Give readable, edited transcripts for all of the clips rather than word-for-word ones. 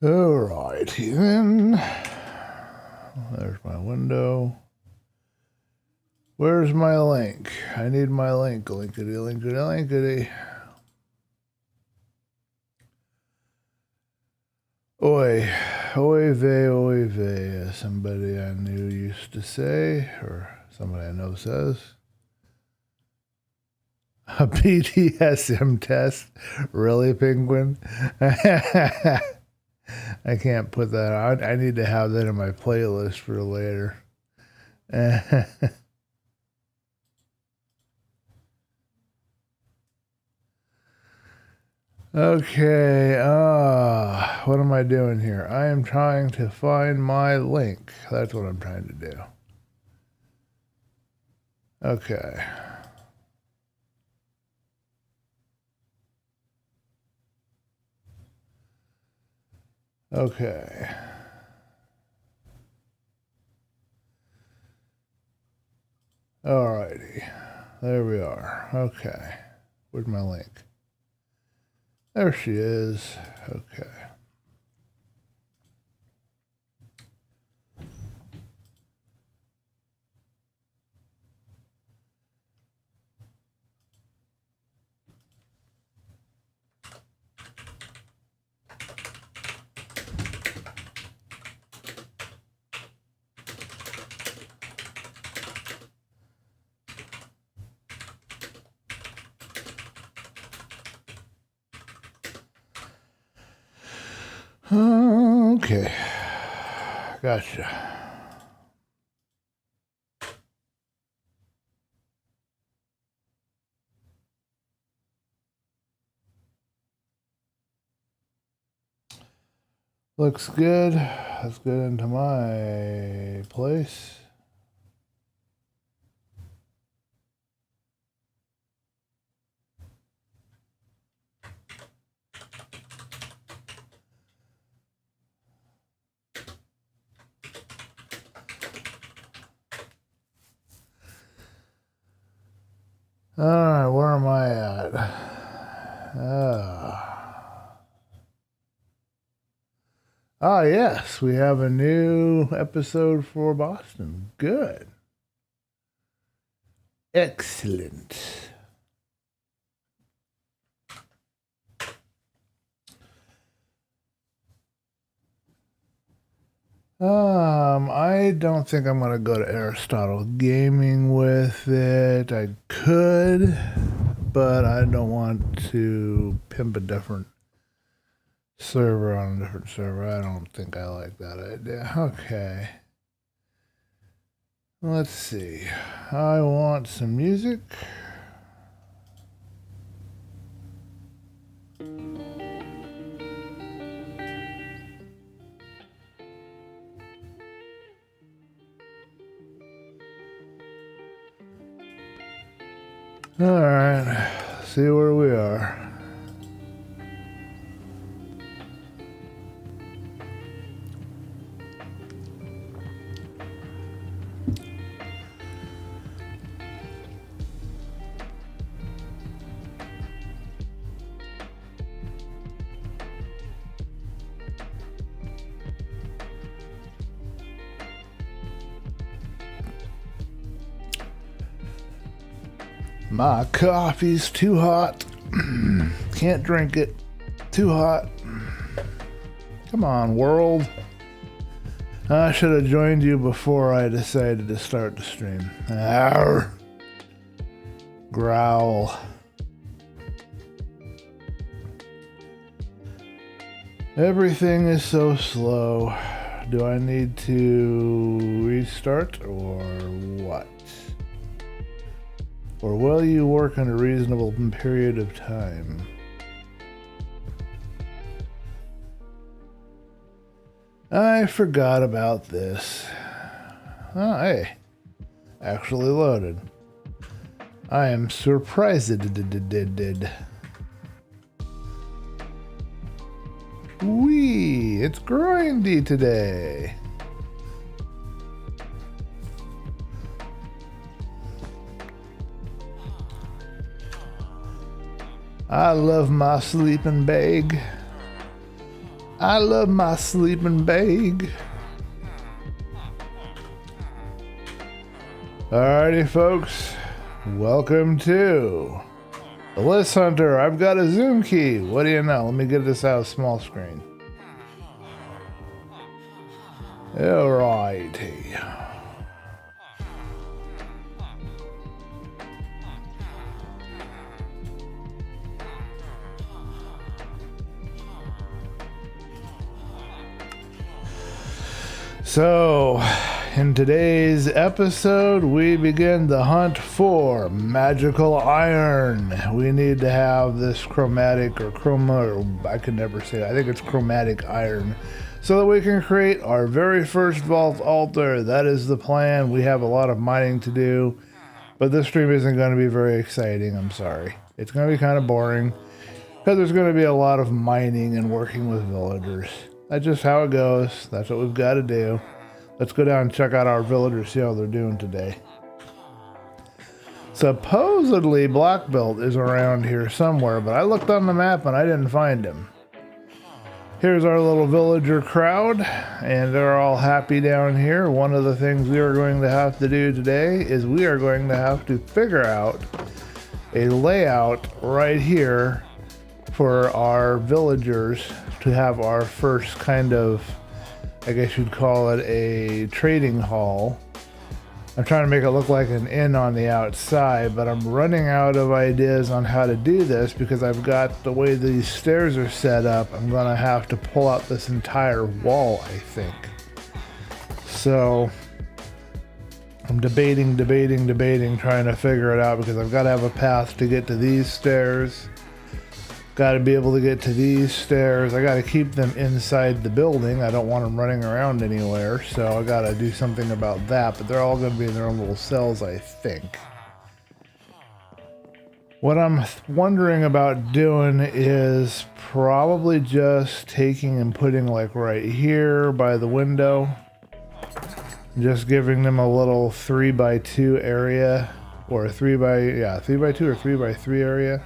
Alrighty then. There's my window. Where's my link? I need my link. Linkity, linkity, linkity. Oy vey, as somebody I knew used to say, or somebody I know says. A BDSM test? Really, Penguin? I can't put that on. I need to have that in my playlist for later. Okay, what am I doing here? I am trying to find my link. That's what I'm trying to do. Okay. Okay. Alrighty. There we are. Okay. Where's my link? There she is. Okay. Okay. Gotcha. Looks good. Let's get into my place. All right, where am I at? Yes, we have a new episode for Boston. Good. Excellent. I don't think I'm going to go to Aristotle Gaming with it. I could, but I don't want to pimp a different server on a different server. I don't think I like that idea. Okay. Let's see. I want some music. All right, see where we are. My coffee's too hot. Can't drink it. Too hot. Come on, world. I should have joined you before I decided to start the stream. Arr. Growl. Everything is so slow. Do I need to restart or what? Or will you work in a reasonable period of time? I forgot about this. Oh, hey. Actually loaded. I am surprised it did. Wee! It's grindy today. I love my sleeping bag. I love my sleeping bag. Alrighty, folks. Welcome to BlissHunter. I've got a zoom key. What do you know? Let me get this out of small screen. Alrighty. So, in today's episode, we begin the hunt for magical iron. We need to have this chromatic or chroma, or I can never say it. I think it's chromatic iron, so that we can create our very first vault altar. That is the plan. We have a lot of mining to do, but this stream isn't going to be very exciting. I'm sorry. It's going to be kind of boring because there's going to be a lot of mining and working with villagers. That's just how it goes. That's what we've got to do. Let's go down and check out our villagers, see how they're doing today. Supposedly Black Belt is around here somewhere, but I looked on the map and I didn't find him. Here's our little villager crowd, and they're all happy down here. One of the things we are going to have to do today is we are going to have to figure out a layout right here for our villagers to have our first kind of, I guess you'd call it a trading hall. I'm trying to make it look like an inn on the outside, but I'm running out of ideas on how to do this because I've got the way these stairs are set up. I'm gonna have to pull out this entire wall, I think. So I'm debating, trying to figure it out because I've got to have a path to get to these stairs. Got to be able to get to these stairs. I got to keep them inside the building. I don't want them running around anywhere, so I got to do something about that. But they're all going to be in their own little cells, I think. What I'm wondering about doing is probably just taking and putting like right here by the window. Just giving them a little 3x2 area, or a 3x2 or 3x3 area.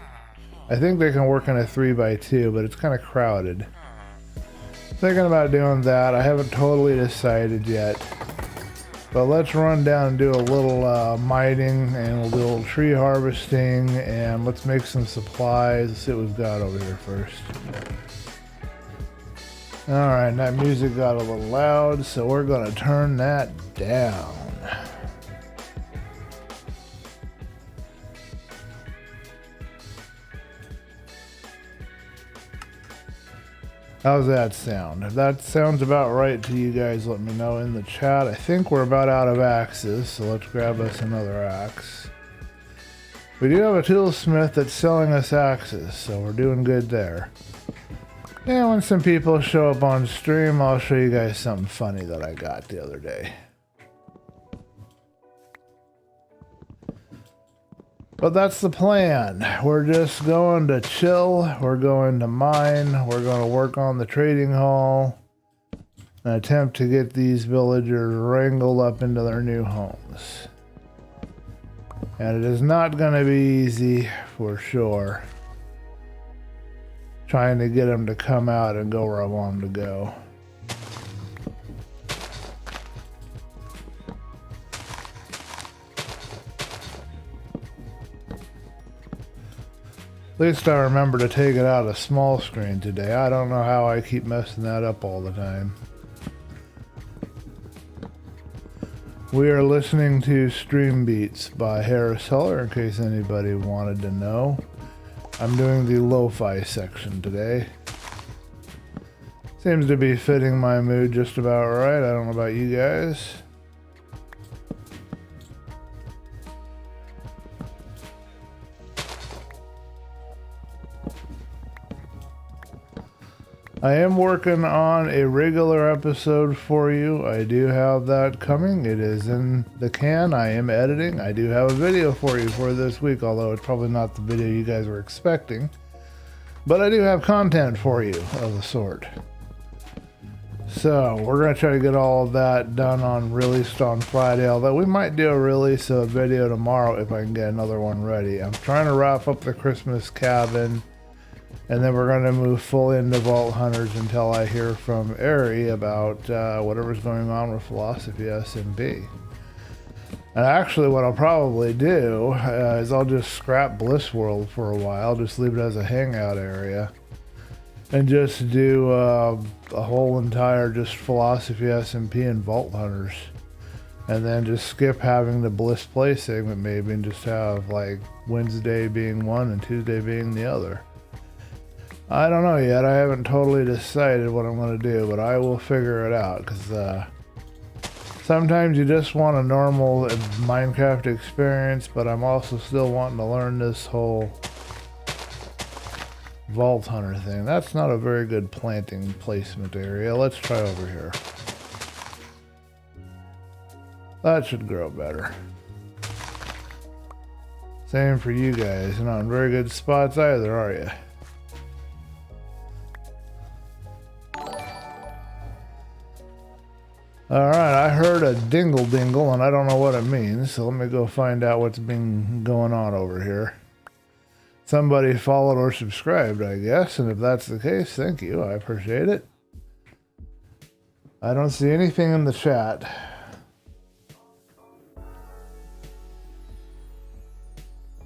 I think they can work in a 3x2, but it's kind of crowded. Thinking about doing that. I haven't totally decided yet. But let's run down and do a little mining, and we'll do a little tree harvesting, and let's make some supplies. Let's see what we've got over here first. Alright, that music got a little loud, so we're going to turn that down. How's that sound? If that sounds about right to you guys, let me know in the chat. I think we're about out of axes, so let's grab us another axe. We do have a toolsmith that's selling us axes, so we're doing good there. And when some people show up on stream, I'll show you guys something funny that I got the other day. But that's the plan. We're just going to chill. We're going to mine. We're going to work on the trading hall and attempt to get these villagers wrangled up into their new homes. And it is not going to be easy for sure. Trying to get them to come out and go where I want them to go. At least I remember to take it out of small screen today. I don't know how I keep messing that up all the time. We are listening to Stream Beats by Harris Heller, in case anybody wanted to know. I'm doing the lo-fi section today. Seems to be fitting my mood just about right. I don't know about you guys. I am working on a regular episode for you. I do have that coming. It is in the can. I am editing. I do have a video for you for this week, although it's probably not the video you guys were expecting. But I do have content for you of the sort. So we're going to try to get all of that done released on Friday, although we might do a release of a video tomorrow if I can get another one ready. I'm trying to wrap up the Christmas cabin And then we're going to move full into Vault Hunters until I hear from Ari about whatever's going on with Philosophy SMB. And actually what I'll probably do is I'll just scrap Bliss World for a while, just leave it as a hangout area, and just do a whole entire just Philosophy SMP and Vault Hunters. And then just skip having the Bliss Play segment maybe, and just have like Wednesday being one and Tuesday being the other. I don't know yet. I haven't totally decided what I'm going to do, but I will figure it out, because sometimes you just want a normal Minecraft experience, but I'm also still wanting to learn this whole Vault Hunter thing. That's not a very good planting placement area. Let's try over here. That should grow better. Same for you guys. You're not in very good spots either, are you? Alright, I heard a dingle dingle and I don't know what it means, so let me go find out what's been going on over here. Somebody followed or subscribed, I guess, and if that's the case, thank you, I appreciate it. I don't see anything in the chat.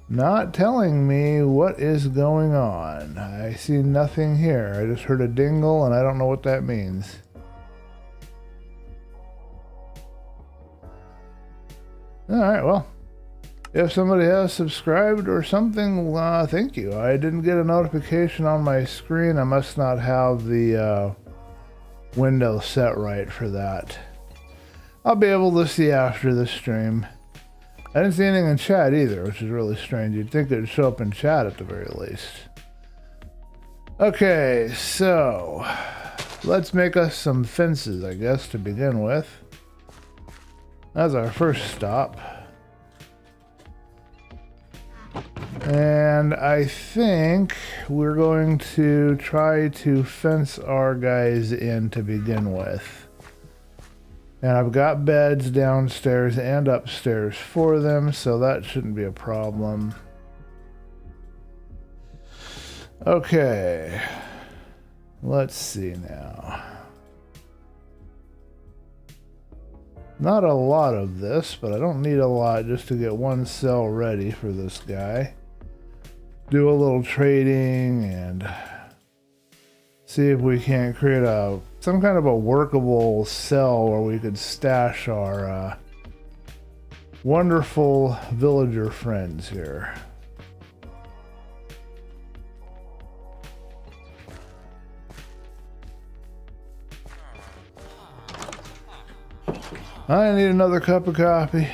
Not telling me what is going on. I see nothing here. I just heard a dingle and I don't know what that means. Alright, well, if somebody has subscribed or something, thank you. I didn't get a notification on my screen. I must not have the window set right for that. I'll be able to see after the stream. I didn't see anything in chat either, which is really strange. You'd think it would show up in chat at the very least. Okay, so let's make us some fences, I guess, to begin with. That's our first stop. And I think we're going to try to fence our guys in to begin with. And I've got beds downstairs and upstairs for them, so that shouldn't be a problem. Okay. Let's see now. Not a lot of this, but I don't need a lot just to get one cell ready for this guy. Do a little trading and see if we can't create some kind of a workable cell where we could stash our wonderful villager friends here. I need another cup of coffee.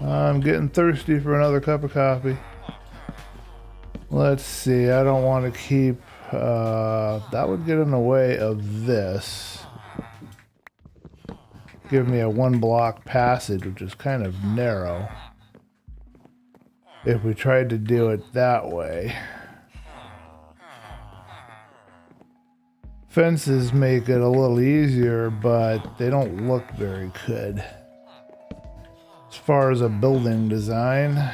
I'm getting thirsty for another cup of coffee. Let's see, I don't want to keep, that would get in the way of this. Give me a 1-block passage, which is kind of narrow. If we tried to do it that way. Fences make it a little easier, but they don't look very good. As far as a building design.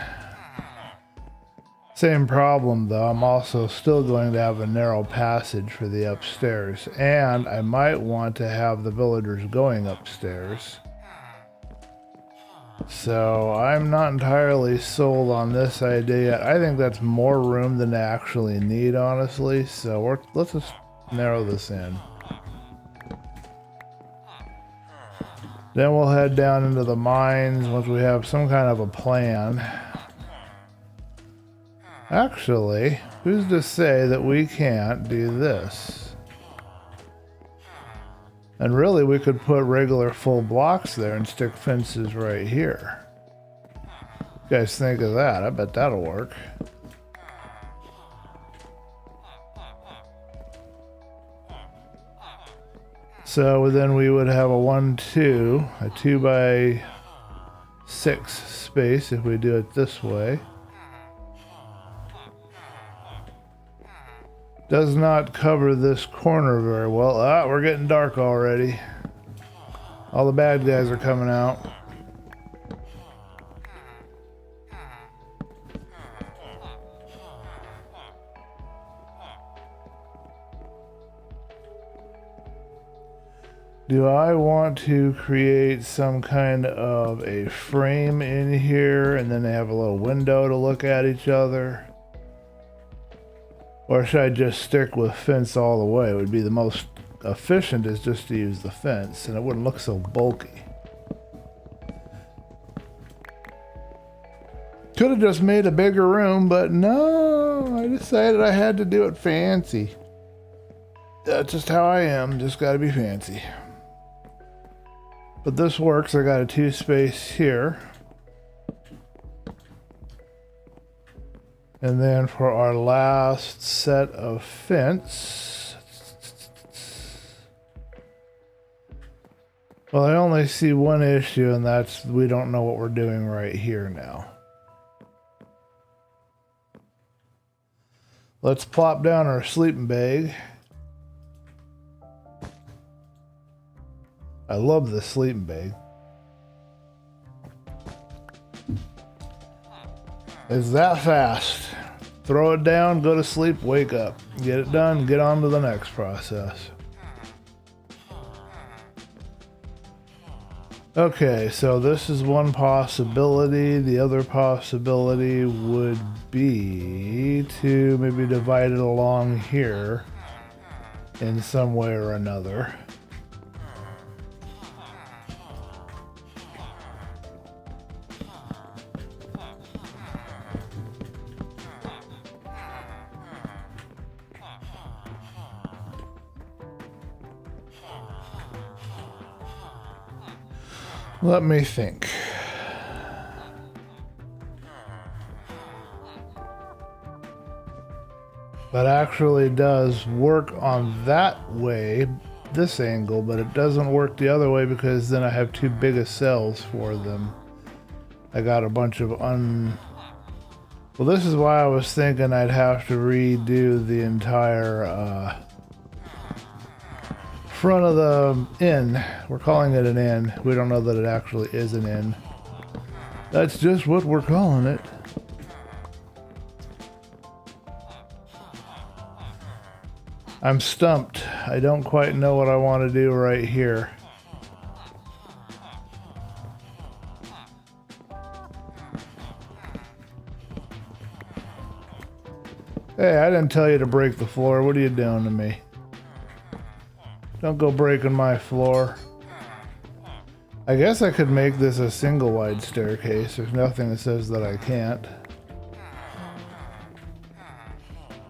Same problem though, I'm also still going to have a narrow passage for the upstairs. And I might want to have the villagers going upstairs. So I'm not entirely sold on this idea yet. I think that's more room than I actually need, honestly. So let's just narrow this in. Then we'll head down into the mines once we have some kind of a plan. Actually, who's to say that we can't do this? And really, we could put regular full blocks there and stick fences right here. You guys think of that? I bet that'll work. So then we would have a 1-2, a 2x6 space if we do it this way. Does not cover this corner very well. Ah, we're getting dark already. All the bad guys are coming out. Do I want to create some kind of a frame in here and then they have a little window to look at each other? Or should I just stick with fence all the way? It would be the most efficient is just to use the fence and it wouldn't look so bulky. Could have just made a bigger room, but no, I decided I had to do it fancy. That's just how I am, just gotta be fancy. But this works. I got a 2 space here. And then for our last set of fence, well, I only see one issue, and that's we don't know what we're doing right here now. Let's plop down our sleeping bag. I love this sleeping bag. It's that fast. Throw it down, go to sleep, wake up. Get it done, get on to the next process. Okay, so this is one possibility. The other possibility would be to maybe divide it along here in some way or another. Let me think. That actually does work on that way, this angle, but it doesn't work the other way because then I have too big of cells for them. I got a bunch of Well, this is why I was thinking I'd have to redo the entire front of the inn. We're calling it an inn. We don't know that it actually is an inn. That's just what we're calling it. I'm stumped. I don't quite know what I want to do right here. Hey, I didn't tell you to break the floor. What are you doing to me? Don't go breaking my floor. I guess I could make this a single wide staircase. There's nothing that says that I can't.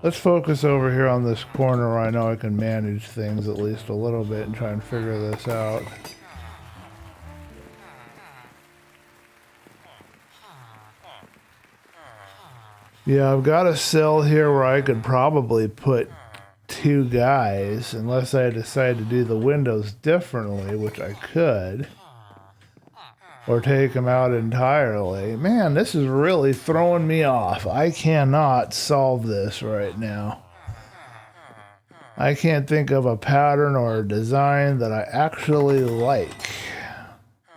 Let's focus over here on this corner where I know I can manage things at least a little bit and try and figure this out. Yeah, I've got a cell here where I could probably put 2 guys, unless I decide to do the windows differently, which I could, or take them out entirely. Man, this is really throwing me off. I cannot solve this right now. I can't think of a pattern or a design that I actually like.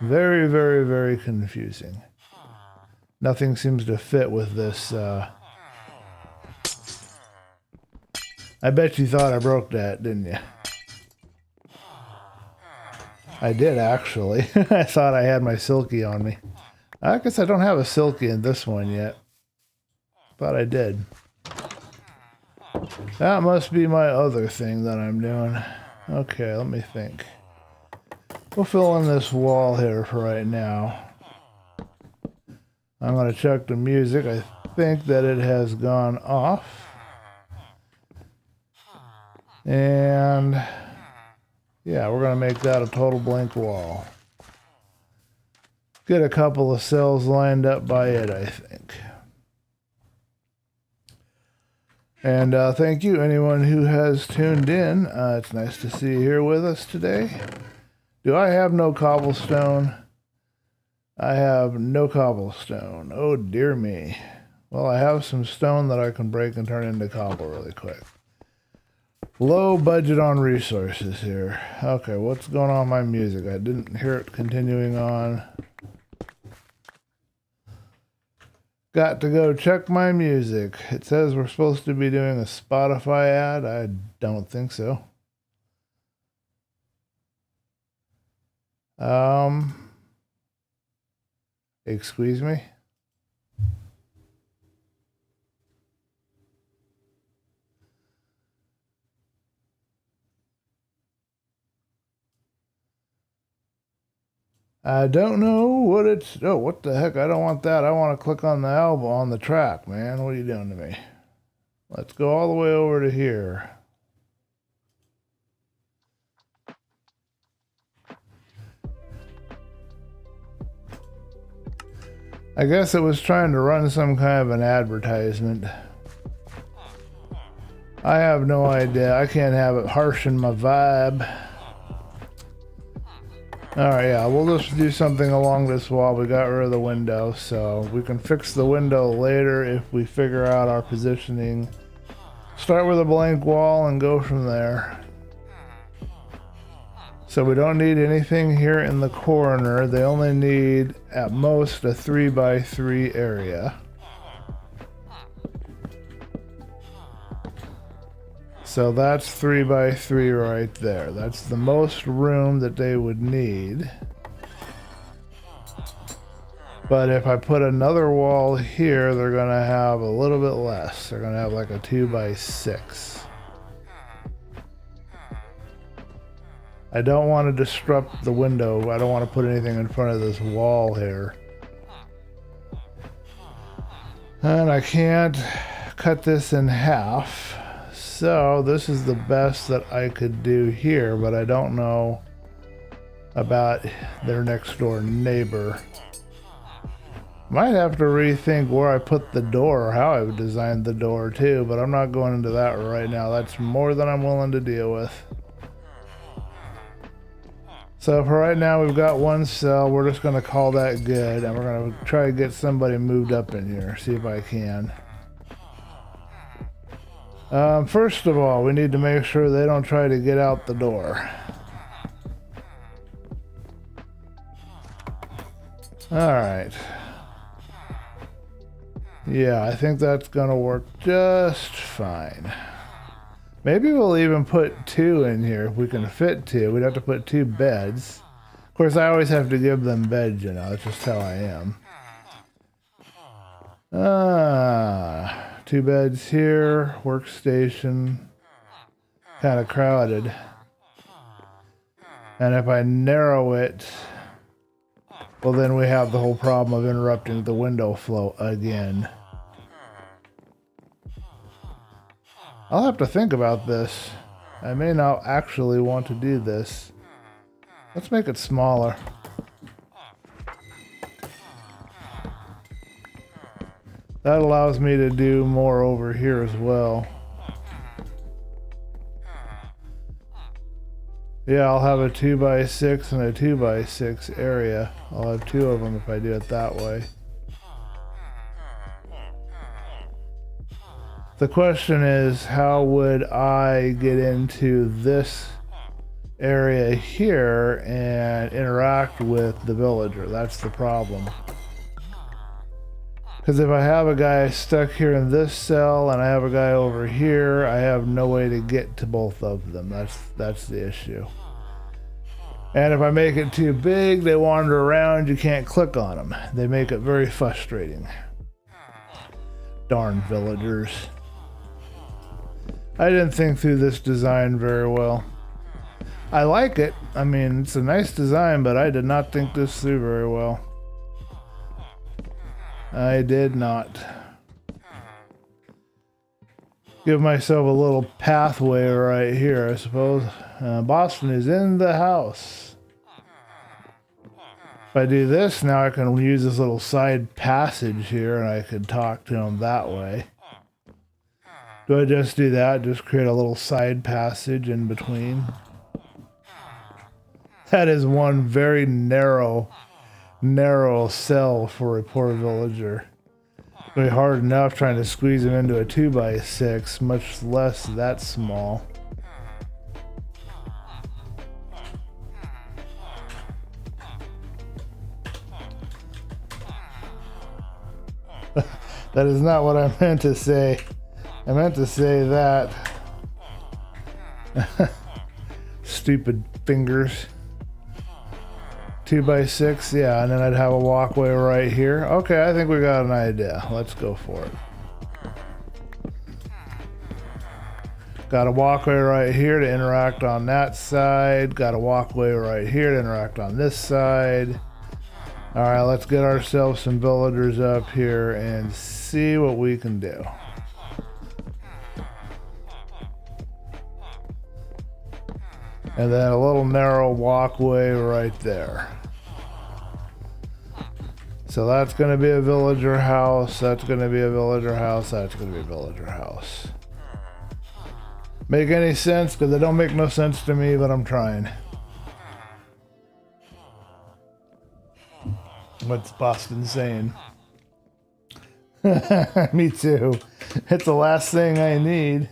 Very, very, very confusing. Nothing seems to fit with this. I bet you thought I broke that, didn't you? I did, actually. I thought I had my silky on me. I guess I don't have a silky in this one yet. Thought I did. That must be my other thing that I'm doing. Okay, let me think. We'll fill in this wall here for right now. I'm going to check the music. I think that it has gone off. And yeah, we're going to make that a total blank wall. Get a couple of cells lined up by it, I think. And thank you, anyone who has tuned in. It's nice to see you here with us today. Do I have no cobblestone? I have no cobblestone. Oh, dear me. Well, I have some stone that I can break and turn into cobble really quick. Low budget on resources here. Okay, what's going on with my music? I didn't hear it continuing on. Got to go check my music. It says we're supposed to be doing a Spotify ad. I don't think so. Excuse me? I don't know what it's... Oh, what the heck? I don't want that. I want to click on the album, on the track, man. What are you doing to me? Let's go all the way over to here. I guess it was trying to run some kind of an advertisement. I have no idea. I can't have it harshing my vibe. Alright, yeah, we'll just do something along this wall. We got rid of the window, so we can fix the window later if we figure out our positioning. Start with a blank wall and go from there. So we don't need anything here in the corner. They only need, at most, a 3x3 area. So that's 3x3 right there. That's the most room that they would need. But if I put another wall here, they're going to have a little bit less. They're going to have like a 2x6. I don't want to disrupt the window. I don't want to put anything in front of this wall here. And I can't cut this in half. So this is the best that I could do here, but I don't know about their next door neighbor. Might have to rethink where I put the door, or how I would design the door too, but I'm not going into that right now. That's more than I'm willing to deal with. So for right now, we've got one cell. We're just going to call that good, and we're going to try to get somebody moved up in here, see if I can. First of all, we need to make sure they don't try to get out the door. Alright. Yeah, I think that's going to work just fine. Maybe we'll even put 2 in here if we can fit 2. We'd have to put 2 beds. Of course, I always have to give them beds, you know. That's just how I am. 2 beds here. Workstation. Kind of crowded. And if I narrow it, well, then we have the whole problem of interrupting the window flow again. I'll have to think about this. I may not actually want to do this. Let's make it smaller. That allows me to do more over here as well. Yeah, I'll have a 2x6 and a 2x6 area. I'll have 2 of them if I do it that way. The question is, how would I get into this area here and interact with the villager? That's the problem. Because if I have a guy stuck here in this cell and I have a guy over here, I have no way to get to both of them. That's the issue. And if I make it too big, they wander around. You can't click on them. They make it very frustrating. Darn villagers. I didn't think through this design very well. I like it. I mean, it's a nice design, but I did not think this through very well. I did not. Give myself a little pathway right here, I suppose. Boston is in the house. If I do this, now I can use this little side passage here and I could talk to him that way. Do I just do that? Just create a little side passage in between? That is one very narrow cell for a poor villager. It's going to be hard enough trying to squeeze him into a 2x6, much less that small. That is not what I meant to say. I meant to say that. Stupid fingers. 2x6, yeah, and then I'd have a walkway right here. Okay, I think we got an idea. Let's go for it. Got a walkway right here to interact on that side. Got a walkway right here to interact on this side. All right, let's get ourselves some villagers up here and see what we can do. And then a little narrow walkway right there. So that's going to be a villager house. That's going to be a villager house. That's going to be a villager house. Make any sense? Because they don't make no sense to me, but I'm trying. What's Boston saying? Me too. It's the last thing I need.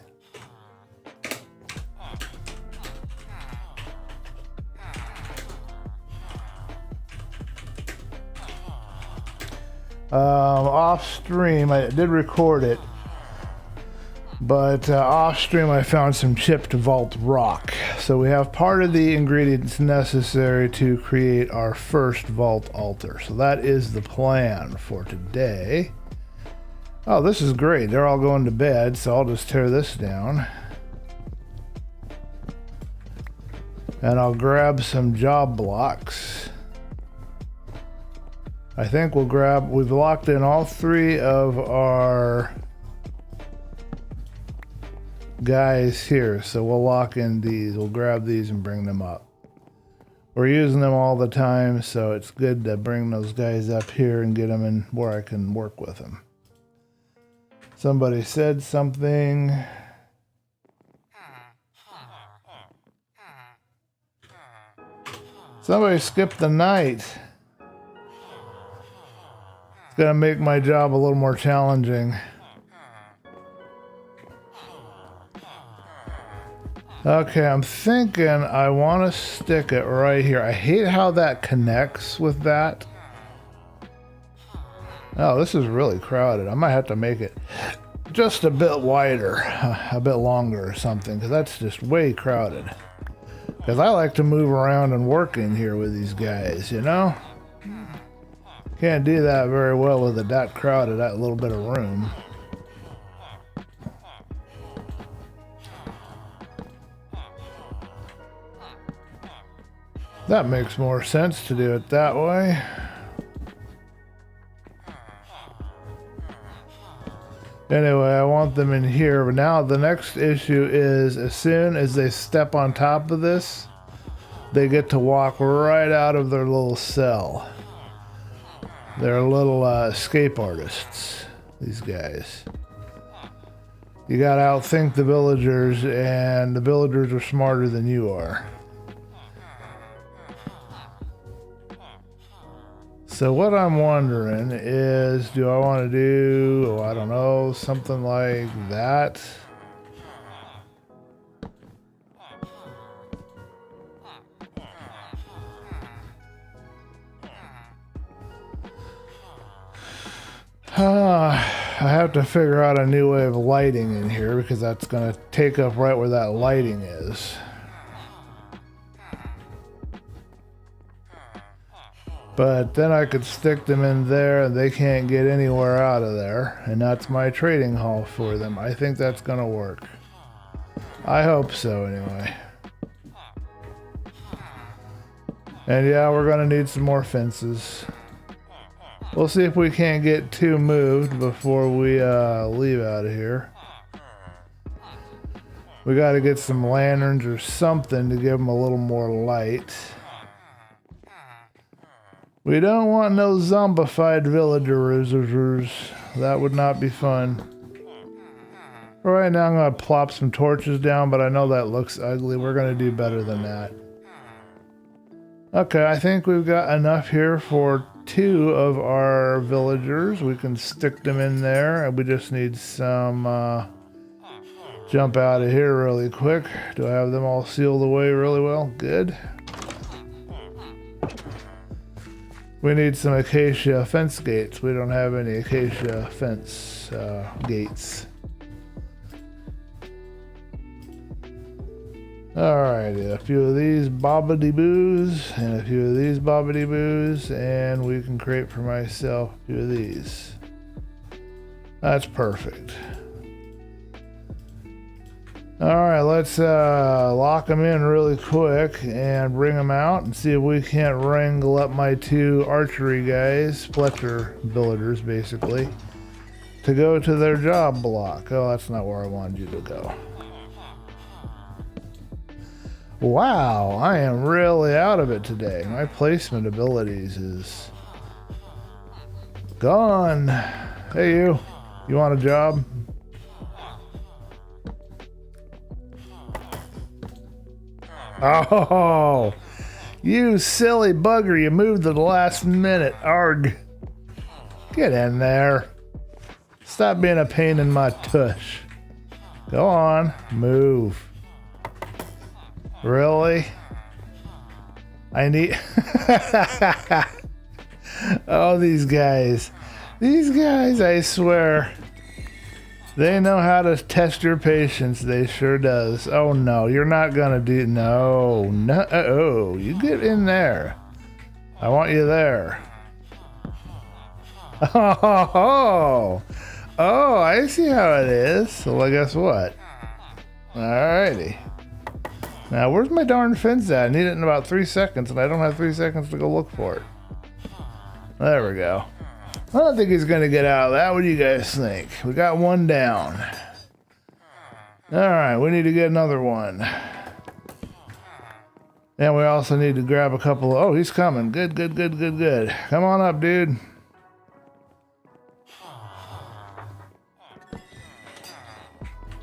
Off stream, I did record it, but off stream I found some chipped vault rock. So we have part of the ingredients necessary to create our first vault altar. So that is the plan for today. Oh, this is great. They're all going to bed, so I'll just tear this down. And I'll grab some job blocks. I think we'll grab, we've locked in all 3 of our guys here. So we'll lock in these. We'll grab these and bring them up. We're using them all the time, so it's good to bring those guys up here and get them in where I can work with them. Somebody said something. Somebody skipped the night. It's gonna make my job a little more challenging. Okay, I'm thinking I want to stick it right here. I hate how that connects with that. Oh, this is really crowded. I might have to make it just a bit wider, a bit longer or something, because that's just way crowded. Because I like to move around and work in here with these guys, you know? Can't do that very well with it that crowded, that little bit of room. That makes more sense to do it that way. Anyway, I want them in here, but now the next issue is as soon as they step on top of this, they get to walk right out of their little cell. They're little escape artists, these guys. You gotta outthink the villagers, and the villagers are smarter than you are. So what I'm wondering is, do I want to do, I don't know, something like that? I have to figure out a new way of lighting in here because that's going to take up right where that lighting is. But then I could stick them in there and they can't get anywhere out of there. And that's my trading hall for them. I think that's going to work. I hope so anyway. And yeah, we're going to need some more fences. We'll see if we can't get 2 moved before we leave out of here. We got to get some lanterns or something to give them a little more light. We don't want no zombified villagers. That would not be fun. Right now I'm going to plop some torches down, but I know that looks ugly. We're going to do better than that. Okay, I think we've got enough here for 2 of our villagers. We can stick them in there, and we just need some jump out of here really quick. Do I have them all sealed away really well? Good. We need some acacia fence gates. We don't have any acacia fence gates. Alrighty, a few of these bobbity-boos and a few of these bobbity-boos, and we can create for myself a few of these. That's perfect. Alright, let's lock them in really quick and bring them out and see if we can't wrangle up my two archery guys, Fletcher villagers basically, to go to their job block. Oh, that's not where I wanted you to go. Wow, I am really out of it today. My placement abilities is gone. Hey you want a job? Oh, you silly bugger, you moved at the last minute. Arg. Get in there. Stop being a pain in my tush. Go on, move. Really? I need... Oh, these guys. These guys, I swear. They know how to test your patience. They sure does. Oh, no. You're not gonna do... No. No. Oh, you get in there. I want you there. Oh, I see how it is. Well, guess what? Alrighty. Now, where's my darn fence at? I need it in about 3 seconds, and I don't have 3 seconds to go look for it. There we go. I don't think he's going to get out of that. What do you guys think? We got one down. Alright, we need to get another one. And we also need to grab a couple of... Oh, he's coming. Good. Come on up, dude.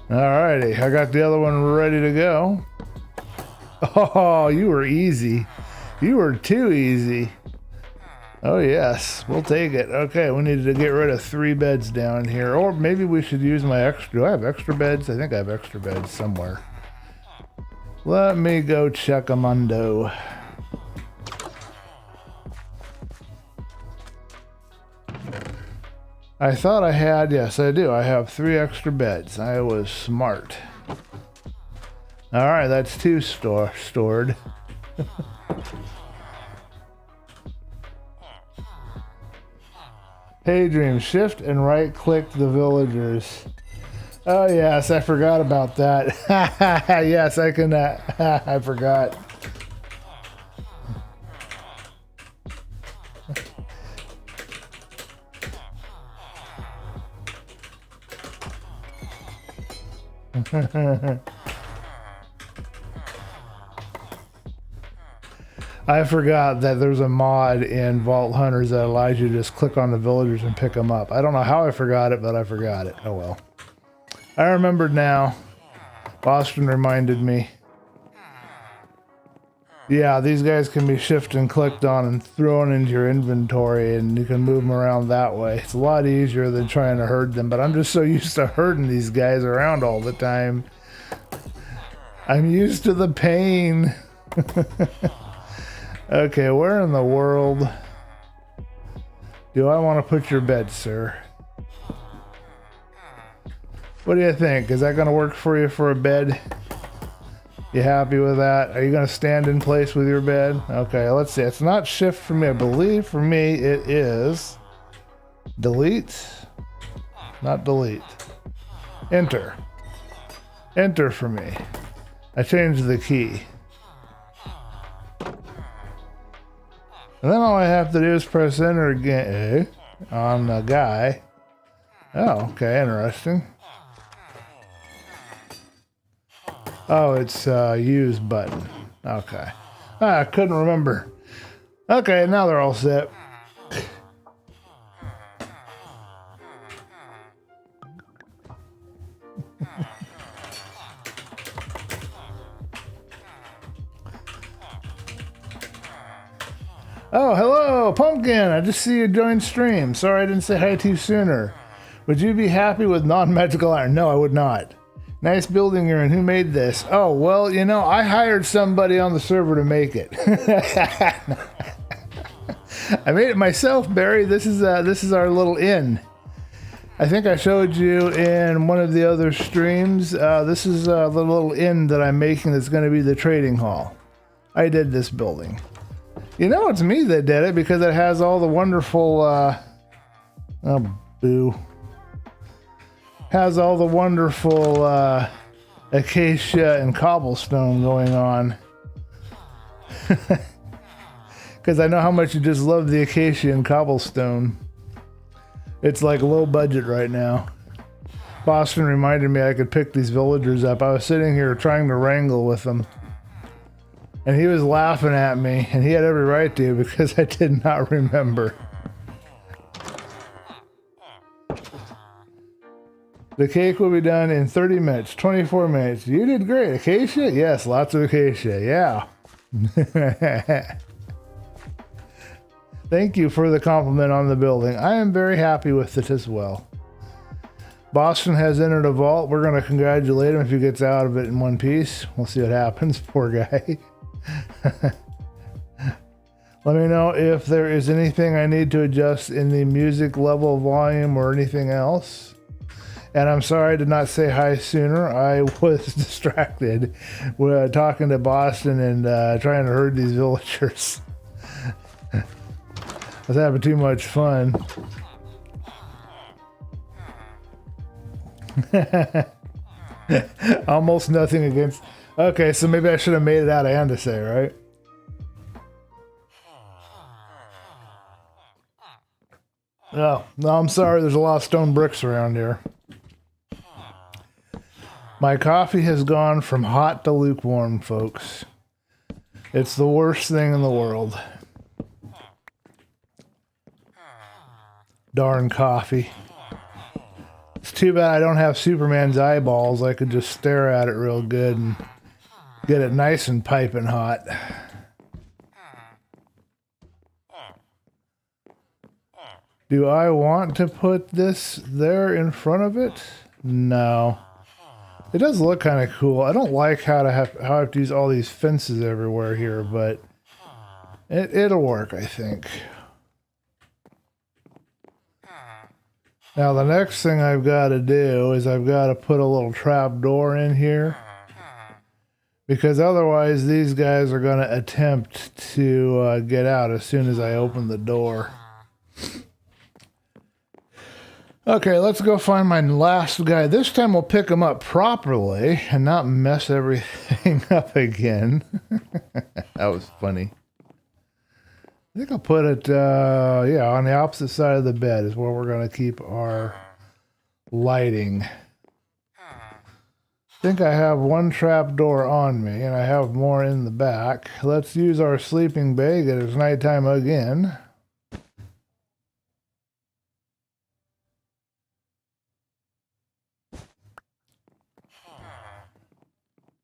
Alrighty, I got the other one ready to go. Oh, you were easy. You were too easy. Oh yes, we'll take it. Okay, we needed to get rid of 3 beds down here. Or maybe we should use my extra... Do I have extra beds? I think I have extra beds somewhere. Let me go check a mundo. I thought I had... Yes, I do. I have 3 extra beds. I was smart. Alright, that's 2 stored. Hey Dream, shift and right click the villagers. Oh yes, I forgot about that. Yes, I can, I forgot. I forgot that there's a mod in Vault Hunters that allows you to just click on the villagers and pick them up. I don't know how I forgot it, but I forgot it. Oh well. I remembered now. Boston reminded me. Yeah, these guys can be shifted and clicked on and thrown into your inventory, and you can move them around that way. It's a lot easier than trying to herd them, but I'm just so used to herding these guys around all the time. I'm used to the pain. Okay, where in the world do I want to put your bed, sir? What do you think? Is that going to work for you for a bed? You happy with that? Are you going to stand in place with your bed? Okay, let's see. It's not shift for me. I believe for me it is delete. Not delete. Enter. Enter for me. I changed the key. And then all I have to do is press enter again on the guy. Oh, okay, interesting. Oh, it's use button. Okay. I couldn't remember. Okay, now they're all set. Oh, hello, Pumpkin. I just see you joined stream. Sorry I didn't say hi to you sooner. Would you be happy with non-magical iron? No, I would not. Nice building you're in. Who made this? Oh, well, you know, I hired somebody on the server to make it. I made it myself, Barry. This is our little inn. I think I showed you in one of the other streams. This is the little inn that I'm making that's going to be the trading hall. I did this building. You know, it's me that did it because it has all the wonderful... oh, boo. Has all the wonderful acacia and cobblestone going on. Because I know how much you just love the acacia and cobblestone. It's like low budget right now. Boston reminded me I could pick these villagers up. I was sitting here trying to wrangle with them. And he was laughing at me, and he had every right to because I did not remember. The cake will be done in 30 minutes, 24 minutes. You did great. Acacia? Yes, lots of acacia. Yeah. Thank you for the compliment on the building. I am very happy with it as well. Boston has entered a vault. We're going to congratulate him if he gets out of it in one piece. We'll see what happens. Poor guy. Let me know if there is anything I need to adjust in the music level, volume, or anything else. And I'm sorry I did not say hi sooner. I was distracted with talking to Boston and trying to herd these villagers. I was having too much fun. Almost nothing against... Okay, so maybe I should have made it out of Andesay, right? Oh, no, I'm sorry. There's a lot of stone bricks around here. My coffee has gone from hot to lukewarm, folks. It's the worst thing in the world. Darn coffee. It's too bad I don't have Superman's eyeballs. I could just stare at it real good and get it nice and piping hot. Do I want to put this there in front of it? No. It does look kind of cool. I don't like how I have to use all these fences everywhere here, but it'll work, I think. Now the next thing I've got to do is I've got to put a little trap door in here. Because otherwise these guys are going to attempt to get out as soon as I open the door. Okay, let's go find my last guy. This time we'll pick him up properly and not mess everything up again. That was funny. I think I'll put it, yeah, on the opposite side of the bed is where we're going to keep our lighting. I think I have one trap door on me and I have more in the back. Let's use our sleeping bag. It is nighttime again.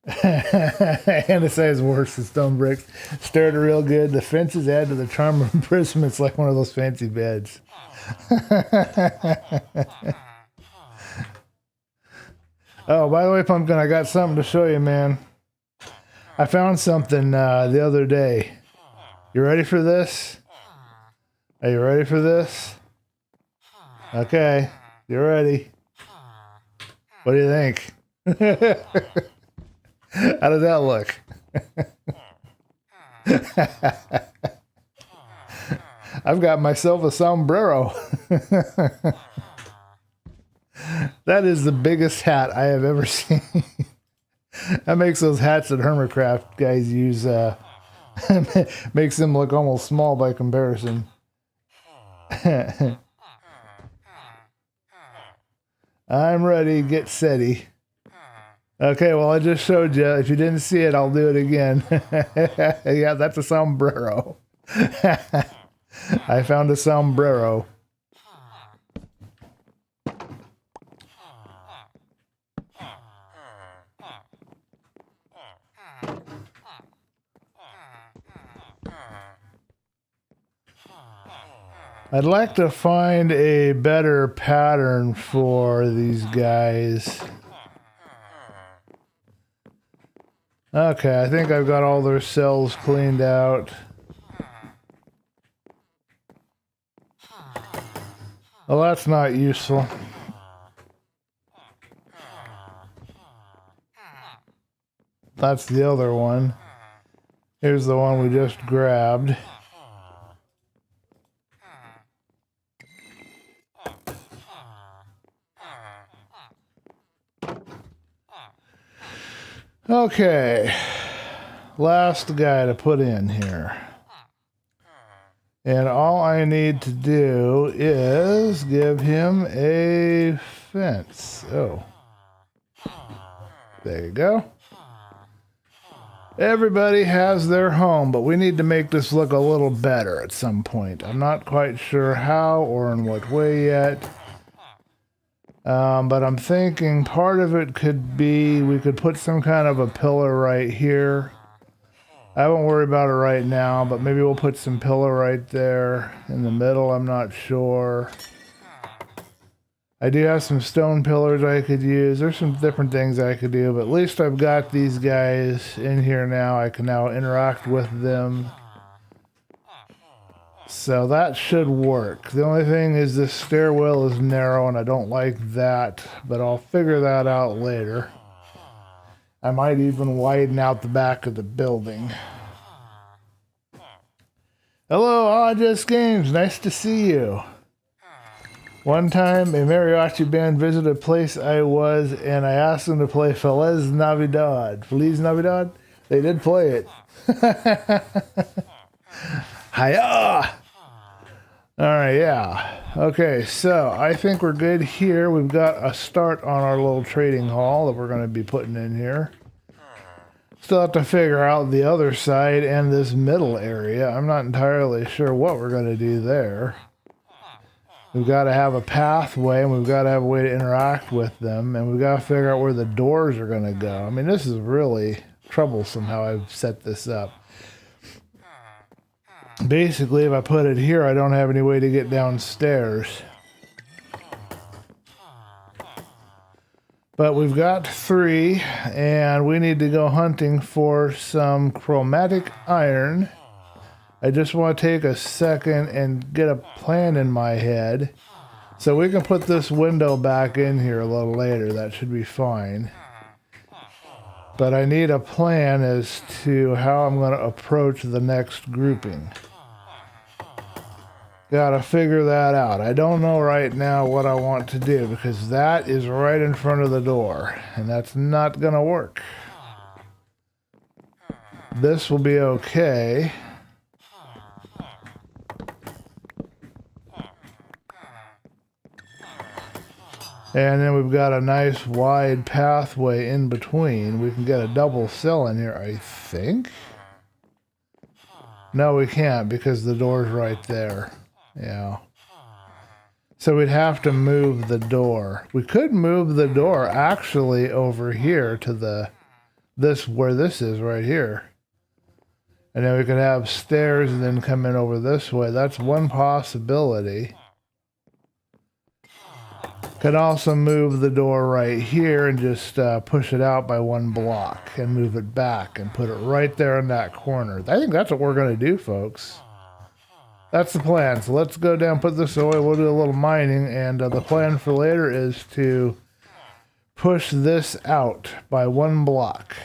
Andesay is worse than stone bricks. Stirred real good. The fences add to the charm of imprisonment. It's like one of those fancy beds. Oh, by the way, Pumpkin, I got something to show you, man. I found something the other day. You ready for this? Are you ready for this? Okay, you're ready. What do you think? How does that look? I've got myself a sombrero. That is the biggest hat I have ever seen. That makes those hats that Hermitcraft guys use, makes them look almost small by comparison. I'm ready, get SETI. Okay, well, I just showed you. If you didn't see it, I'll do it again. Yeah, that's a sombrero. I found a sombrero. I'd like to find a better pattern for these guys. Okay, I think I've got all their cells cleaned out. Well, that's not useful. that's the other one. Here's the one we just grabbed. Okay, last guy to put in here. And all I need to do is give him a fence. Oh. There you go. Everybody has their home, but we need to make this look a little better at some point. I'm not quite sure how or in what way yet. But I'm thinking part of it could be we could put some kind of a pillar right here. I won't worry about it right now, but maybe we'll put some pillar right there in the middle. I'm not sure. I do have some stone pillars I could use. There's some different things I could do, but at least I've got these guys in here now. I can now interact with them. So that should work. The only thing is this stairwell is narrow and I don't like that, but I'll figure that out later. I might even widen out the back of the building. Hello, Just Games. Nice to see you. One time, a mariachi band visited a place I was, and I asked them to play Feliz Navidad. Feliz Navidad? They did play it. Hiya! Alright, yeah. Okay, so I think we're good here. We've got a start on our little trading hall that we're going to be putting in here. Still have to figure out the other side and this middle area. I'm not entirely sure what we're going to do there. We've got to have a pathway, and we've got to have a way to interact with them, and we've got to figure out where the doors are going to go. I mean, this is really troublesome how I've set this up. Basically, if I put it here, I don't have any way to get downstairs. But we've got 3, and we need to go hunting for some chromatic iron. I just want to take a second and get a plan in my head. So we can put this window back in here a little later. That should be fine. But I need a plan as to how I'm going to approach the next grouping. Gotta figure that out. I don't know right now what I want to do because that is right in front of the door, and that's not gonna work. This will be okay. And then we've got a nice wide pathway in between. We can get a double cell in here, I think. No, we can't because the door's right there. Yeah. So we'd have to move the door. We could move the door actually over here to where this is right here. And then we could have stairs and then come in over this way. That's one possibility. Could also move the door right here and just push it out by 1 block and move it back and put it right there in that corner. I think that's what we're going to do, folks. That's the plan. So let's go down, put this away. We'll do a little mining, and the plan for later is to push this out by 1 block.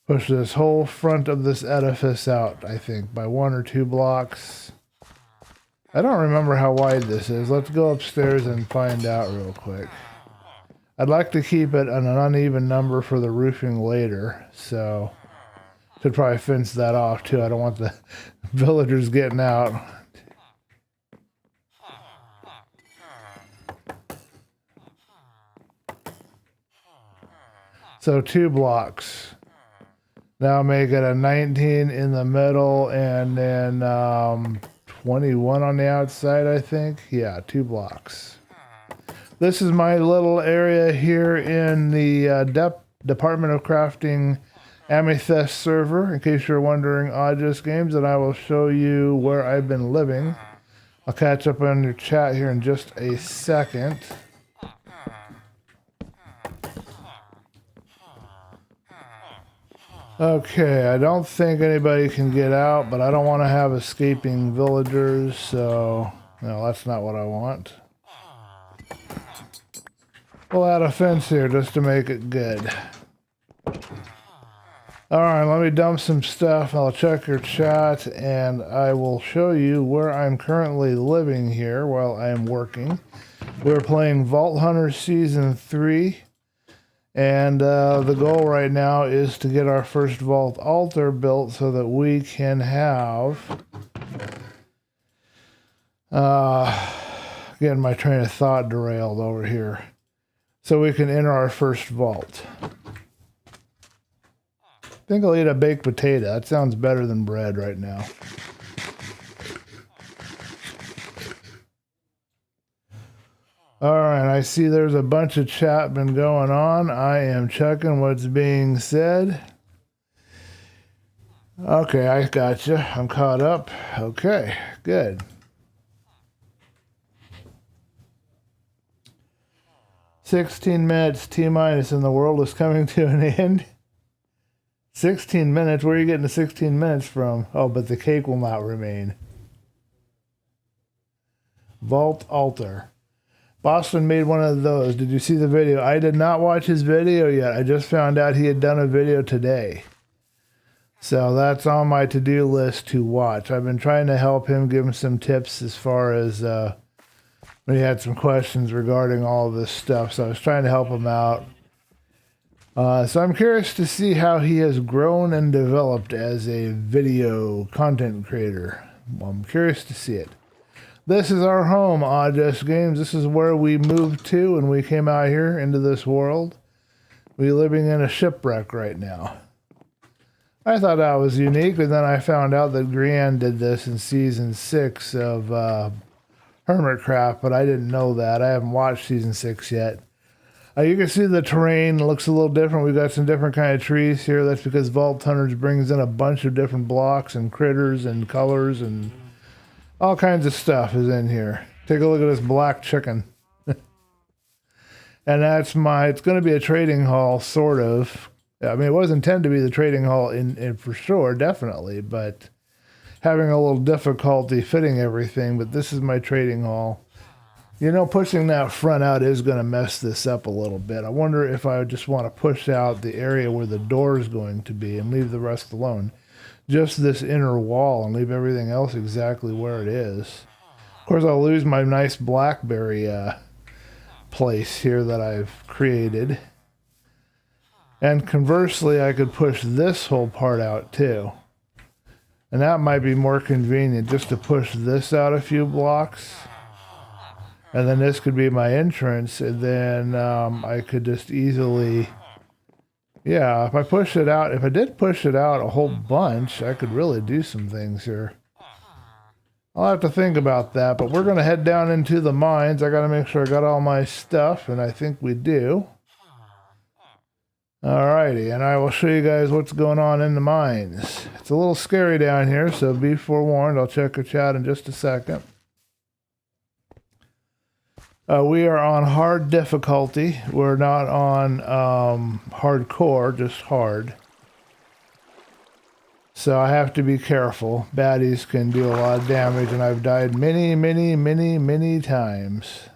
Push this whole front of this edifice out, I think, by 1 or 2 blocks. I don't remember how wide this is. Let's go upstairs and find out real quick. I'd like to keep it an uneven number for the roofing later, so should probably fence that off too. I don't want the villagers getting out. So 2 blocks. Now make it a 19 in the middle and then 21 on the outside, I think. Yeah, 2 blocks. This is my little area here in the Department of Crafting Amethyst server, in case you're wondering, Just Games, and I will show you where I've been living. I'll catch up on your chat here in just a second. Okay, I don't think anybody can get out, but I don't want to have escaping villagers, so no, that's not what I want. We'll add a fence here just to make it good. All right, let me dump some stuff. I'll check your chat, and I will show you where I'm currently living here while I am working. We're playing Vault Hunter Season 3, and the goal right now is to get our first vault altar built so that we can have... getting my train of thought derailed over here. So we can enter our first vault. I think I'll eat a baked potato. That sounds better than bread right now. Alright, I see there's a bunch of chat been going on. I am checking what's being said. Okay, I gotcha. I'm caught up. Okay, good. 16 minutes T-minus and the world is coming to an end. 16 minutes? Where are you getting the 16 minutes from? Oh, but the cake will not remain. Vault altar. Boston made one of those. Did you see the video? I did not watch his video yet. I just found out he had done a video today. So that's on my to-do list to watch. I've been trying to help him, give him some tips as far as when he had some questions regarding all of this stuff. So I was trying to help him out. So I'm curious to see how he has grown and developed as a video content creator. Well, I'm curious to see it. This is our home, Odd Just Games. This is where we moved to when we came out here into this world. We're living in a shipwreck right now. I thought that was unique, and then I found out that Grian did this in Season 6 of Hermitcraft, but I didn't know that. I haven't watched Season 6 yet. You can see the terrain looks a little different. We've got some different kind of trees here. That's because Vault Hunters brings in a bunch of different blocks and critters and colors and all kinds of stuff is in here. Take a look at this black chicken. And that's it's going to be a trading hall, sort of. I mean, it was intended to be the trading hall in for sure, definitely, but having a little difficulty fitting everything. But this is my trading hall. You know, pushing that front out is going to mess this up a little bit. I wonder if I would just want to push out the area where the door is going to be and leave the rest alone. Just this inner wall and leave everything else exactly where it is. Of course, I'll lose my nice blackberry place here that I've created. And conversely, I could push this whole part out too. And that might be more convenient just to push this out a few blocks. And then this could be my entrance, and then I could just easily, yeah, if I push it out, if I did push it out a whole bunch, I could really do some things here. I'll have to think about that, but we're going to head down into the mines. I got to make sure I got all my stuff, and I think we do. Alrighty, and I will show you guys what's going on in the mines. It's a little scary down here, so be forewarned. I'll check your chat in just a second. We are on hard difficulty. We're not on hardcore, just hard. So I have to be careful. Baddies can do a lot of damage, and I've died many, many, many, many times.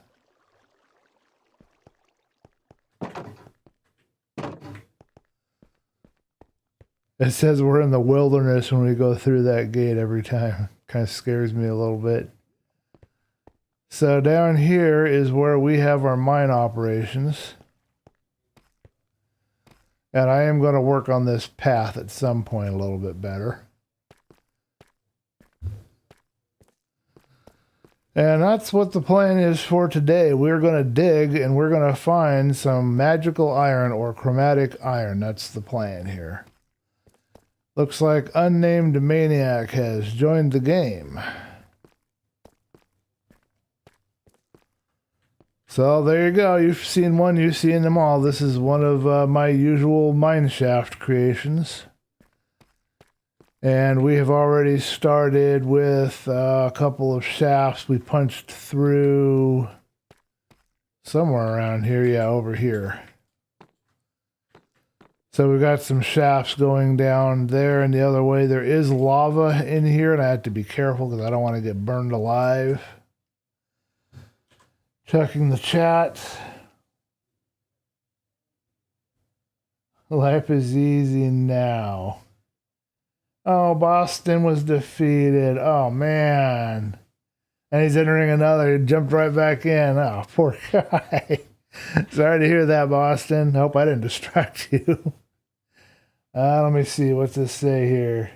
It says we're in the wilderness when we go through that gate every time. Kind of scares me a little bit. So down here is where we have our mine operations. And I am going to work on this path at some point a little bit better. And that's what the plan is for today. We're going to dig and we're going to find some magical iron or chromatic iron. That's the plan here. Looks like Unnamed Maniac has joined the game. So there you go. You've seen one, you've seen them all. This is one of my usual mineshaft creations. And we have already started with a couple of shafts. We punched through somewhere around here. Yeah, over here. So we've got some shafts going down there and the other way. There is lava in here, and I have to be careful because I don't want to get burned alive. Checking the chat. Life is easy now. Oh, Boston was defeated. Oh, man. And he's entering another. He jumped right back in. Oh, poor guy. Sorry to hear that, Boston. Hope I didn't distract you. Let me see. What's this say here?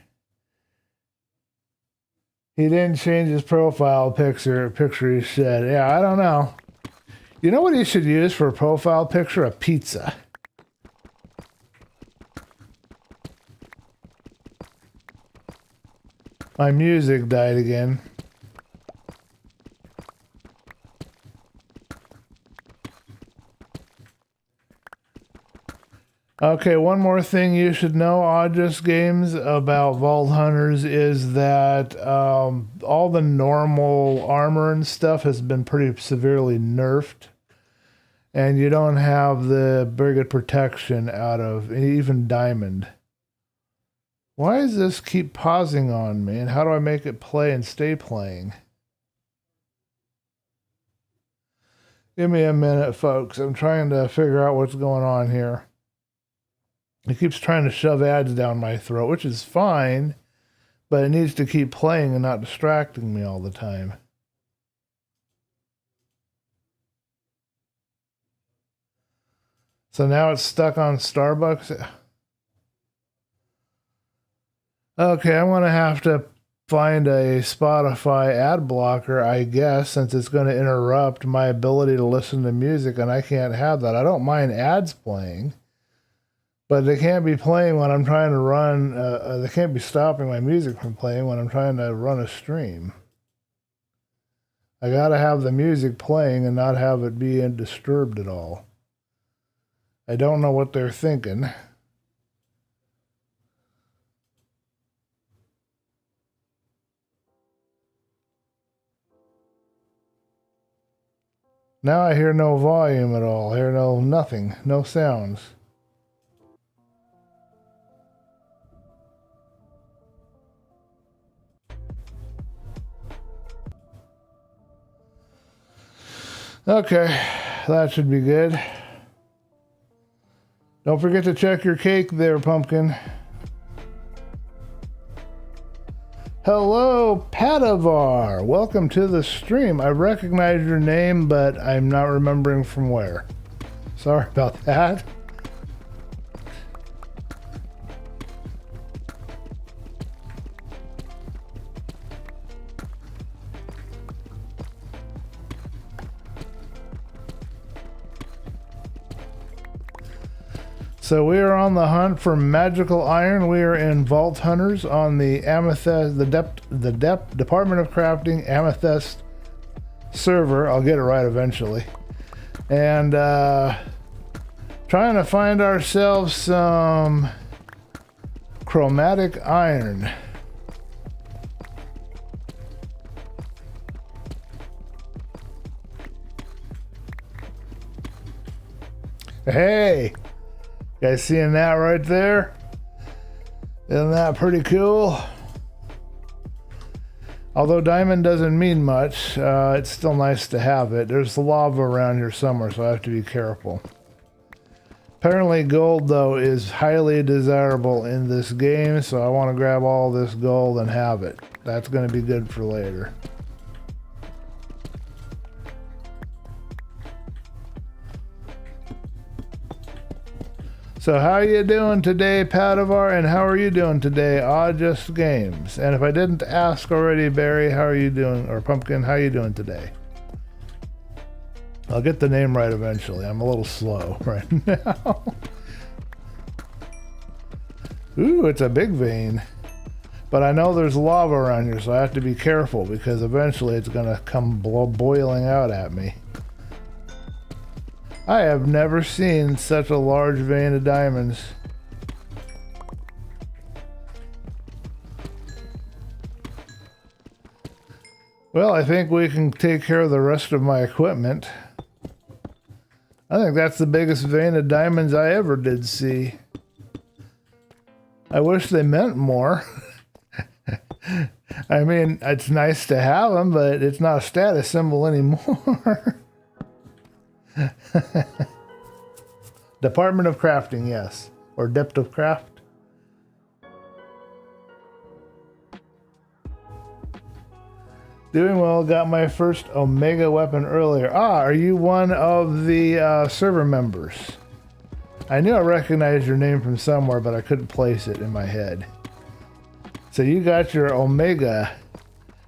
He didn't change his profile picture he said. Yeah, I don't know. You know what he should use for a profile picture? A pizza. My music died again. Okay, one more thing you should know, Audrus Games, about Vault Hunters is that all the normal armor and stuff has been pretty severely nerfed. And you don't have the very good protection out of even Diamond. Why does this keep pausing on me? And how do I make it play and stay playing? Give me a minute, folks. I'm trying to figure out what's going on here. It keeps trying to shove ads down my throat, which is fine, but it needs to keep playing and not distracting me all the time. So now it's stuck on Starbucks. Okay, I'm going to have to find a Spotify ad blocker, I guess, since it's going to interrupt my ability to listen to music, and I can't have that. I don't mind ads playing. But they can't be playing when I'm trying to run, they can't be stopping my music from playing when I'm trying to run a stream. I gotta have the music playing and not have it be disturbed at all. I don't know what they're thinking. Now I hear no volume at all. I hear nothing, no sounds. Okay, that should be good. Don't forget to check your cake there, Pumpkin. Hello, Padavar. Welcome to the stream. I recognize your name, but I'm not remembering from where. Sorry about that. So we are on the hunt for magical iron. We are in Vault Hunters on the Amethyst, the Department of Crafting Amethyst server. I'll get it right eventually. And trying to find ourselves some chromatic iron. Hey! You guys seeing that right there? Isn't that pretty cool? Although diamond doesn't mean much, it's still nice to have it. There's lava around here somewhere, so I have to be careful. Apparently gold, though, is highly desirable in this game, so I want to grab all this gold and have it. That's going to be good for later. So how are you doing today, Padavar? And how are you doing today, Audrus Games? And if I didn't ask already, Barry, how are you doing? Or Pumpkin, how are you doing today? I'll get the name right eventually. I'm a little slow right now. Ooh, it's a big vein. But I know there's lava around here, so I have to be careful because eventually it's going to come boiling out at me. I have never seen such a large vein of diamonds. Well, I think we can take care of the rest of my equipment. I think that's the biggest vein of diamonds I ever did see. I wish they meant more. I mean, it's nice to have them, but it's not a status symbol anymore. Department of Crafting, yes. or depth of craft. Doing well, got my first Omega weapon earlier. Ah, are you one of the server members? I knew I recognized your name from somewhere, but I couldn't place it in my head. So you got your Omega.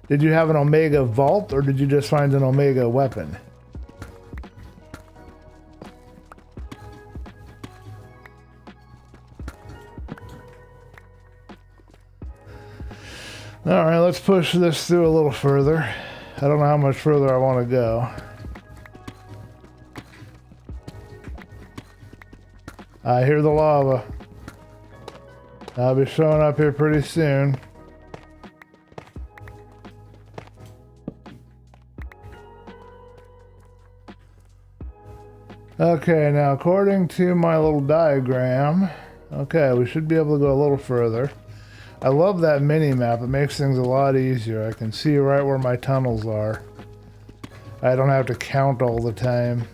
Did you have an Omega vault, or did you just find an Omega weapon? All right, let's push this through a little further. I don't know how much further I want to go. I hear the lava. I'll be showing up here pretty soon. Okay, now according to my little diagram, okay, we should be able to go a little further. I love that mini map. It makes things a lot easier. I can see right where my tunnels are. I don't have to count all the time.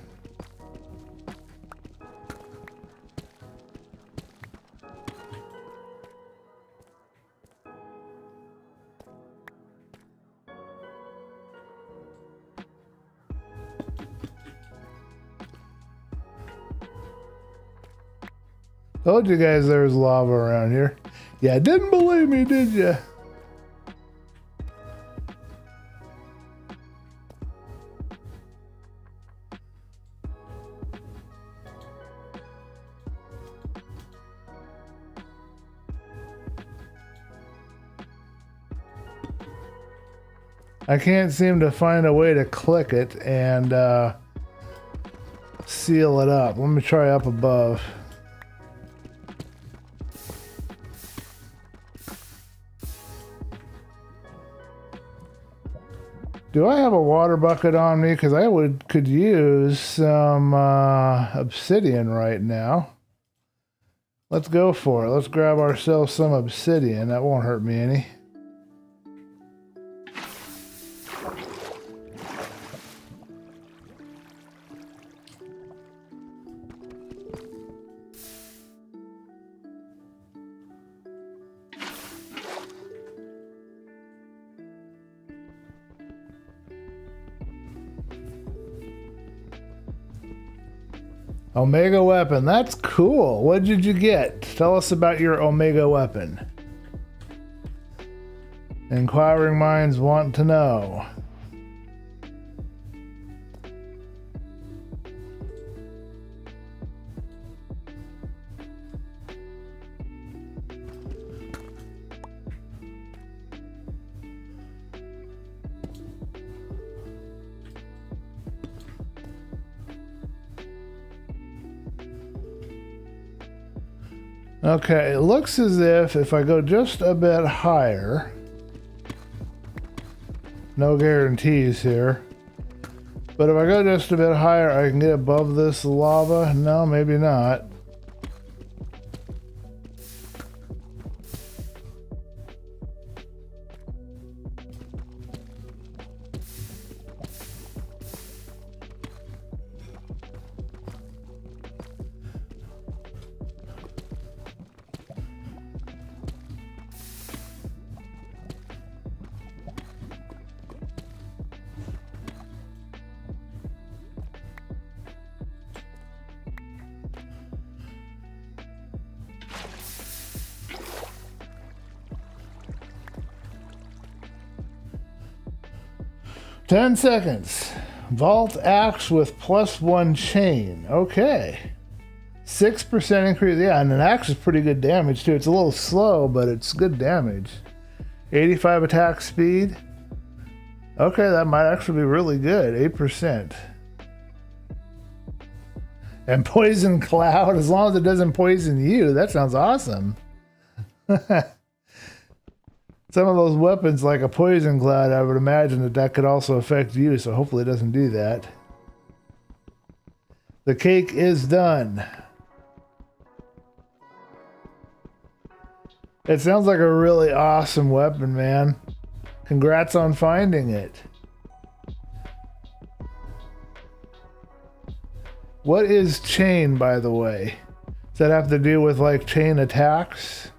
Told you guys there was lava around here. Yeah, didn't believe me, did you? I can't seem to find a way to click it and seal it up. Let me try up above. Do I have a water bucket on me? Because I could use some obsidian right now. Let's go for it. Let's grab ourselves some obsidian. That won't hurt me any. Omega weapon, that's cool. What did you get? Tell us about your Omega weapon. Inquiring minds want to know. Okay, it looks as if I go just a bit higher, no guarantees here, but if I go just a bit higher, I can get above this lava. No, maybe not. "10 seconds. Vault axe with +1 chain." Okay. 6% increase. Yeah, and an axe is pretty good damage too. It's a little slow, but it's good damage. 85 attack speed. Okay, that might actually be really good. 8%. And poison cloud, as long as it doesn't poison you. That sounds awesome. Some of those weapons, like a poison cloud, I would imagine that could also affect you, so hopefully it doesn't do that. The cake is done. It sounds like a really awesome weapon, man. Congrats on finding it. What is chain, by the way? Does that have to do with like chain attacks?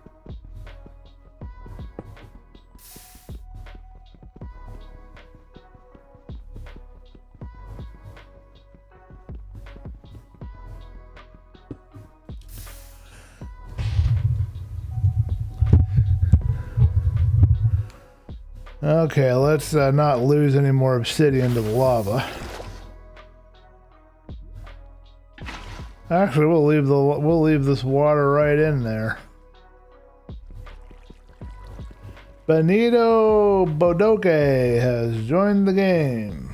Okay, let's not lose any more obsidian to the lava. Actually, we'll leave this water right in there. Benito Bodoque has joined the game.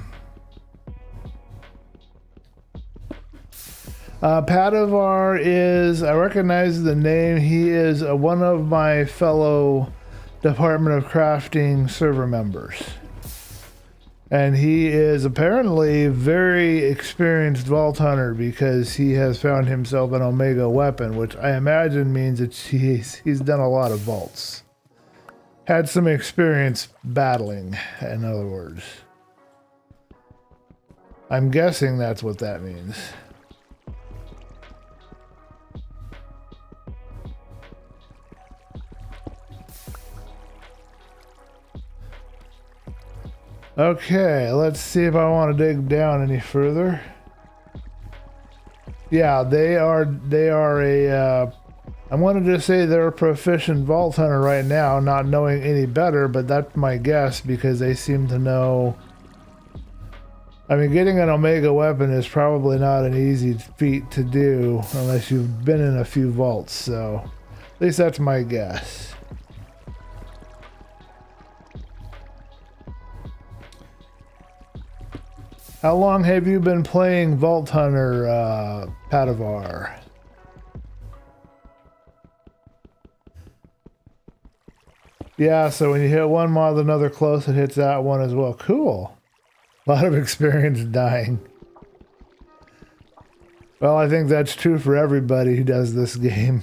Padavar is, I recognize the name. He is one of my fellow Department of Crafting server members. And he is apparently very experienced vault hunter because he has found himself an Omega weapon, which I imagine means that he's done a lot of vaults. Had some experience battling, in other words. I'm guessing that's what that means. Okay, let's see if I want to dig down any further. Yeah, they are a, I wanted to say they're a proficient vault hunter right now, not knowing any better, but that's my guess because they seem to know. I mean, getting an Omega weapon is probably not an easy feat to do unless you've been in a few vaults, so at least that's my guess. How long have you been playing Vault Hunter, Padavar? Yeah, so when you hit one mob, another close, it hits that one as well. Cool. A lot of experience dying. Well, I think that's true for everybody who does this game.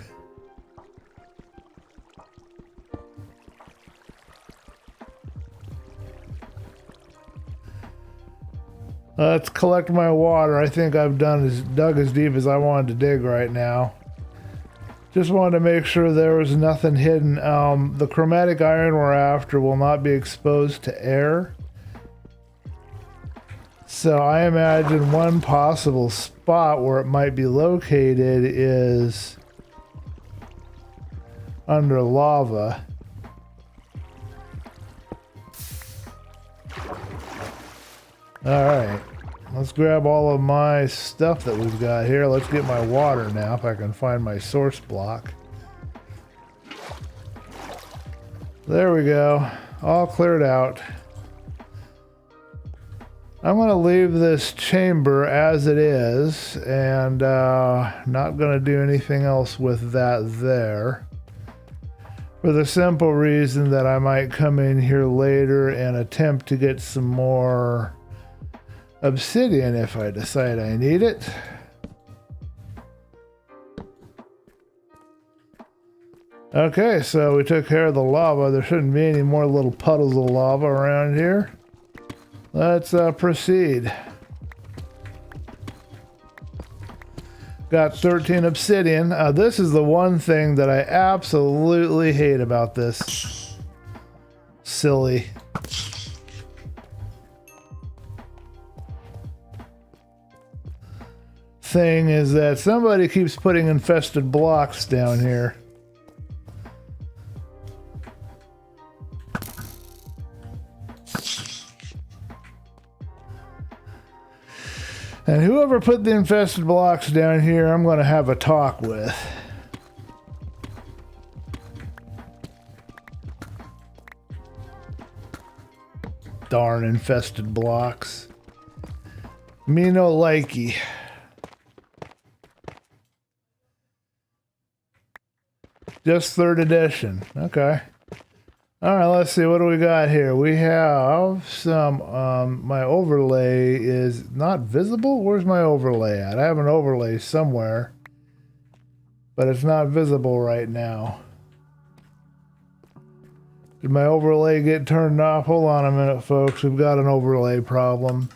Let's collect my water. I think I've dug as deep as I wanted to dig right now. Just wanted to make sure there was nothing hidden. The chromatic iron we're after will not be exposed to air. So I imagine one possible spot where it might be located is under lava. All right. Let's grab all of my stuff that we've got here. Let's get my water now, if I can find my source block. There we go. All cleared out. I'm going to leave this chamber as it is, and not going to do anything else with that there. For the simple reason that I might come in here later and attempt to get some more obsidian if I decide I need it. Okay, so we took care of the lava. There shouldn't be any more little puddles of lava around here. Let's proceed. Got 13 obsidian. This is the one thing that I absolutely hate about this silly thing is that somebody keeps putting infested blocks down here. And whoever put the infested blocks down here, I'm going to have a talk with. Darn infested blocks. Me no likey. Just 3rd edition. Okay. All right, let's see. What do we got here? We have some, my overlay is not visible. Where's my overlay at? I have an overlay somewhere, but it's not visible right now. Did my overlay get turned off? Hold on a minute, folks. We've got an overlay problem.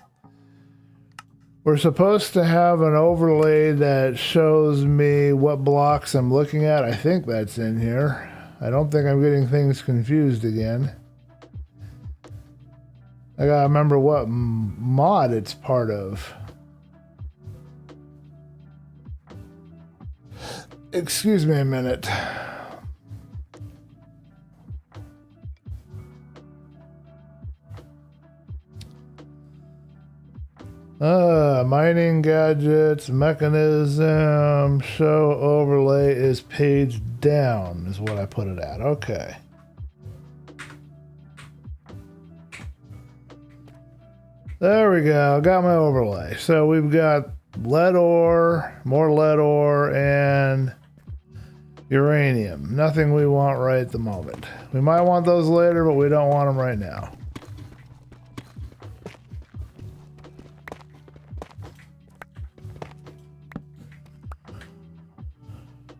We're supposed to have an overlay that shows me what blocks I'm looking at. I think that's in here. I don't think I'm getting things confused again. I gotta remember what mod it's part of. Excuse me a minute. Mining gadgets, mechanism, show overlay is page down is what I put it at. Okay. There we go. Got my overlay. So we've got lead ore, more lead ore, and uranium. Nothing we want right at the moment. We might want those later, but we don't want them right now.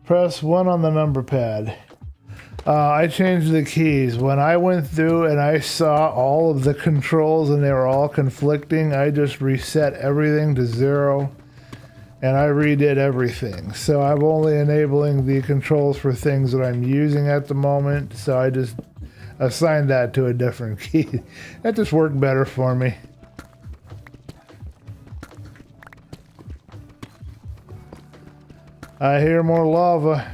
Press 1 on the number pad. I changed the keys. When I went through and I saw all of the controls and they were all conflicting, I just reset everything to 0 and I redid everything. So I'm only enabling the controls for things that I'm using at the moment. So I just assigned that to a different key. That just worked better for me. I hear more lava.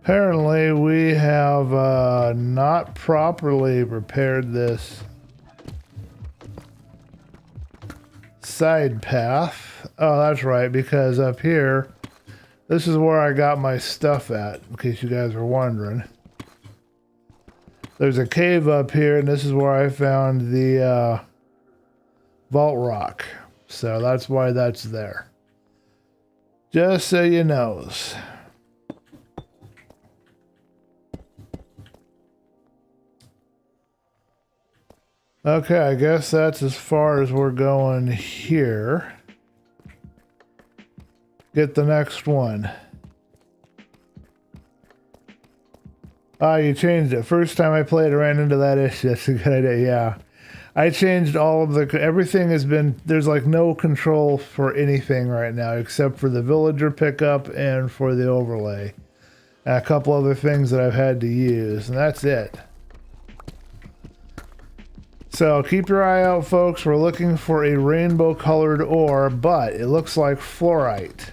Apparently we have not properly prepared this side path. Oh, that's right, because up here, this is where I got my stuff at, in case you guys were wondering. There's a cave up here, and this is where I found the vault rock. So that's why that's there. Just so you knows. Okay, I guess that's as far as we're going here. Get the next one. Ah, you changed it. First time I played, I ran into that issue. That's a good idea, yeah. I changed all of the... Everything has been... There's like no control for anything right now except for the villager pickup and for the overlay. And a couple other things that I've had to use, and that's it. So keep your eye out, folks. We're looking for a rainbow-colored ore, but it looks like fluorite.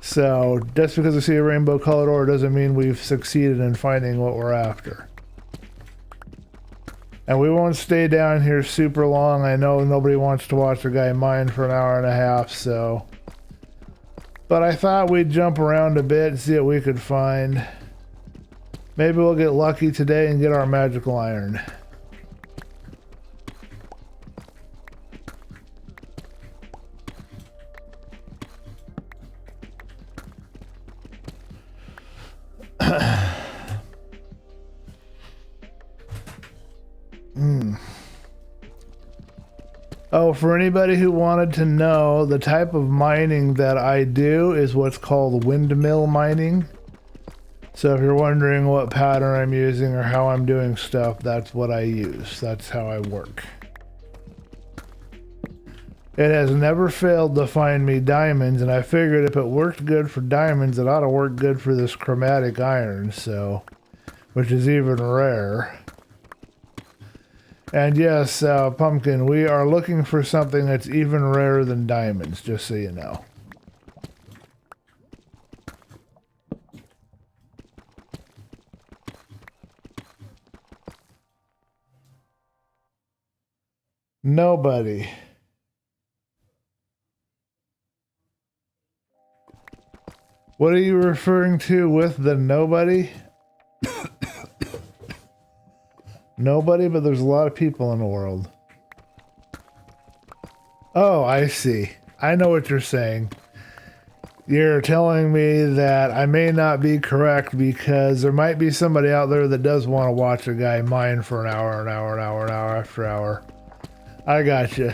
So just because we see a rainbow-colored ore doesn't mean we've succeeded in finding what we're after. And we won't stay down here super long. I know nobody wants to watch a guy mine for an hour and a half, so... But I thought we'd jump around a bit and see what we could find. Maybe we'll get lucky today and get our magical iron. Oh, for anybody who wanted to know, the type of mining that I do is what's called windmill mining. So if you're wondering what pattern I'm using or how I'm doing stuff, that's what I use. That's how I work. It has never failed to find me diamonds, and I figured if it worked good for diamonds, it ought to work good for this chromatic iron, so, which is even rare. And yes, Pumpkin, we are looking for something that's even rarer than diamonds, just so you know. Nobody. What are you referring to with the nobody? Nobody, but there's a lot of people in the world. Oh, I see. I know what you're saying. You're telling me that I may not be correct because there might be somebody out there that does want to watch a guy mine for an hour after hour. I got you.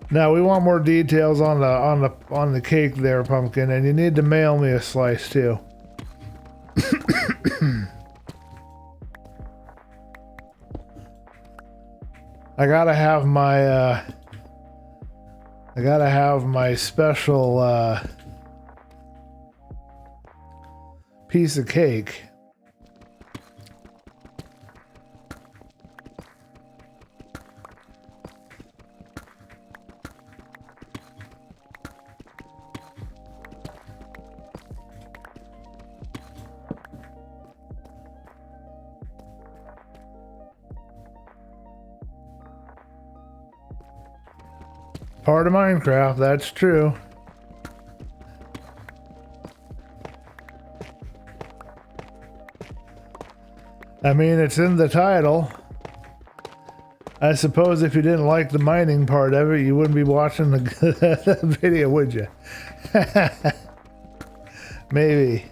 Now we want more details on the cake there, Pumpkin, and you need to mail me a slice too. I gotta have my special piece of cake. Part of Minecraft, that's true. I mean, it's in the title. I suppose if you didn't like the mining part of it, you wouldn't be watching the video, would you? Maybe.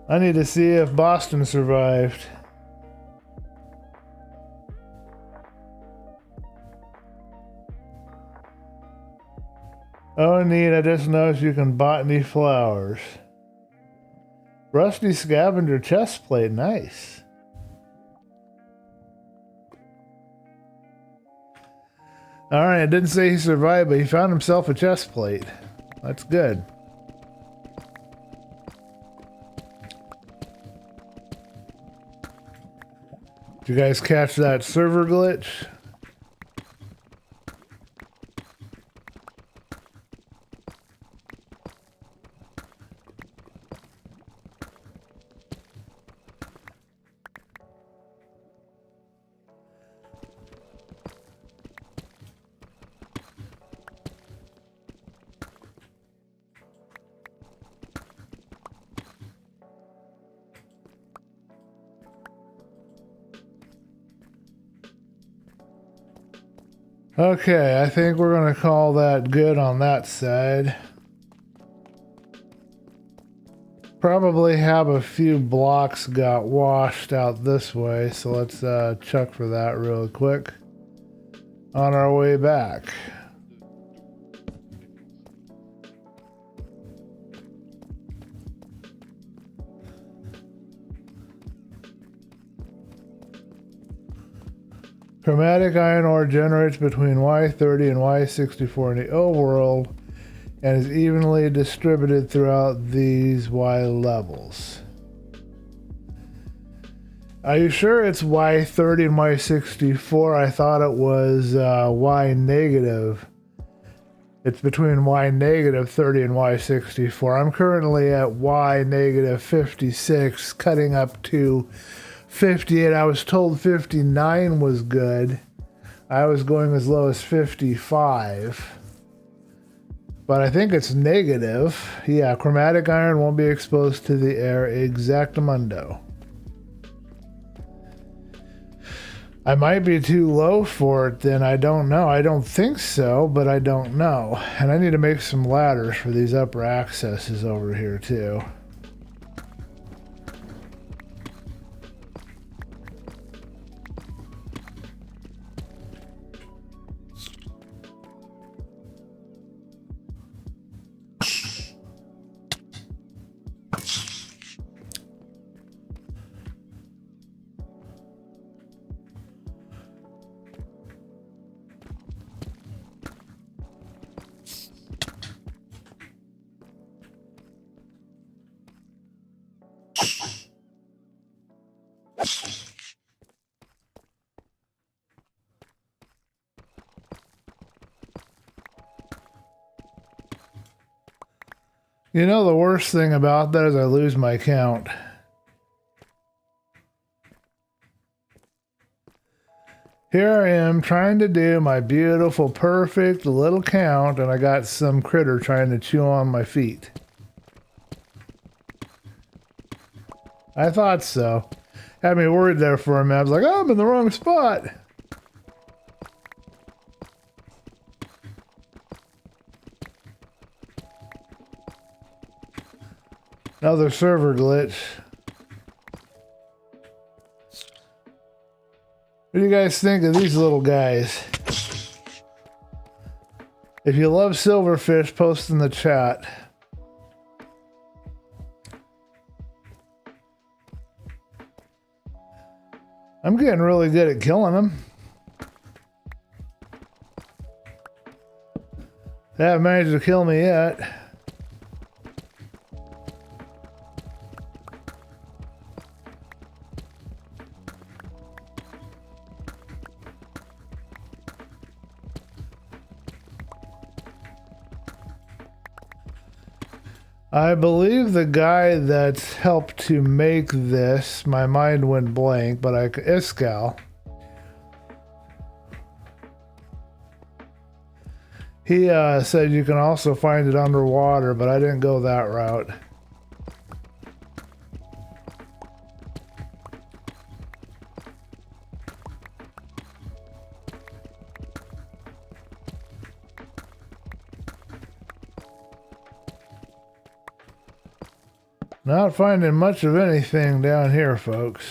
I need to see if Boston survived. Oh, neat. I just noticed you can botany flowers. Rusty scavenger chest plate. Nice. Alright, it didn't say he survived, but he found himself a chest plate. That's good. Did you guys catch that server glitch? Okay, I think we're going to call that good on that side. Probably have a few blocks got washed out this way, so let's check for that real quick on our way back. Chromatic iron ore generates between Y30 and Y64 in the overworld and is evenly distributed throughout these Y levels. Are you sure it's Y30 and Y64? I thought it was Y negative. It's between Y negative 30 and Y64. I'm currently at Y negative 56, cutting up to 58. I was told 59 was good. I was going as low as 55. But I think it's negative. Yeah, chromatic iron won't be exposed to the air. Exactamundo. I might be too low for it then. I don't know. I don't think so, but I don't know. And I need to make some ladders for these upper accesses over here too. You know, the worst thing about that is I lose my count. Here I am trying to do my beautiful, perfect little count, and I got some critter trying to chew on my feet. I thought so. Had me worried there for a minute. I was like, oh, I'm in the wrong spot. Another server glitch. What do you guys think of these little guys? If you love silverfish, post in the chat. I'm getting really good at killing them. They haven't managed to kill me yet. I believe the guy that's helped to make this, my mind went blank, but Iskal. He said you can also find it underwater, but I didn't go that route. Not finding much of anything down here, folks.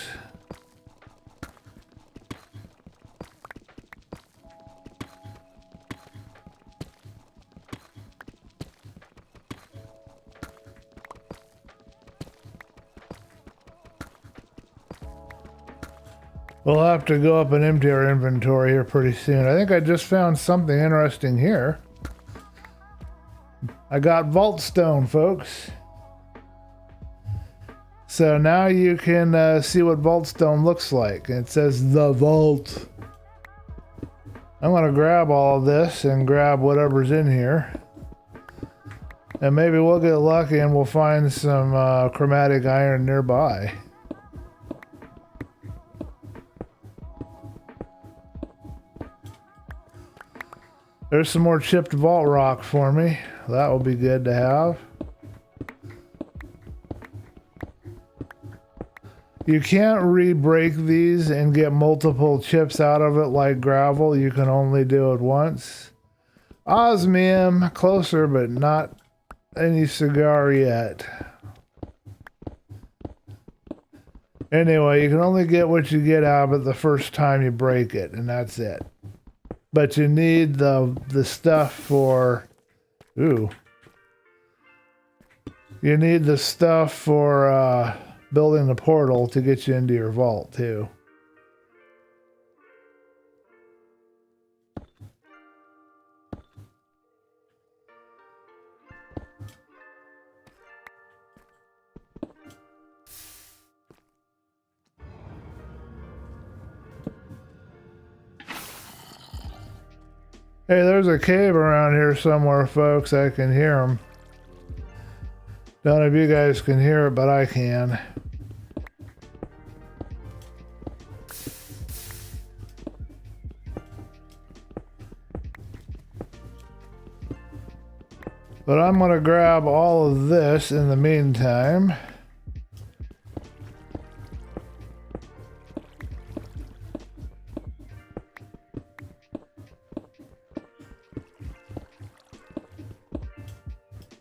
We'll have to go up and empty our inventory here pretty soon. I think I just found something interesting here. I got vault stone, folks. So now you can see what vault stone looks like. It says the vault. I'm going to grab all of this and grab whatever's in here. And maybe we'll get lucky and we'll find some chromatic iron nearby. There's some more chipped vault rock for me. That will be good to have. You can't re-break these and get multiple chips out of it like gravel. You can only do it once. Osmium, closer, but not any cigar yet. Anyway, you can only get what you get out of it the first time you break it, and that's it. But you need the stuff for... Ooh. You need the stuff for... building the portal to get you into your vault too. Hey, there's a cave around here somewhere, folks. I can hear them. Don't know if you guys can hear it, but I can. But I'm going to grab all of this in the meantime.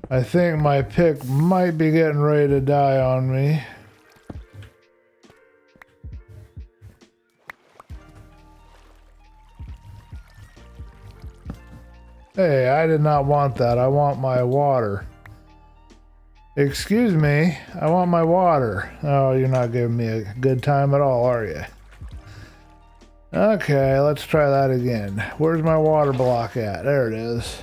I think my pick might be getting ready to die on me. Hey, I did not want that. I want my water. Excuse me, I want my water. Oh, you're not giving me a good time at all, are you? Okay, let's try that again. Where's my water block at? There it is.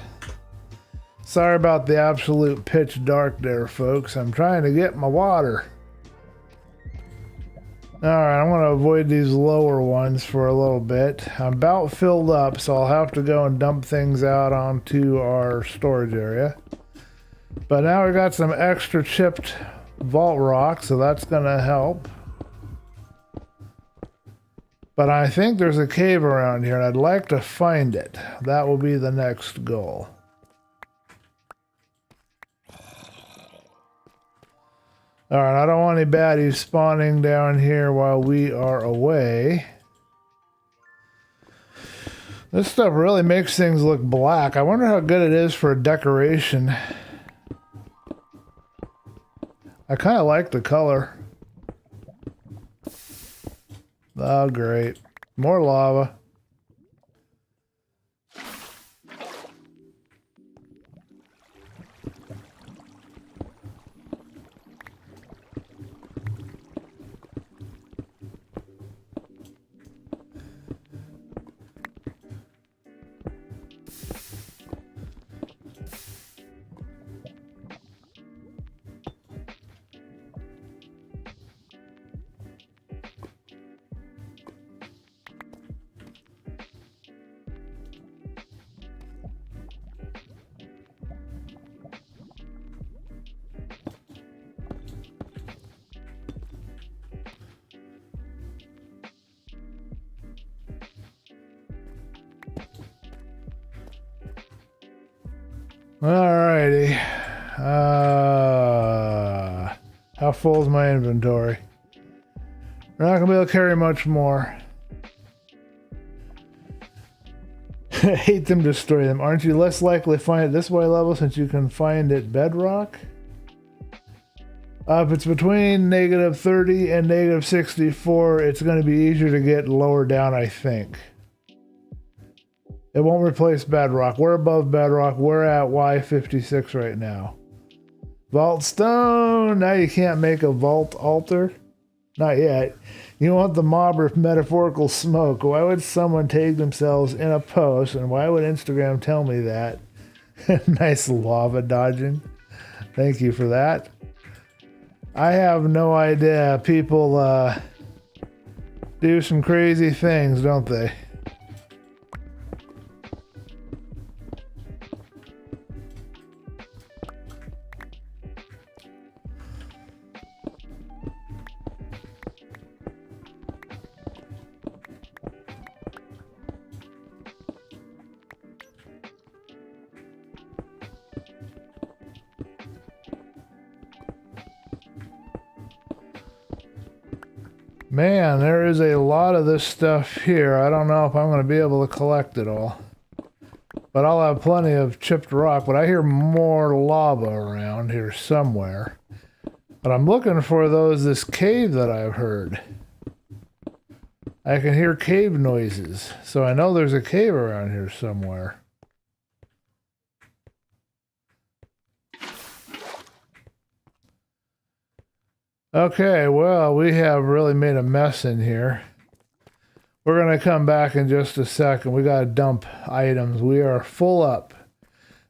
Sorry about the absolute pitch dark there, folks. I'm trying to get my water. Alright, I'm going to avoid these lower ones for a little bit. I'm about filled up, so I'll have to go and dump things out onto our storage area. But now we got some extra chipped vault rock, so that's going to help. But I think there's a cave around here, and I'd like to find it. That will be the next goal. Alright, I don't want any baddies spawning down here while we are away. This stuff really makes things look black. I wonder how good it is for a decoration. I kind of like the color. Oh, great. More lava. Alrighty. How full is my inventory? We're not gonna be able to carry much more. Hate them, destroy them. Aren't you less likely to find it this way level since you can find it bedrock? If it's between -30 and -64, it's going to be easier to get lower down, I think. It won't replace bedrock. We're above bedrock. We're at Y56 right now. Vault stone. Now you can't make a vault altar. Not yet. You want the mob or metaphorical smoke. Why would someone tag themselves in a post, and why would Instagram tell me that? Nice lava dodging. Thank you for that. I have no idea. People do some crazy things, don't they? Man, there is a lot of this stuff here. I don't know if I'm going to be able to collect it all. But I'll have plenty of chipped rock. But I hear more lava around here somewhere. But I'm looking for this cave that I've heard. I can hear cave noises. So I know there's a cave around here somewhere. Okay, well, we have really made a mess in here. We're going to come back in just a second. We got to dump items. We are full up.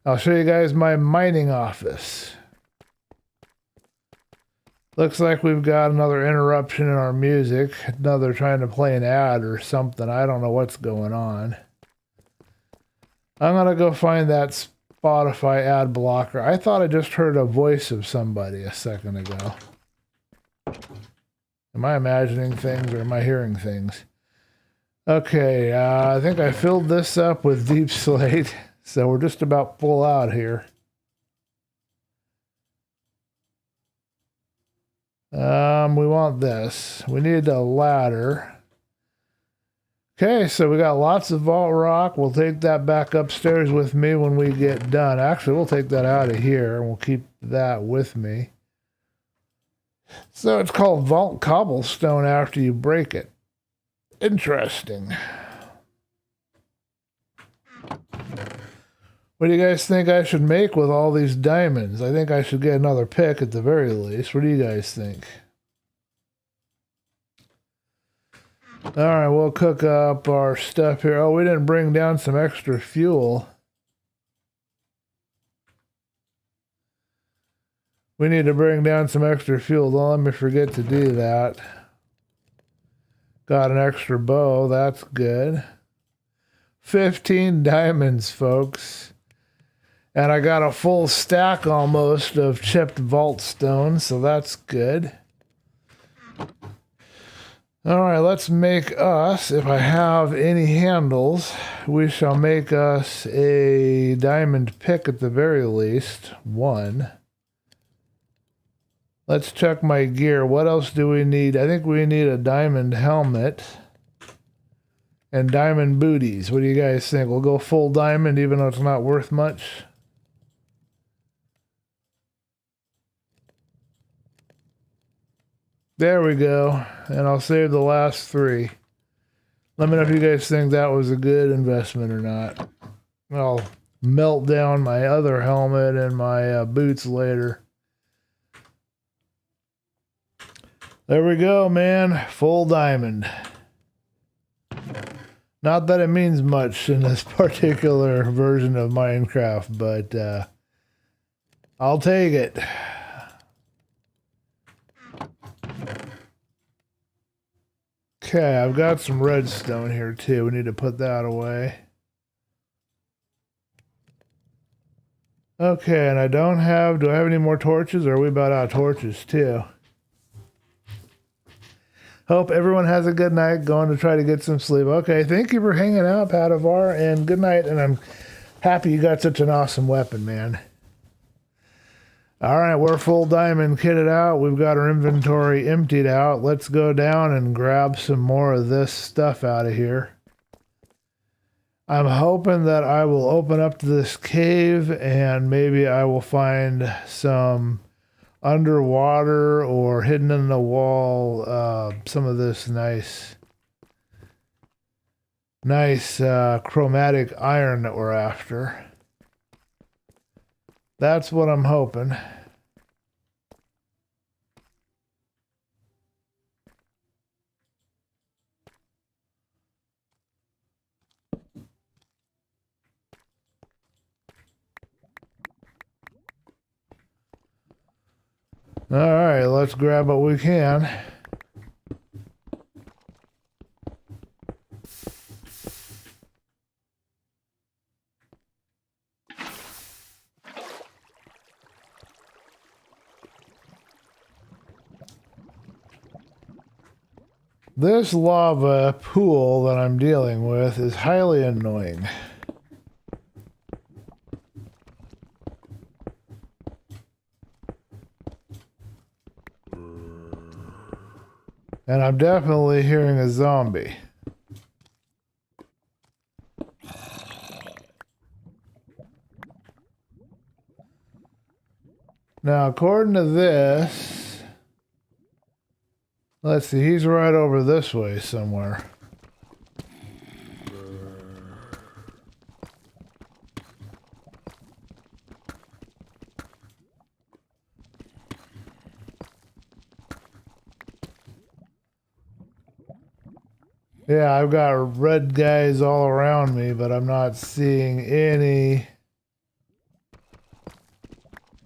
I'll show you guys my mining office. Looks like we've got another interruption in our music. Another trying to play an ad or something. I don't know what's going on. I'm going to go find that Spotify ad blocker. I thought I just heard a voice of somebody a second ago. Am I imagining things or am I hearing things? Okay, I think I filled this up with deep slate, so we're just about full out here. We want this. We need a ladder. Okay, so we got lots of vault rock. We'll take that back upstairs with me when we get done. Actually, we'll take that out of here and we'll keep that with me. So it's called vault cobblestone after you break it. Interesting. What do you guys think I should make with all these diamonds? I think I should get another pick at the very least. What do you guys think? All right, we'll cook up our stuff here. Oh, we didn't bring down some extra fuel. We need to bring down some extra fuel. Don't let me forget to do that. Got an extra bow. That's good. 15 diamonds, folks. And I got a full stack almost of chipped vault stone, so that's good. All right, let's make us, if I have any handles, we shall make us a diamond pick at the very least. One. Let's check my gear. What else do we need? I think we need a diamond helmet and diamond booties. What do you guys think? We'll go full diamond even though it's not worth much. There we go. And I'll save the last 3. Let me know if you guys think that was a good investment or not. I'll melt down my other helmet and my boots later. There we go, man. Full diamond. Not that it means much in this particular version of Minecraft, but I'll take it. Okay, I've got some redstone here too. We need to put that away. Okay, and do I have any more torches, or are we about out of torches too? Hope everyone has a good night. Going to try to get some sleep. Okay, thank you for hanging out, Padavar, and good night. And I'm happy you got such an awesome weapon, man. All right, we're full diamond kitted out. We've got our inventory emptied out. Let's go down and grab some more of this stuff out of here. I'm hoping that I will open up to this cave and maybe I will find some underwater or hidden in the wall, some of this nice chromatic iron that we're after. That's what I'm hoping. All right, let's grab what we can. This lava pool that I'm dealing with is highly annoying. And I'm definitely hearing a zombie. Now, according to this, let's see, he's right over this way somewhere. Yeah, I've got red guys all around me, but I'm not seeing any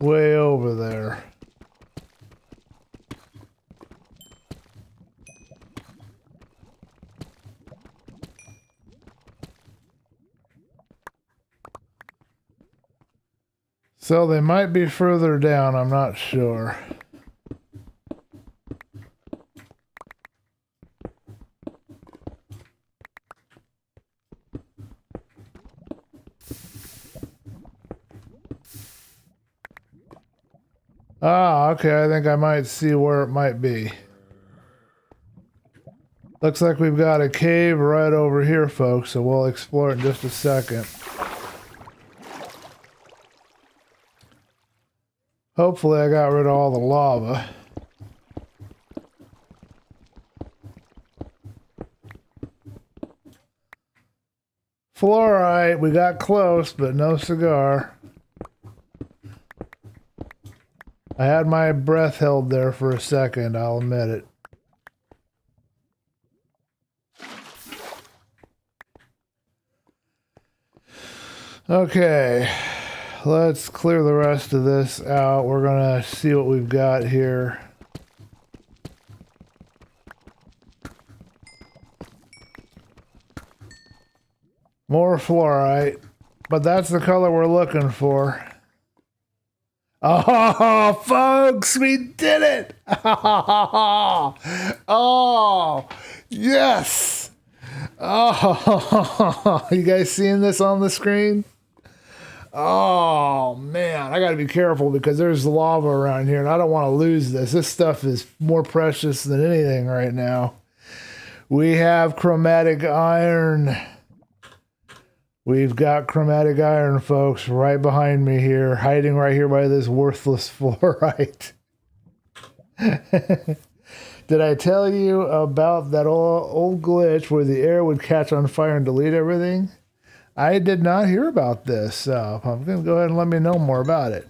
way over there. So they might be further down, I'm not sure. Ah, okay, I think I might see where it might be. Looks like we've got a cave right over here, folks, so we'll explore it in just a second. Hopefully I got rid of all the lava. Fluorite, we got close, but no cigar. I had my breath held there for a second, I'll admit it. Okay, let's clear the rest of this out. We're gonna see what we've got here. More fluorite, but that's the color we're looking for. Oh, folks, we did it! Oh, yes! Oh, you guys seeing this on the screen? Oh, man, I gotta be careful because there's lava around here and I don't want to lose this. This stuff is more precious than anything right now. We have chromatic iron. We've got chromatic iron, folks, right behind me here, hiding right here by this worthless fluorite. Did I tell you about that old glitch where the air would catch on fire and delete everything? I did not hear about this, so I'm going to go ahead and let me know more about it.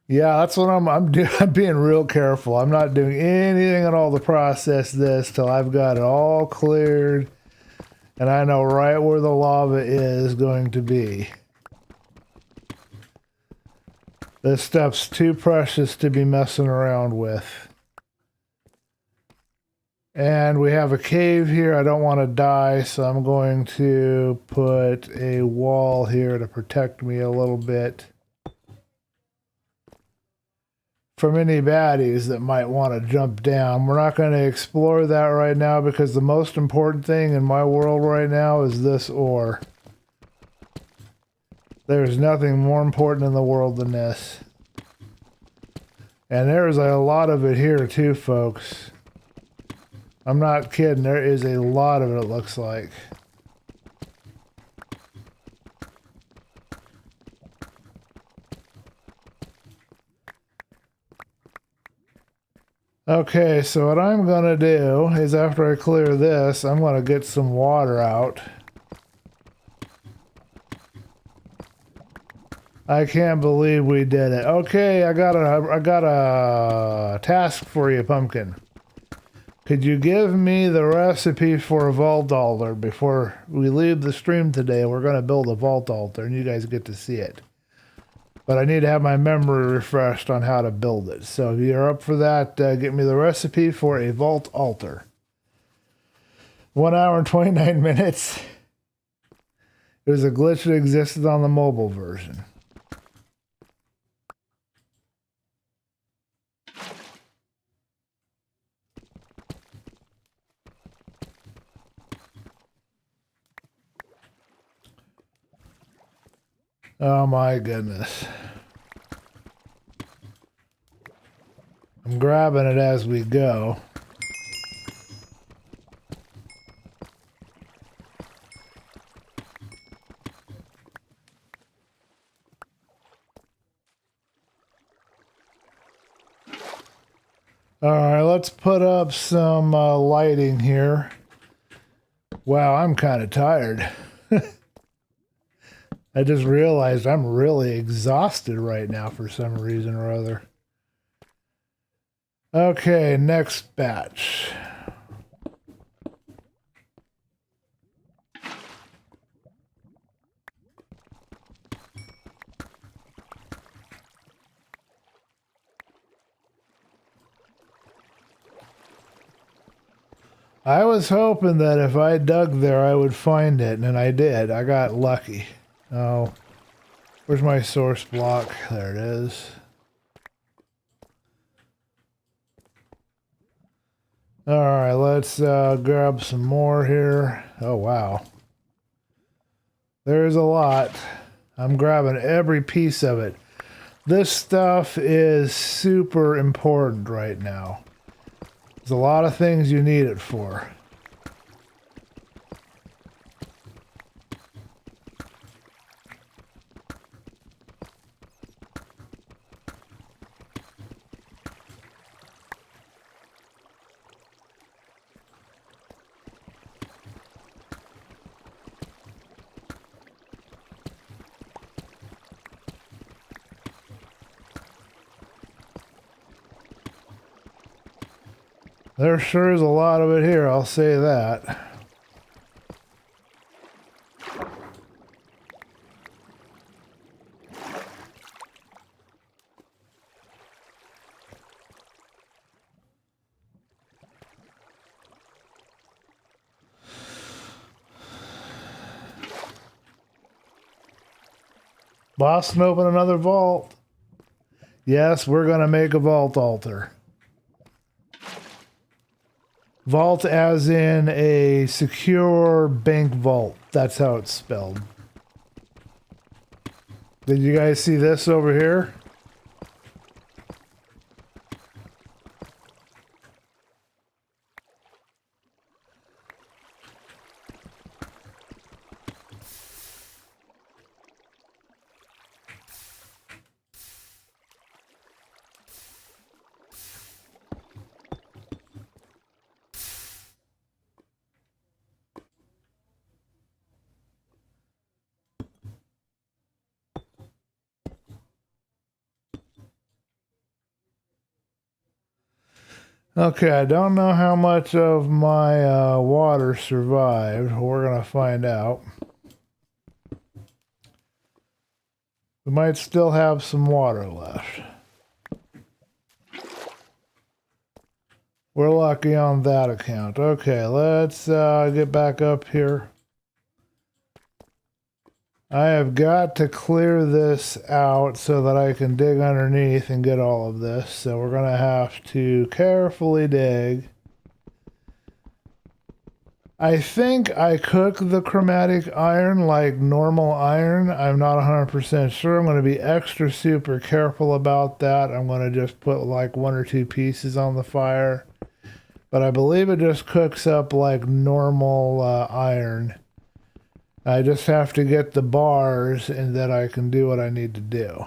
Yeah, that's what I'm doing. I'm being real careful. I'm not doing anything at all to process this till I've got it all cleared and I know right where the lava is going to be. This stuff's too precious to be messing around with. And we have a cave here. I don't want to die, so I'm going to put a wall here to protect me a little bit from any baddies that might want to jump down. We're not going to explore that right now because the most important thing in my world right now is this ore. There's nothing more important in the world than this. And there's a lot of it here too, folks. I'm not kidding. There is a lot of it, it looks like. Okay, so what I'm going to do is after I clear this, I'm going to get some water out. I can't believe we did it. Okay, I got a task for you, Pumpkin. Could you give me the recipe for a vault altar before we leave the stream today? We're going to build a vault altar and you guys get to see it. But I need to have my memory refreshed on how to build it. So if you're up for that, get me the recipe for a vault altar. 1 hour and 29 minutes. It was a glitch that existed on the mobile version. Oh my goodness. I'm grabbing it as we go. All right, let's put up some lighting here. Wow, I'm kind of tired. I just realized I'm really exhausted right now for some reason or other. Okay, next batch. I was hoping that if I dug there, I would find it, and I did. I got lucky. Oh, where's my source block? There it is. All right, let's grab some more here. Oh, wow. There's a lot. I'm grabbing every piece of it. This stuff is super important right now. There's a lot of things you need it for. There sure is a lot of it here, I'll say that. Boston open another vault. Yes, we're going to make a vault altar. Vault as in a secure bank vault. That's how it's spelled. Did you guys see this over here? Okay, I don't know how much of my water survived. We're going to find out. We might still have some water left. We're lucky on that account. Okay, let's get back up here. I have got to clear this out so that I can dig underneath and get all of this. So we're going to have to carefully dig. I think I cook the chromatic iron like normal iron. I'm not 100% sure. I'm going to be extra super careful about that. I'm going to just put like 1 or 2 pieces on the fire. But I believe it just cooks up like normal iron. I just have to get the bars and then I can do what I need to do.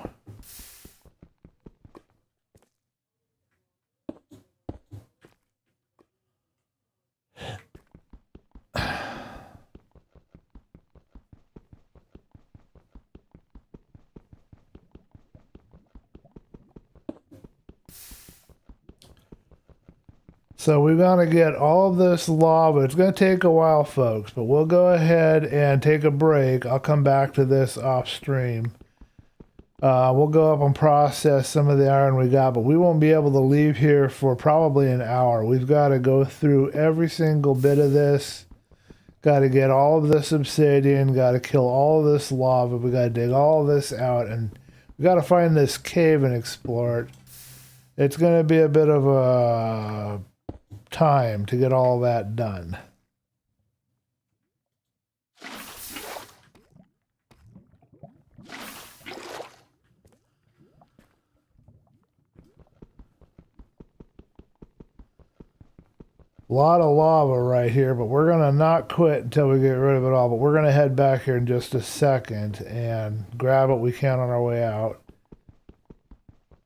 So we're going to get all of this lava. It's going to take a while, folks, but we'll go ahead and take a break. I'll come back to this off stream. We'll go up and process some of the iron we got, but we won't be able to leave here for probably an hour. We've got to go through every single bit of this. Got to get all of this obsidian. Got to kill all of this lava. We got to dig all of this out, and we got to find this cave and explore it. It's going to be a bit of a time to get all that done. A lot of lava right here, but we're going to not quit until we get rid of it all. But we're going to head back here in just a second and grab what we can on our way out.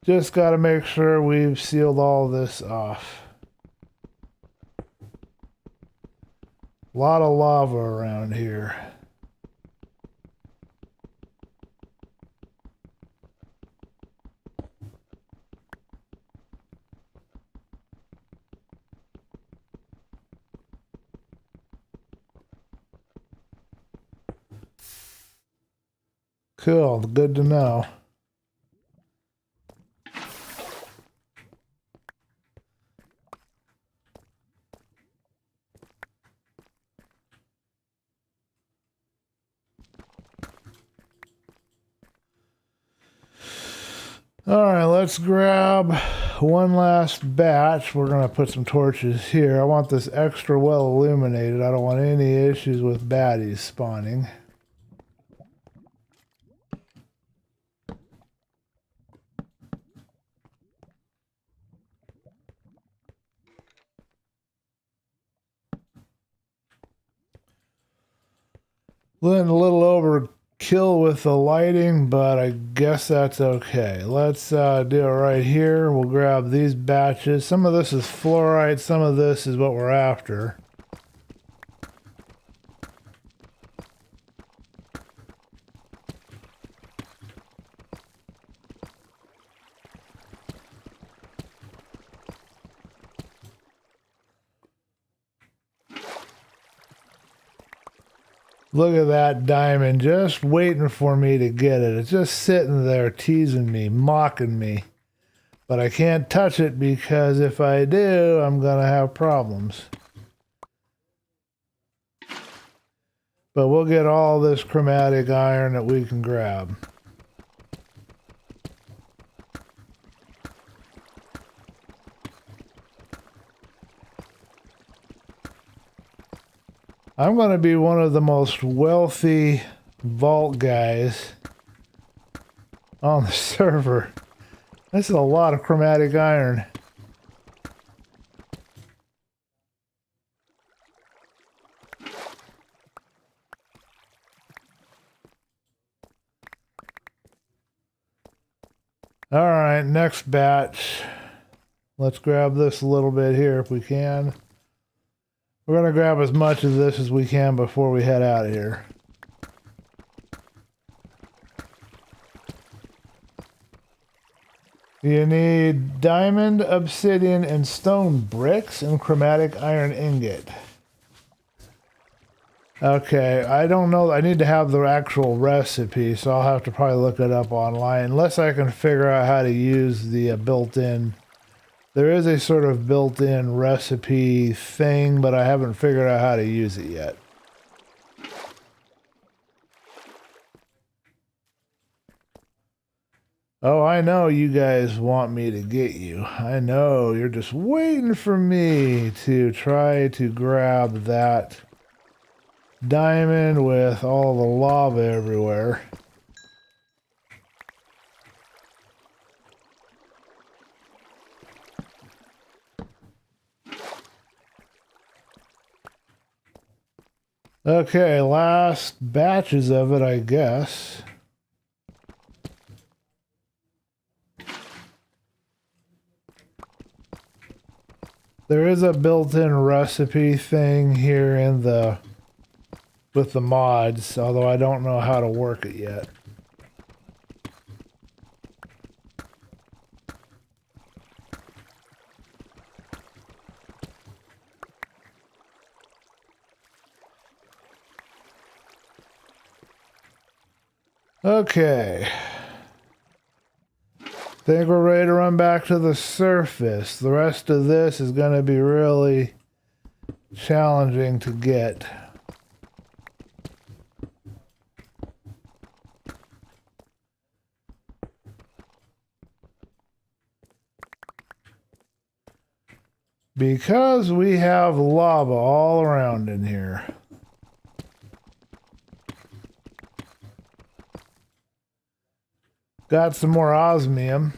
Just got to make sure we've sealed all this off. A lot of lava around here. Cool, good to know. All right, let's grab one last batch. We're going to put some torches here. I want this extra well illuminated. I don't want any issues with baddies spawning. A little overkill with the lighting, but I guess that's okay. Let's do it right here. We'll grab these batches. Some of this is fluorite, some of this is what we're after. Look at that diamond just waiting for me to get it. It's just sitting there teasing me, mocking me. But I can't touch it because if I do, I'm going to have problems. But we'll get all this chromatic iron that we can grab. I'm going to be one of the most wealthy vault guys on the server. This is a lot of chromatic iron. All right, next batch. Let's grab this a little bit here if we can. We're going to grab as much of this as we can before we head out of here. You need diamond, obsidian, and stone bricks and chromatic iron ingot. Okay, I don't know. I need to have the actual recipe, so I'll have to probably look it up online. Unless I can figure out how to use the built-in... There is a sort of built-in recipe thing, but I haven't figured out how to use it yet. Oh, I know you guys want me to get you. I know you're just waiting for me to try to grab that diamond with all the lava everywhere. Okay, last batches of it, I guess. There is a built-in recipe thing here in the with the mods, although I don't know how to work it yet. Okay. Think we're ready to run back to the surface. The rest of this is going to be really challenging to get. Because we have lava all around in here. Got some more osmium.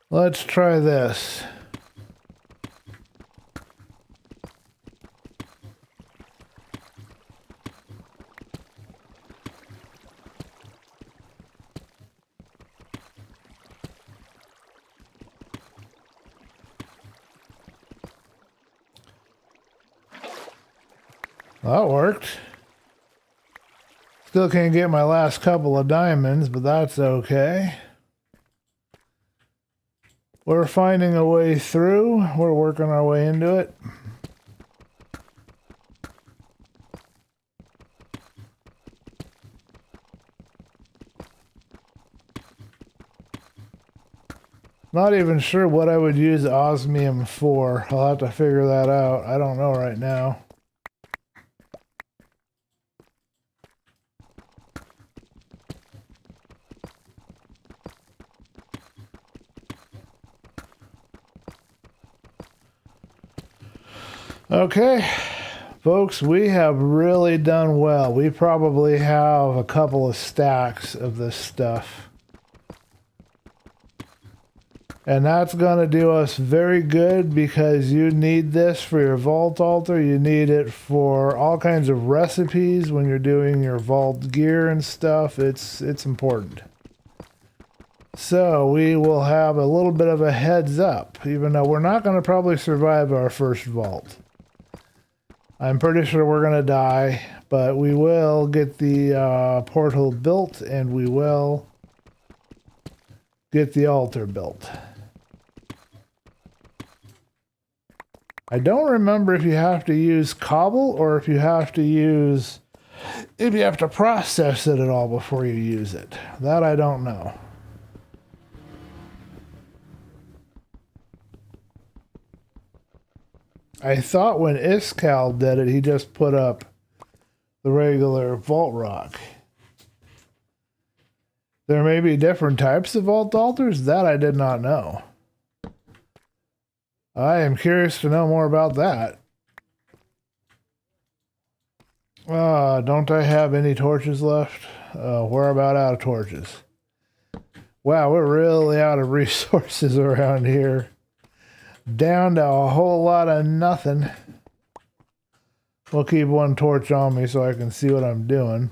Let's try this. That worked. Still can't get my last couple of diamonds, but that's okay. We're finding a way through. We're working our way into it. Not even sure what I would use osmium for. I'll have to figure that out. I don't know right now. Okay, folks, we have really done well. We probably have a couple of stacks of this stuff. And that's going to do us very good because you need this for your vault altar. You need it for all kinds of recipes when you're doing your vault gear and stuff. It's important. So we will have a little bit of a heads up, even though we're not going to probably survive our first vault. I'm pretty sure we're going to die, but we will get the portal built and we will get the altar built. I don't remember if you have to use cobble or if you have to process it at all before you use it. That I don't know. I thought when Iskal did it, he just put up the regular vault rock. There may be different types of vault altars. That I did not know. I am curious to know more about that. Don't I have any torches left? We're about out of torches. Wow, we're really out of resources around here. Down to a whole lot of nothing. We'll keep one torch on me so I can see what I'm doing.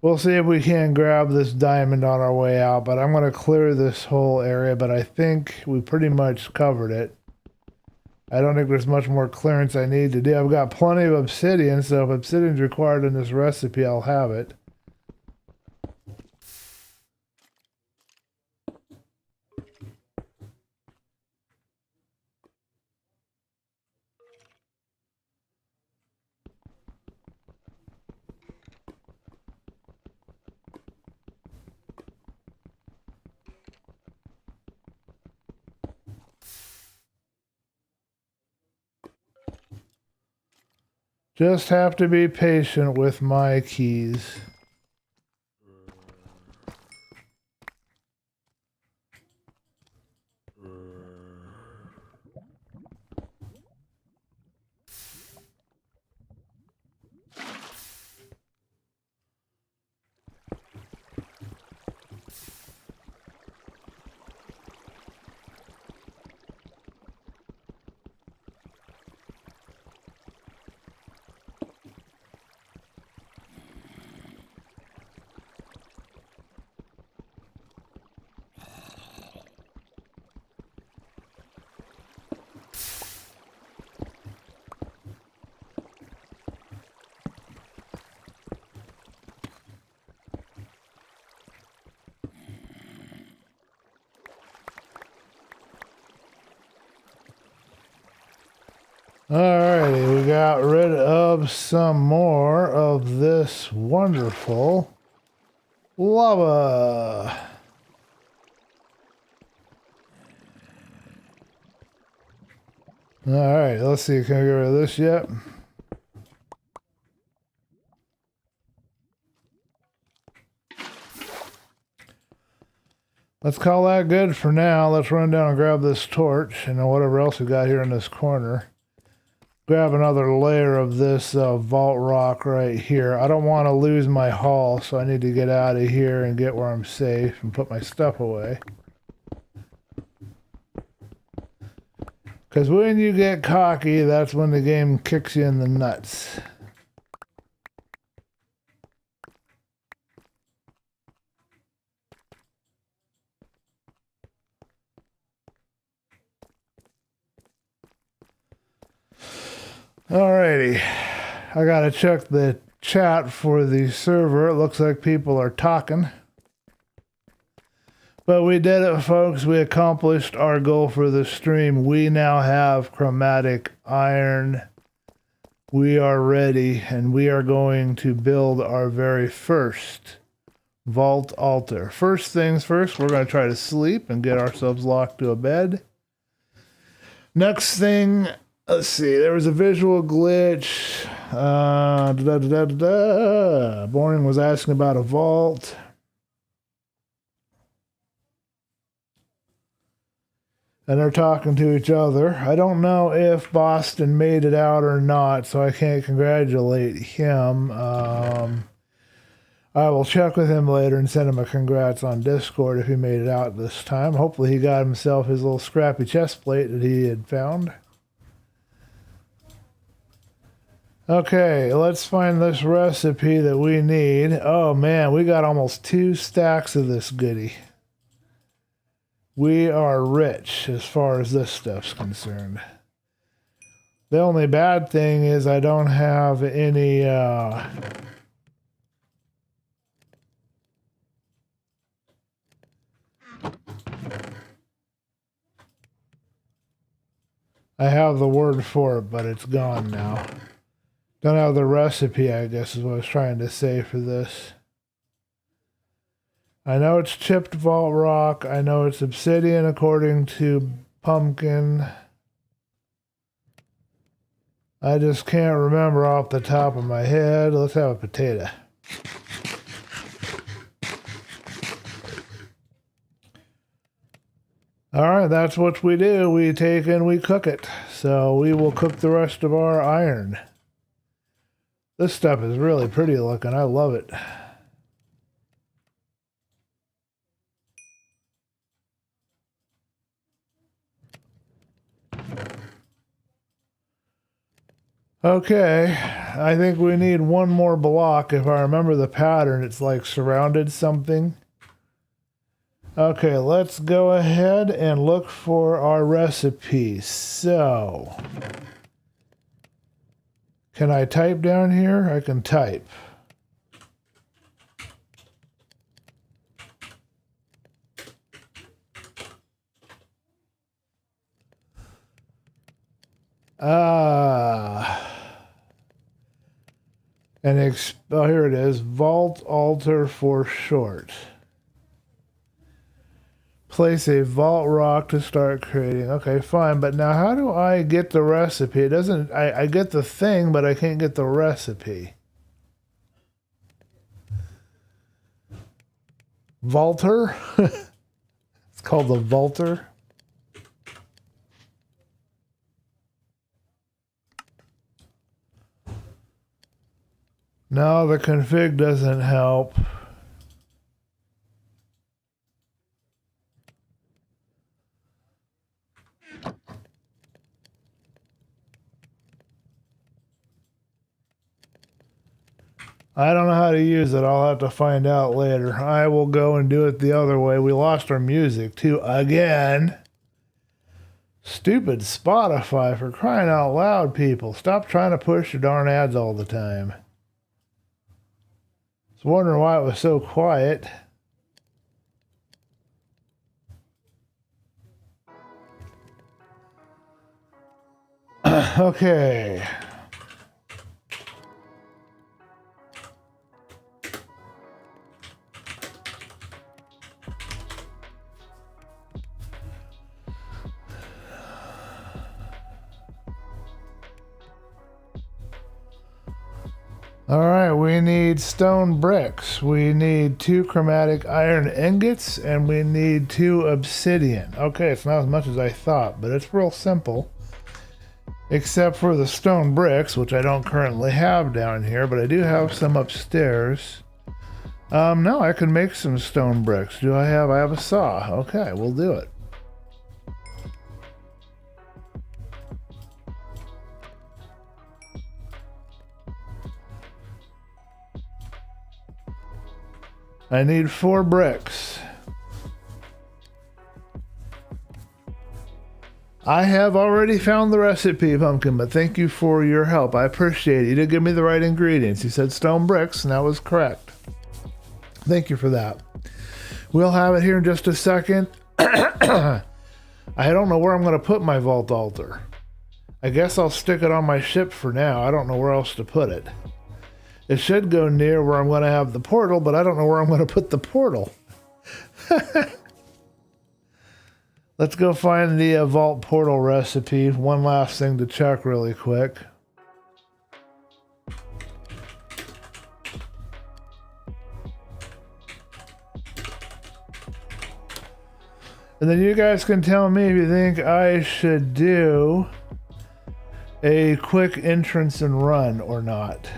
We'll see if we can grab this diamond on our way out, but I'm going to clear this whole area, but I think we pretty much covered it. I don't think there's much more clearance I need to do. I've got plenty of obsidian, so if obsidian's required in this recipe, I'll have it. Just have to be patient with my keys. Alrighty, we got rid of some more of this wonderful lava. Alright, let's see, can we get rid of this yet? Let's call that good for now. Let's run down and grab this torch and whatever else we got here in this corner. Grab another layer of this vault rock right here. I don't want to lose my haul, so I need to get out of here and get where I'm safe and put my stuff away. Because when you get cocky, that's when the game kicks you in the nuts. Alrighty, I gotta check the chat for the server. It looks like people are talking. But we did it, folks. We accomplished our goal for the stream. We now have chromatic iron. We are ready, and we are going to build our very first vault altar. First things first, we're going to try to sleep and get ourselves locked to a bed. Next thing, let's see, there was a visual glitch. Boring was asking about a vault. And they're talking to each other. I don't know if Boston made it out or not, so I can't congratulate him. I will check with him later and send him a congrats on Discord if he made it out this time. Hopefully he got himself his little scrappy chest plate that he had found. Okay, let's find this recipe that we need. Oh man, we got almost 2 stacks of this goodie. We are rich as far as this stuff's concerned. The only bad thing is I don't have any I have the word for it, but it's gone now. Don't have the recipe, I guess is what I was trying to say for this. I know it's chipped vault rock. I know it's obsidian according to Pumpkin. I just can't remember off the top of my head. Let's have a potato. Alright, that's what we do. We take and we cook it. So we will cook the rest of our iron. This stuff is really pretty looking. I love it. Okay, I think we need one more block. If I remember the pattern, it's like surrounded something. Okay, let's go ahead and look for our recipe. So, can I type down here? I can type. Oh, here it is. Vault altar for short. Place a vault rock to start creating. Okay, fine. But now how do I get the recipe? It doesn't, I get the thing, but I can't get the recipe. Vaulter? It's called the Vaulter. No, the config doesn't help. I don't know how to use it. I'll have to find out later. I will go and do it the other way. We lost our music too again. Stupid Spotify, for crying out loud, people. Stop trying to push your darn ads all the time. I was wondering why it was so quiet. Okay. All right, we need stone bricks. We need 2 chromatic iron ingots, and we need 2 obsidian. Okay, it's not as much as I thought, but it's real simple. Except for the stone bricks, which I don't currently have down here, but I do have some upstairs. No, I can make some stone bricks. I have a saw. Okay, we'll do it. I need 4 bricks. I have already found the recipe, Pumpkin, but thank you for your help. I appreciate it. You did give me the right ingredients. You said stone bricks, and that was correct. Thank you for that. We'll have it here in just a second. I don't know where I'm going to put my vault altar. I guess I'll stick it on my ship for now. I don't know where else to put it. It should go near where I'm going to have the portal, but I don't know where I'm going to put the portal. Let's go find the vault portal recipe. One last thing to check really quick. And then you guys can tell me if you think I should do a quick entrance and run or not.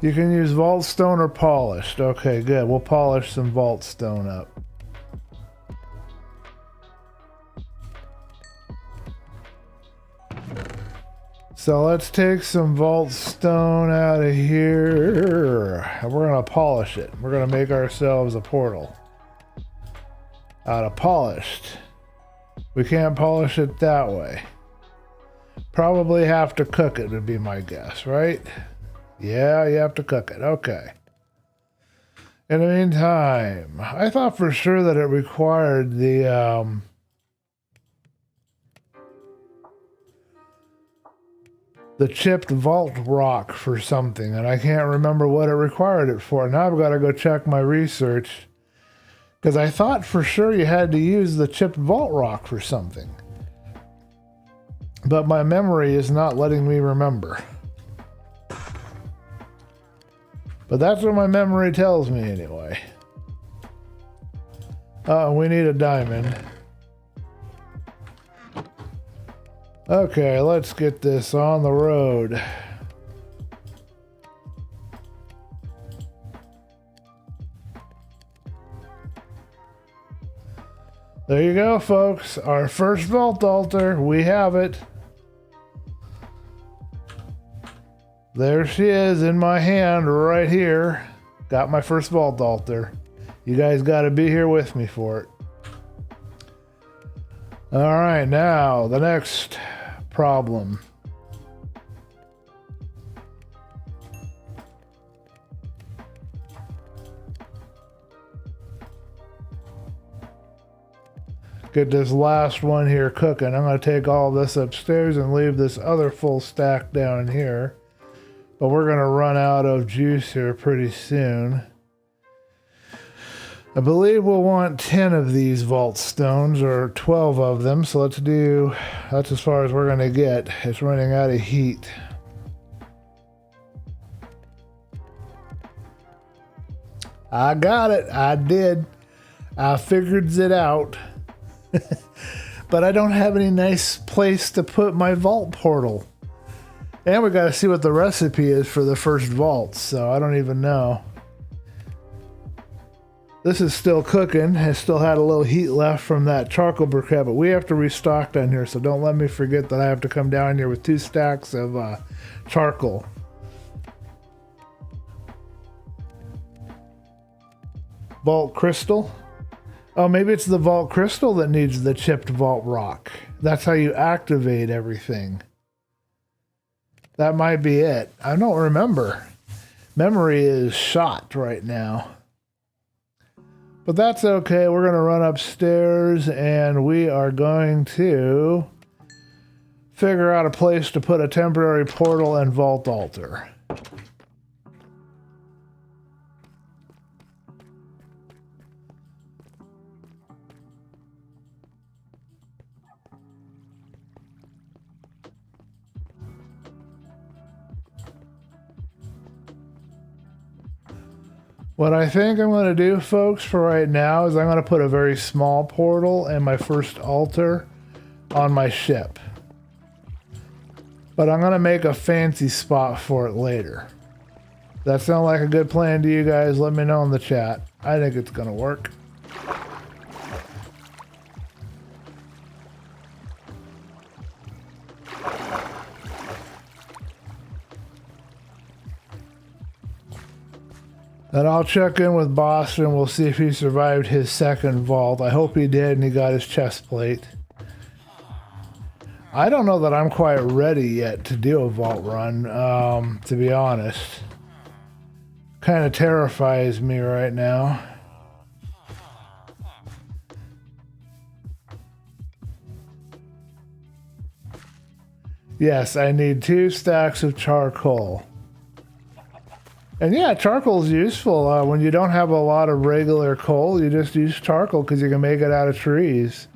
You can use vault stone or polished. Okay, good. We'll polish some vault stone up. So let's take some vault stone out of here. And we're going to polish it. We're going to make ourselves a portal out of polished. We can't polish it that way. Probably have to cook it would be my guess, right? Yeah, you have to cook it. Okay. In the meantime, I thought for sure that it required the chipped vault rock for something, and I can't remember what it required it for. Now I've got to go check my research, because I thought for sure you had to use the chipped vault rock for something. But my memory is not letting me remember. But that's what my memory tells me anyway. We need a diamond. Okay, let's get this on the road. There you go, folks. Our first vault altar. We have it. There she is in my hand right here. Got my first vault altar. You guys got to be here with me for it. All right, now the next problem. Get this last one here cooking. I'm going to take all this upstairs and leave this other full stack down here. But we're going to run out of juice here pretty soon. I believe we'll want 10 of these vault stones, or 12 of them. So let's do, that's as far as we're going to get. It's running out of heat. I got it. I did. I figured it out. But I don't have any nice place to put my vault portal. And we got to see what the recipe is for the first vault, so I don't even know. This is still cooking. It still had a little heat left from that charcoal briquette, but we have to restock down here, so don't let me forget that I have to come down here with 2 stacks of charcoal. Vault crystal. Oh, maybe it's the vault crystal that needs the chipped vault rock. That's how you activate everything. That might be it. I don't remember. Memory is shot right now. But that's okay. We're going to run upstairs and we are going to figure out a place to put a temporary portal and vault altar. What I think I'm going to do, folks, for right now is I'm going to put a very small portal and my first altar on my ship. But I'm going to make a fancy spot for it later. That sound like a good plan to you guys? Let me know in the chat. I think it's going to work. Then I'll check in with Boston. We'll see if he survived his second vault. I hope he did and he got his chest plate. I don't know that I'm quite ready yet to do a vault run, to be honest. Kind of terrifies me right now. Yes, I need 2 stacks of charcoal. And yeah, charcoal is useful. When you don't have a lot of regular coal, you just use charcoal because you can make it out of trees.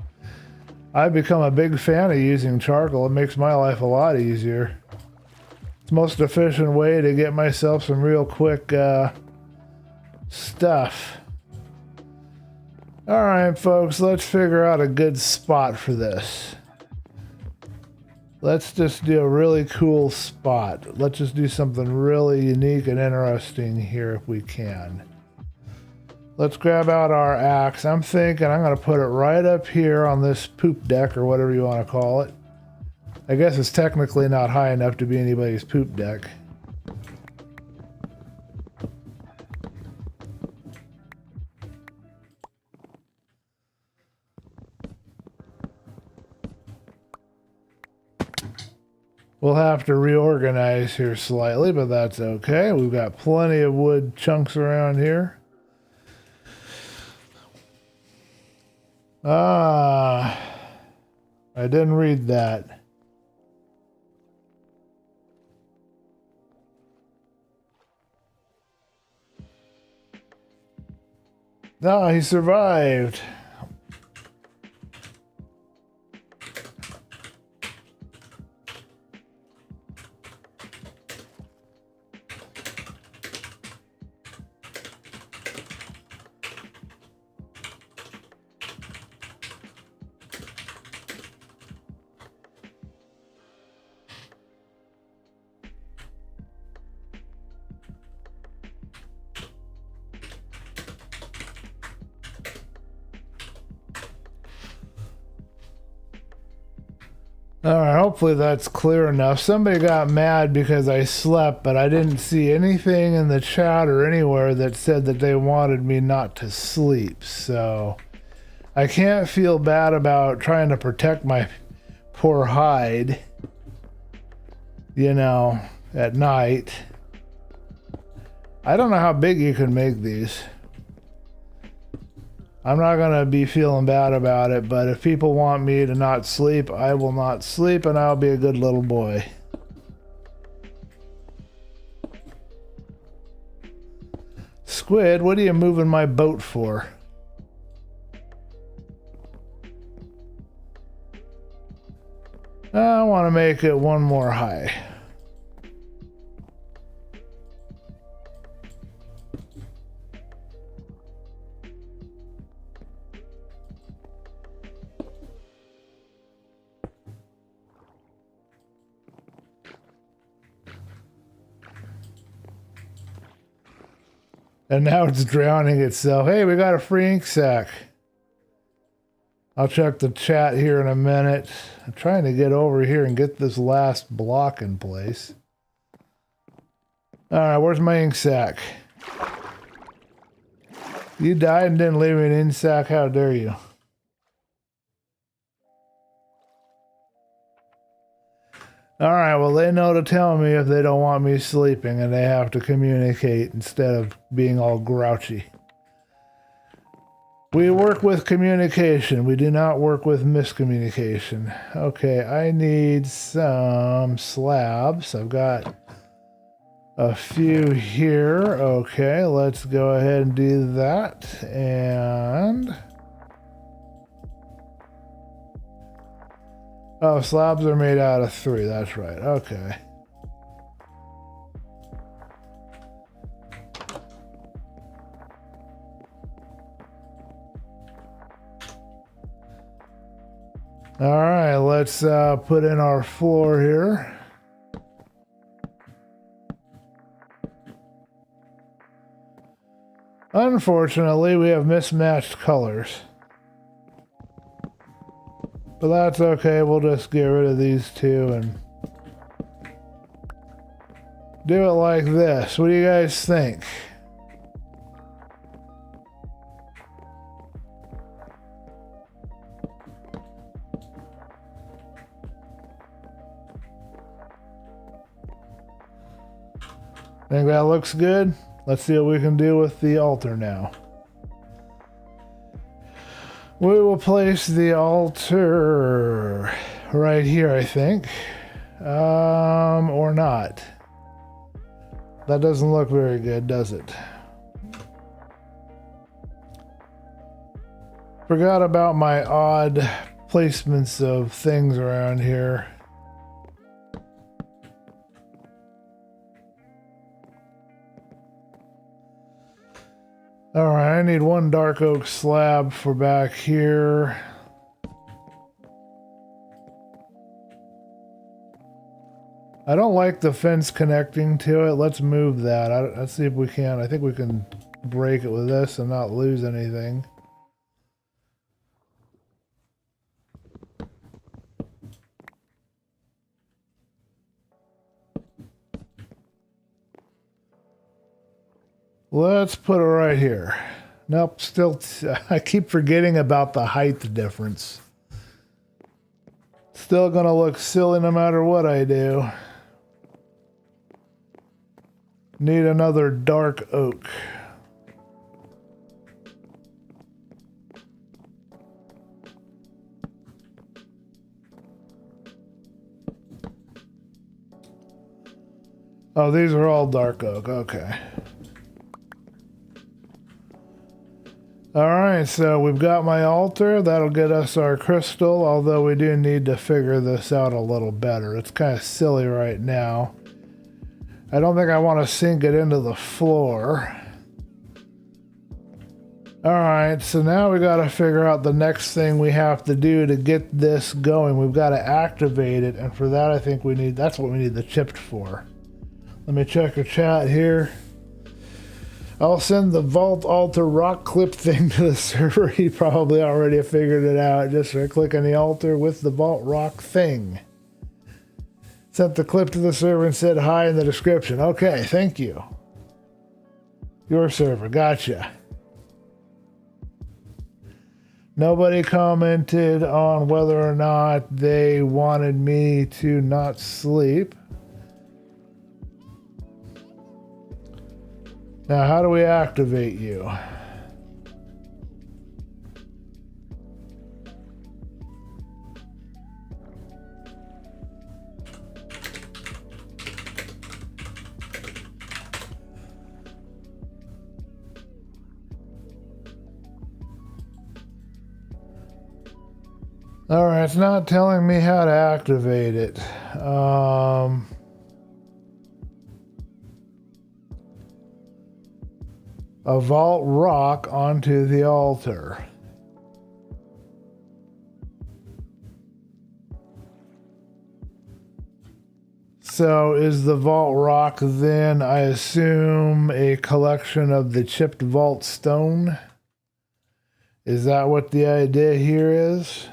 I've become a big fan of using charcoal. It makes my life a lot easier. It's the most efficient way to get myself some real quick stuff. All right, folks, let's figure out a good spot for this. Let's just do a really cool spot. Let's just do something really unique and interesting here if we can. Let's grab out our axe. I'm thinking I'm going to put it right up here on this poop deck or whatever you want to call it. I guess it's technically not high enough to be anybody's poop deck. We'll have to reorganize here slightly, but that's okay. We've got plenty of wood chunks around here. I didn't read that. No, he survived. All right, hopefully that's clear enough. Somebody got mad because I slept, but I didn't see anything in the chat or anywhere that said that they wanted me not to sleep. So I can't feel bad about trying to protect my poor hide, you know, at night. I don't know how big you can make these. I'm not going to be feeling bad about it, but if people want me to not sleep, I will not sleep, and I'll be a good little boy. Squid, what are you moving my boat for? I want to make it one more high. And now it's drowning itself. Hey, we got a free ink sac. I'll check the chat here in a minute. I'm trying to get over here and get this last block in place. All right, where's my ink sac? You died and didn't leave me an ink sac. How dare you? All right, well, they know to tell me if they don't want me sleeping, and they have to communicate instead of being all grouchy. We work with communication. We do not work with miscommunication. Okay, I need some slabs. I've got a few here. Okay, let's go ahead and do that. And... oh, slabs are made out of 3. That's right. Okay. All right, let's put in our floor here. Unfortunately, we have mismatched colors. But that's okay, we'll just get rid of these two and do it like this. What do you guys think? Think that looks good? Let's see what we can do with the altar now. We will place the altar right here, I think. Or not. That doesn't look very good, does it? Forgot about my odd placements of things around here. Alright, I need one dark oak slab for back here. I don't like the fence connecting to it. Let's move that. Let's see if we can. I think we can break it with this and not lose anything. Let's put it right here. Nope, still, I keep forgetting about the height difference. Still gonna look silly no matter what I do. Need another dark oak. Oh, these are all dark oak, okay. Alright, so we've got my altar. That'll get us our crystal, although we do need to figure this out a little better. It's kind of silly right now. I don't think I want to sink it into the floor. Alright, so now we got to figure out the next thing we have to do to get this going. We've got to activate it, and for that I think we need, that's what we need the chipped for. Let me check the chat here. I'll send the vault altar rock clip thing to the server. He probably already figured it out. Just click on the altar with the vault rock thing. Sent the clip to the server and said hi in the description. Okay, thank you. Your server, gotcha. Nobody commented on whether or not they wanted me to not sleep. Now, how do we activate you? All right, it's not telling me how to activate it. A vault rock onto the altar. So is the vault rock then, I assume, a collection of the chipped vault stone? Is that what the idea here is?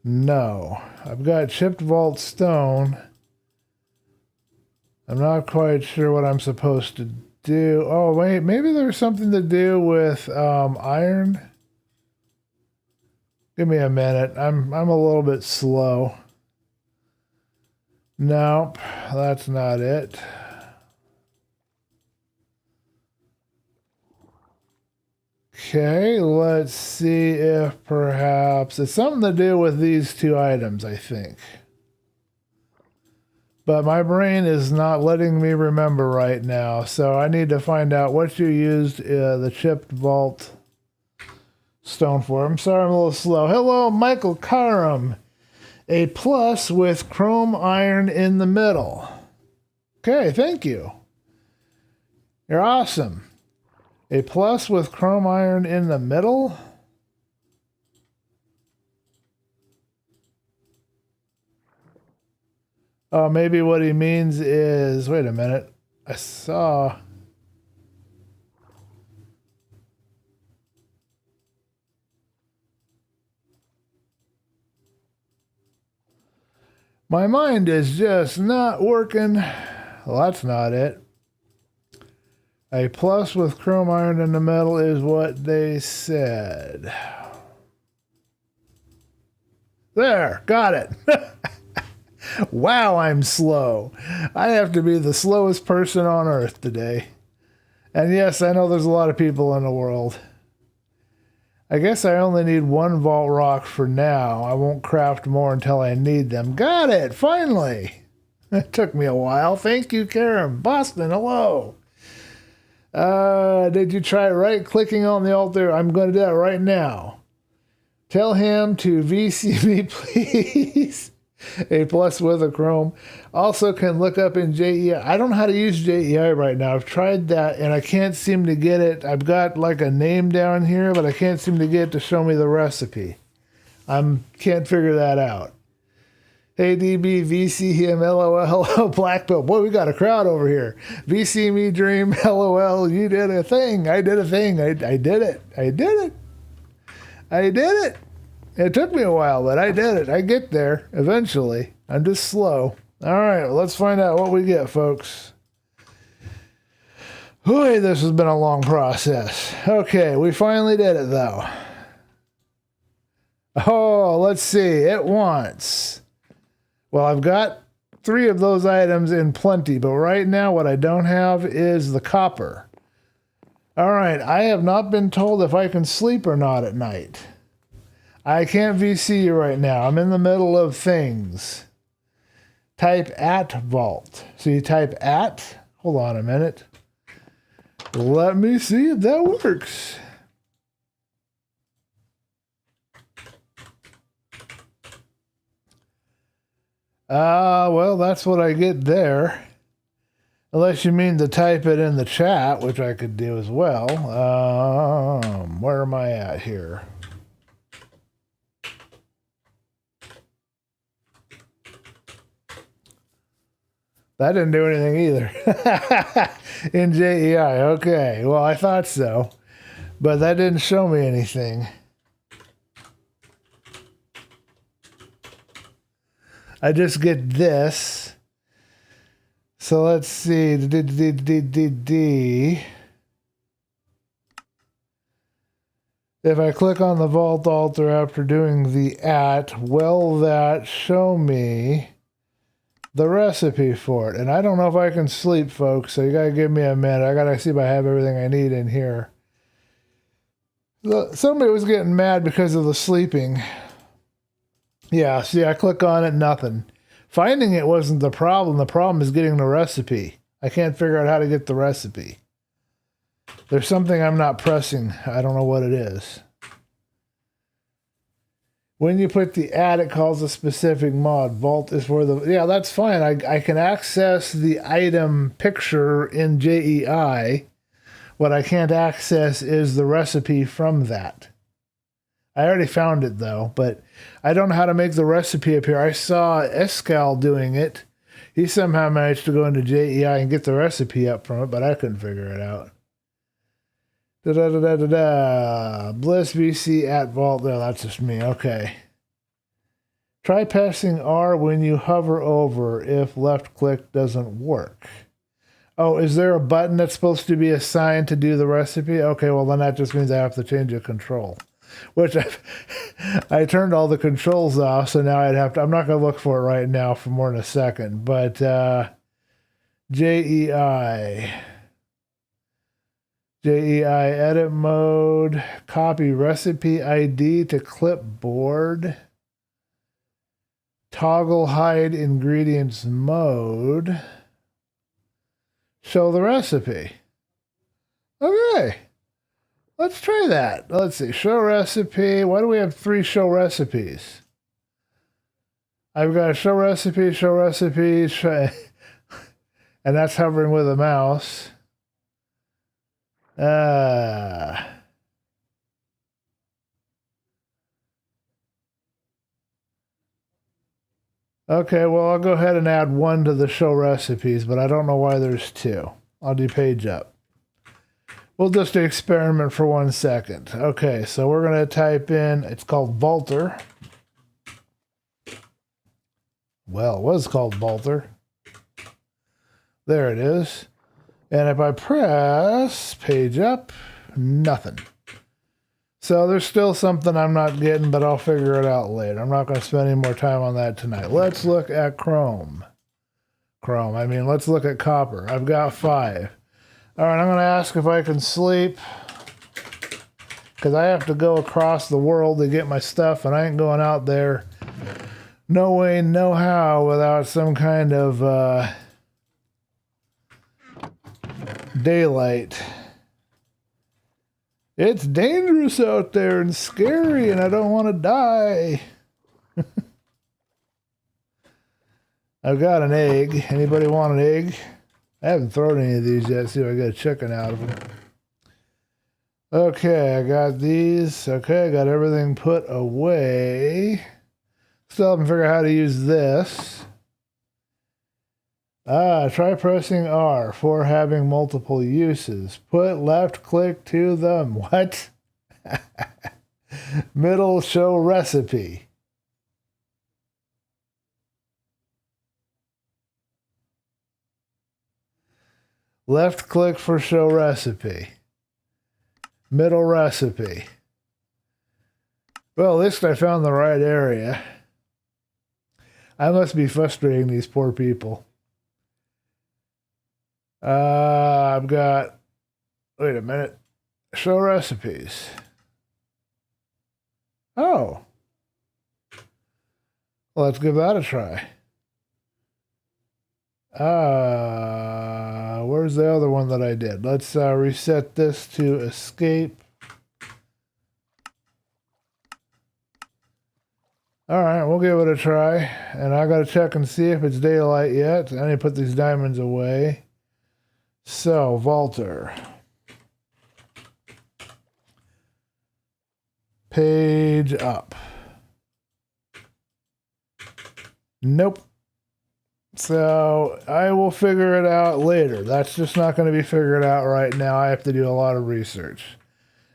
No. I've got chipped vault stone. I'm not quite sure what I'm supposed to do. Oh, wait, maybe there's something to do with iron. Give me a minute. I'm a little bit slow. Nope, that's not it. Okay, let's see if perhaps it's something to do with these two items, I think. But my brain is not letting me remember right now, so I need to find out what you used the chipped vault stone for. I'm sorry I'm a little slow. Hello, Michael Karam. A plus with chrome iron in the middle. Okay, thank you. You're awesome. A plus with chrome iron in the middle? Oh, maybe what he means is... Wait a minute. I saw... My mind is just not working. Well, that's not it. A plus with chrome iron in the middle is what they said. There, got it. Wow, I'm slow. I have to be the slowest person on earth today. And yes, I know there's a lot of people in the world. I guess I only need one vault rock for now. I won't craft more until I need them. Got it, finally. It took me a while. Thank you, Karen. Boston, hello. Did you try right-clicking on the altar? I'm going to do that right now. Tell him to VC me, please. A plus with a chrome. Also can look up in JEI. I don't know how to use JEI right now. I've tried that and I can't seem to get it. I've got like a name down here, but I can't seem to get it to show me the recipe. Can't figure that out. Hey DB, VC him, LOL, black belt. Boy, we got a crowd over here. VC me, dream, LOL, you did a thing. I did a thing. I did it. I did it. I did it. It took me a while, but I did it. I get there eventually. I'm just slow. All right, well, let's find out what we get, folks. Boy, this has been a long process. Okay, we finally did it, though. Oh, let's see. It wants... Well, I've got 3 of those items in plenty, but right now what I don't have is the copper. All right, I have not been told if I can sleep or not at night. I can't VC you right now. I'm in the middle of things. Type at vault. So you type at. Hold on a minute. Let me see if that works. Well, that's what I get there. Unless you mean to type it in the chat, which I could do as well. Where am I at here? That didn't do anything either. In JEI, okay. Well, I thought so. But that didn't show me anything. I just get this. So let's see. If I click on the Vault Altar after doing the will that show me the recipe for it? And I don't know if I can sleep, folks, so you gotta give me a minute. I gotta see if I have everything I need in here. Somebody was getting mad because of the sleeping. Yeah, see, I click on it, nothing. Finding it wasn't the problem. The problem is getting the recipe. I can't figure out how to get the recipe. There's something I'm not pressing. I don't know what it is. When you put the it calls a specific mod. Vault is for the... Yeah, that's fine. I can access the item picture in JEI. What I can't access is the recipe from that. I already found it, though, but I don't know how to make the recipe appear. I saw Escal doing it. He somehow managed to go into JEI and get the recipe up from it, but I couldn't figure it out. Bliss VC at Vault. There, that's just me. Okay. Try pressing R when you hover over if left click doesn't work. Oh, is there a button that's supposed to be assigned to do the recipe? Okay, well then that just means I have to change the control. Which I turned all the controls off, so now I'd have to... I'm not going to look for it right now for more than a second, but JEI edit mode, copy recipe ID to clipboard, toggle hide ingredients mode, show the recipe. Okay. Let's try that. Let's see. Show recipe. Why do we have 3 show recipes? I've got show recipe, and that's hovering with a mouse. Okay, well, I'll go ahead and add 1 to the show recipes, but I don't know why there's 2. I'll do page up. We'll just experiment for 1 second. Okay, so we're going to type in, it's called Vaulter. Well, it was called Vaulter. There it is. And if I press page up, nothing. So there's still something I'm not getting, but I'll figure it out later. I'm not going to spend any more time on that tonight. Let's look at Chrome. Let's look at Copper. I've got 5. All right, I'm going to ask if I can sleep, because I have to go across the world to get my stuff, and I ain't going out there no way, no how without some kind of daylight. It's dangerous out there and scary, and I don't want to die. I've got an egg. Anybody want an egg? I haven't thrown any of these yet. See if I get a chicken out of them. Okay, I got these. Okay, I got everything put away. Still haven't figured out how to use this. Try pressing R for having multiple uses. Put left click to them. What? Middle show recipe. Left click for show recipe. Middle recipe. Well, at least I found the right area. I must be frustrating these poor people. I've got... Wait a minute. Show recipes. Oh. Well, let's give that a try. Where's the other one that I did? Let's reset this to escape. All right, we'll give it a try. And I got to check and see if it's daylight yet. I need to put these diamonds away. So, Vaulter. Page up. Nope. So I will figure it out later. That's just not going to be figured out right now. I have to do a lot of research.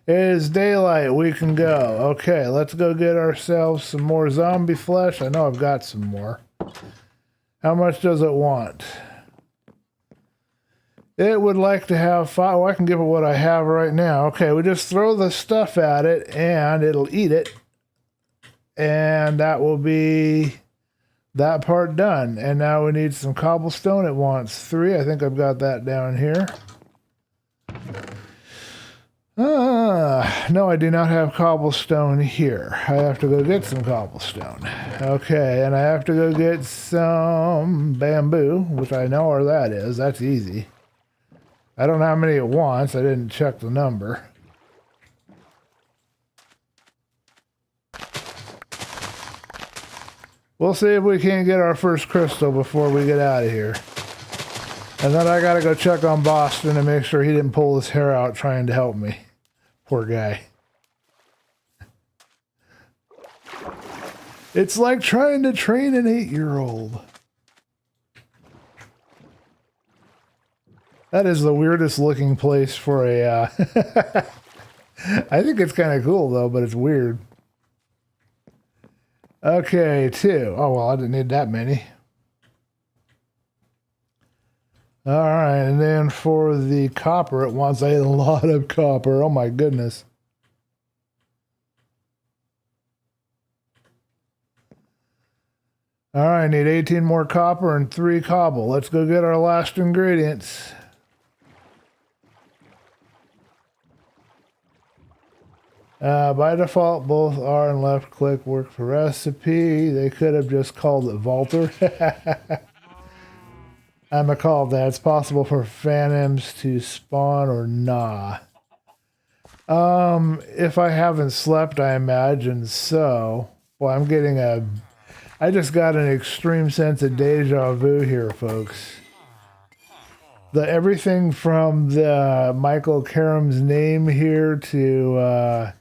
It is daylight. We can go. Okay, let's go get ourselves some more zombie flesh. I know I've got some more. How much does it want? It would like to have 5. Oh, I can give it what I have right now. Okay, we just throw the stuff at it and it'll eat it. And that will be that part done. And now we need some cobblestone. It wants 3. I think I've got that down here. No, I do not have cobblestone here. I have to go get some cobblestone. Okay, and I have to go get some bamboo, which I know where that is. That's easy. I don't know how many it wants. I didn't check the number. We'll see if we can't get our first crystal before we get out of here. And then I gotta go check on Boston and make sure he didn't pull his hair out trying to help me. Poor guy. It's like trying to train an 8-year-old. That is the weirdest looking place for a... I think it's kind of cool though, but it's weird. Okay, 2. Oh, well, I didn't need that many. All right, and then for the copper, it wants a lot of copper. Oh, my goodness. All right, I need 18 more copper and 3 cobble. Let's go get our last ingredients. By default, both R and left click work for recipe. They could have just called it Vaulter. I'm gonna call that. It's possible for phantoms to spawn or nah. If I haven't slept, I imagine so. Well, I'm getting I just got an extreme sense of deja vu here, folks. Everything from the Michael Karam's name here to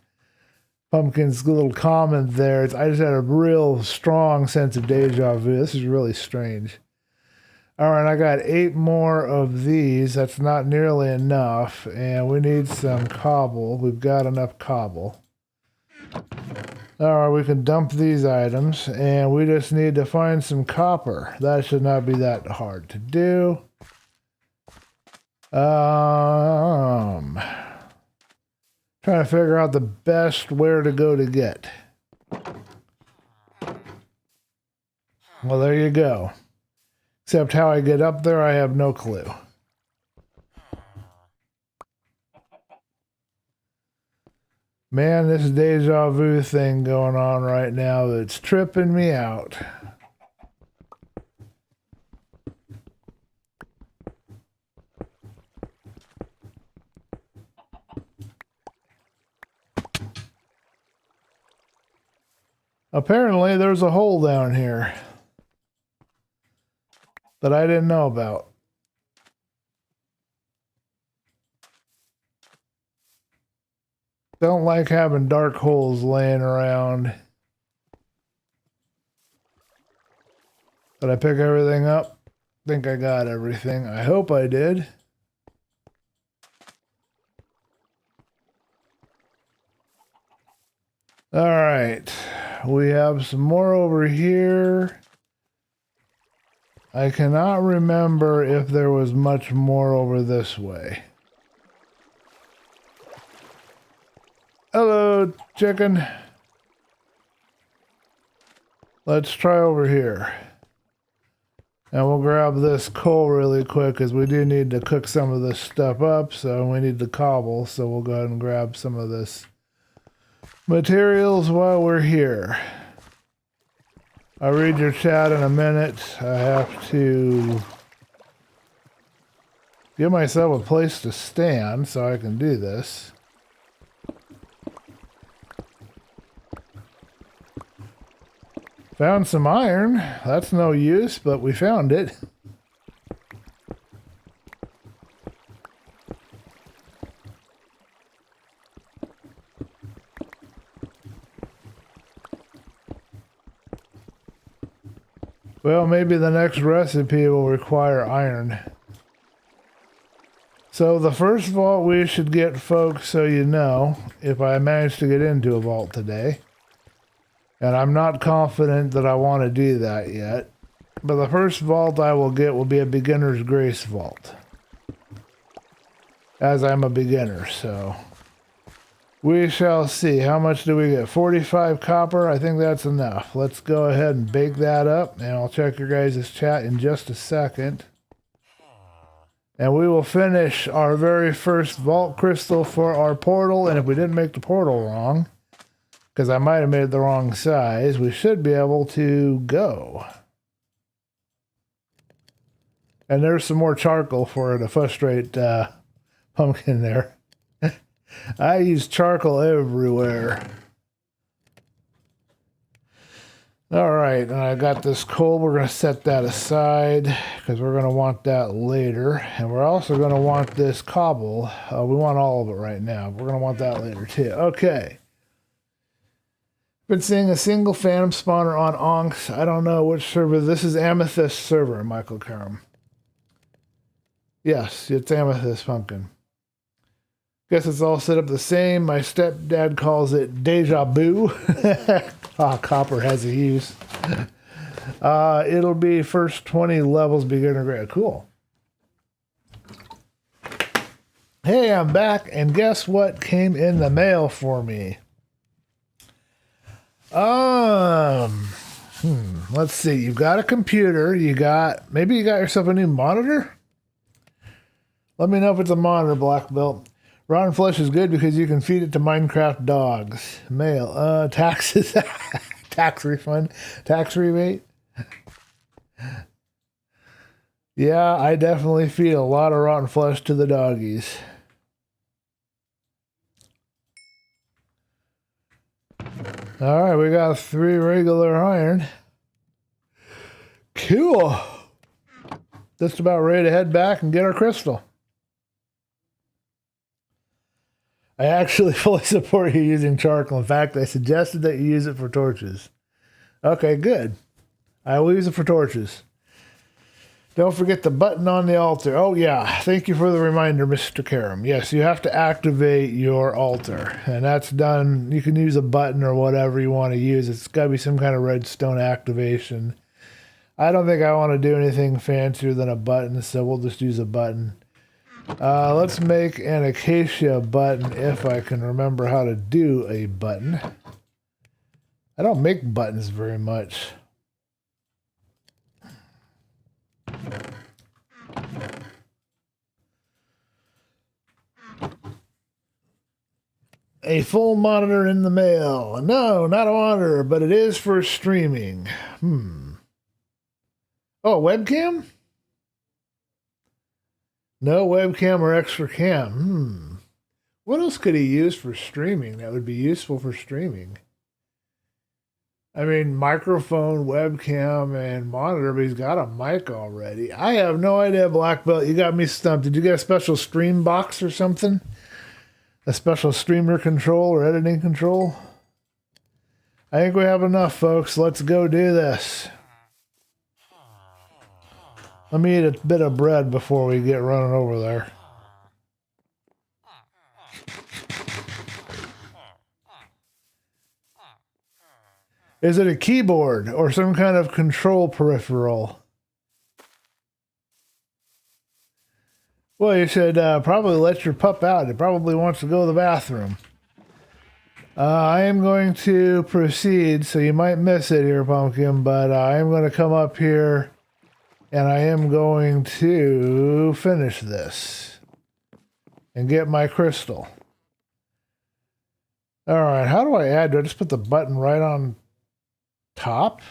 Pumpkin's little comment there. I just had a real strong sense of deja vu. This is really strange. All right, I got 8 more of these. That's not nearly enough. And we need some cobble. We've got enough cobble. All right, we can dump these items. And we just need to find some copper. That should not be that hard to do. Trying to figure out the best where to go to get. Well, there you go. Except how I get up there, I have no clue. Man, this deja vu thing going on right now that's tripping me out. Apparently, there's a hole down here that I didn't know about. Don't like having dark holes laying around. Did I pick everything up? Think I got everything. I hope I did. All right. We have some more over here. I cannot remember if there was much more over this way. Hello, chicken. Let's try over here. And we'll grab this coal really quick because we do need to cook some of this stuff up. So we need the cobble. So we'll go ahead and grab some of this materials while we're here. I'll read your chat in a minute. I have to give myself a place to stand so I can do this. Found some iron. That's no use, but we found it. Well, maybe the next recipe will require iron. So the first vault we should get, folks, so you know, if I manage to get into a vault today. And I'm not confident that I want to do that yet. But the first vault I will get will be a beginner's grace vault. As I'm a beginner, so... We shall see. How much do we get? 45 copper? I think that's enough. Let's go ahead and bake that up, and I'll check your guys' chat in just a second. And we will finish our very first vault crystal for our portal, and if we didn't make the portal wrong, because I might have made it the wrong size, we should be able to go. And there's some more charcoal for to frustrate Pumpkin there. I use charcoal everywhere. Alright, and I got this coal. We're going to set that aside because we're going to want that later. And we're also going to want this cobble. We want all of it right now. We're going to want that later too. Okay. Been seeing a single phantom spawner on Onks. I don't know which server. This is Amethyst server, Michael Karam. Yes, it's Amethyst Pumpkin. Guess it's all set up the same. My stepdad calls it deja vu. Copper has a use. It'll be first 20 levels beginner grade. Cool. Hey, I'm back, and guess what came in the mail for me? Let's see. You've got a computer. Maybe you got yourself a new monitor? Let me know if it's a monitor, Black Belt. Rotten flesh is good because you can feed it to Minecraft dogs. Mail. Taxes. Tax refund. Tax rebate. Yeah, I definitely feed a lot of rotten flesh to the doggies. Alright, we got 3 regular iron. Cool. Just about ready to head back and get our crystal. I actually fully support you using charcoal. In fact, I suggested that you use it for torches. Okay, good. I will use it for torches. Don't forget the button on the altar. Oh, yeah. Thank you for the reminder, Mr. Karam. Yes, you have to activate your altar. And that's done. You can use a button or whatever you want to use. It's got to be some kind of redstone activation. I don't think I want to do anything fancier than a button, so we'll just use a button. Let's make an acacia button if I can remember how to do a button. I don't make buttons very much. A full monitor in the mail. No, not a monitor, but it is for streaming. Oh, webcam? No webcam or extra cam. What else could he use for streaming that would be useful for streaming? I mean, microphone, webcam, and monitor, but he's got a mic already. I have no idea, Black Belt. You got me stumped. Did you get a special stream box or something? A special streamer control or editing control? I think we have enough, folks. Let's go do this. Let me eat a bit of bread before we get running over there. Is it a keyboard or some kind of control peripheral? Well, you should probably let your pup out. It probably wants to go to the bathroom. I am going to proceed, so you might miss it here, Pumpkin, but I am going to come up here and I am going to finish this and get my crystal. All right, how do I add? Do I just put the button right on top?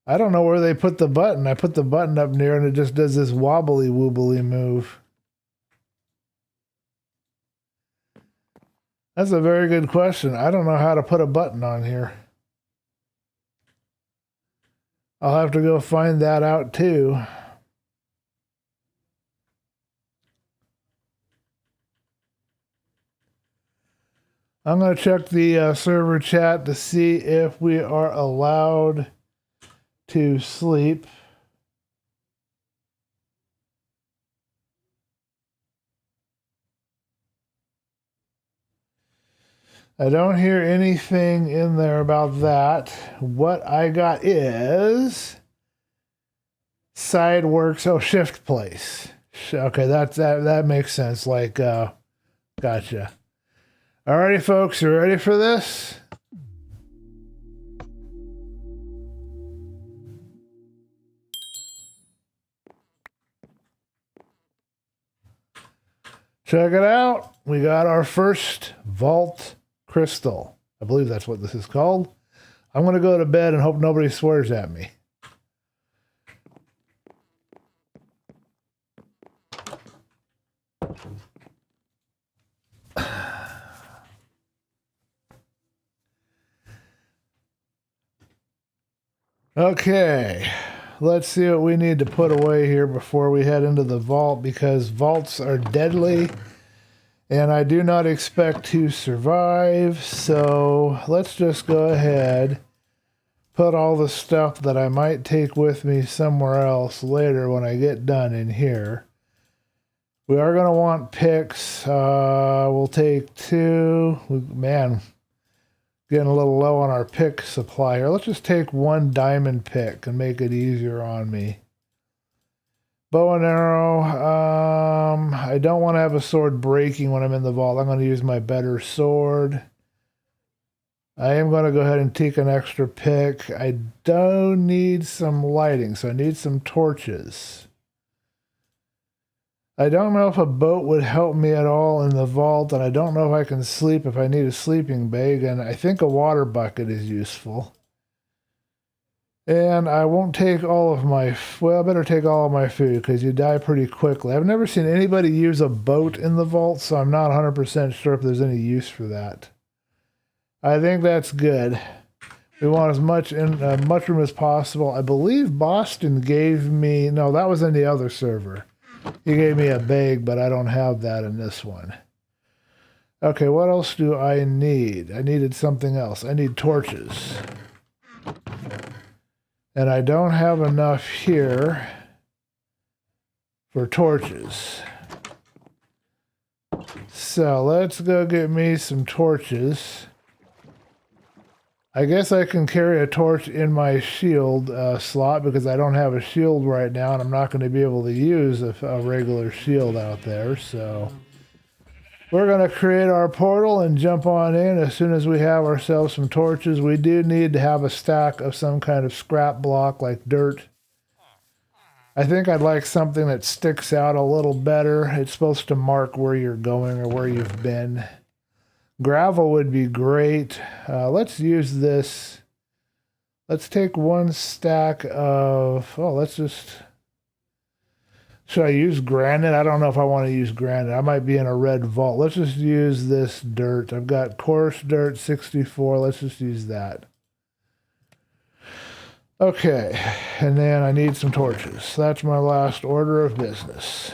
I don't know where they put the button. I put the button up near and it just does this wobbly woobly move. That's a very good question. I don't know how to put a button on here. I'll have to go find that out too. I'm going to check the server chat to see if we are allowed to sleep. I don't hear anything in there about that. What I got is side works. Oh, shift place. Okay, that makes sense. Like, gotcha. Alrighty, folks, you ready for this? Check it out. We got our first vault crystal. I believe that's what this is called. I'm going to go to bed and hope nobody swears at me. Okay, let's see what we need to put away here before we head into the vault, because vaults are deadly and I do not expect to survive. So let's just go ahead, put all the stuff that I might take with me somewhere else later when I get done in here. We are going to want picks. We'll take 2. Man, getting a little low on our pick supply here. Let's just take 1 diamond pick and make it easier on me. Bow and arrow. I don't want to have a sword breaking when I'm in the vault. I'm going to use my better sword. I am going to go ahead and take an extra pick. I do need some lighting, so I need some torches. I don't know if a boat would help me at all in the vault, and I don't know if I can sleep if I need a sleeping bag, and I think a water bucket is useful. And I won't take all of my, well, I better take all of my food because you die pretty quickly. I've never seen anybody use a boat in the vault, so I'm not 100% sure if there's any use for that. I think that's good. We want as much room as possible. I believe Boston gave me, no, that was in the other server. He gave me a bag, but I don't have that in this one. Okay, what else do I need? I needed something else. I need torches. And I don't have enough here for torches. So let's go get me some torches. I guess I can carry a torch in my shield slot because I don't have a shield right now, and I'm not going to be able to use a regular shield out there. So we're going to create our portal and jump on in as soon as we have ourselves some torches. We do need to have a stack of some kind of scrap block like dirt. I think I'd like something that sticks out a little better. It's supposed to mark where you're going or where you've been. Gravel would be great. Let's use this. Let's take 1 stack of, let's just, should I use granite? I don't know if I want to use granite. I might be in a red vault. Let's just use this dirt. I've got coarse dirt 64. Let's just use that. Okay, and then I need some torches. That's my last order of business.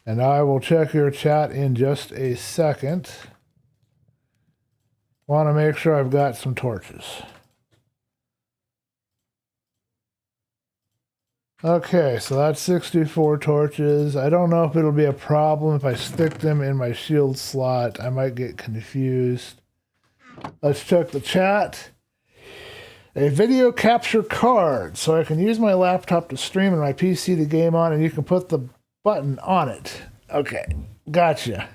And I will check your chat in just a second. Want to make sure I've got some torches. Okay, so that's 64 torches. I don't know if it'll be a problem if I stick them in my shield slot. I might get confused. Let's check the chat. A video capture card, so I can use my laptop to stream and my PC to game on, and you can put the button on it. Okay, gotcha.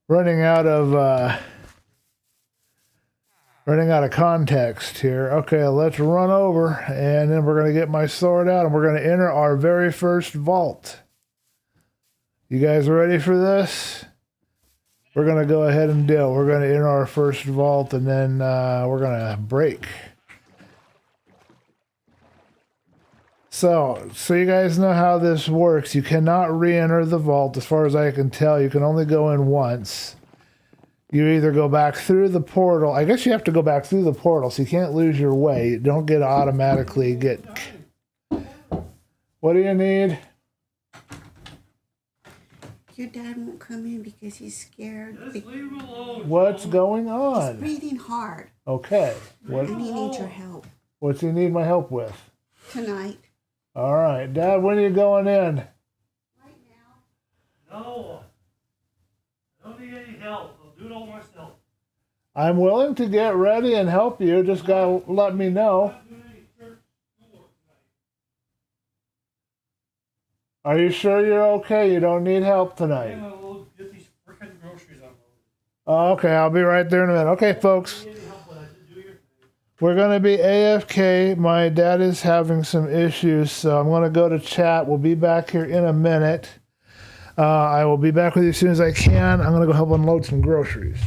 Running out of context here. Okay, let's run over, and then we're going to get my sword out, and we're going to enter our very first vault. You guys ready for this? We're going to go ahead and do it. We're going to enter our first vault, and then we're going to break. So you guys know how this works. You cannot re-enter the vault. As far as I can tell, you can only go in once. You either go back through the portal. I guess you have to go back through the portal, so you can't lose your way. You don't get automatically get... What do you need? Your dad won't come in because he's scared. Just leave him alone. What's going on? He's breathing hard. Okay. And he needs your help. What's he need my help with? Tonight. All right. Dad, when are you going in? Right now. No. it all myself. I'm willing to get ready and help you. Just gotta let me know. Are you sure you're okay? You don't need help tonight. I'm gonna get these freaking groceries unloaded. Oh, okay, I'll be right there in a minute. Okay, folks. We're going to be AFK. My dad is having some issues, so I'm going to go to chat. We'll be back here in a minute. I will be back with you as soon as I can. I'm going to go help unload some groceries.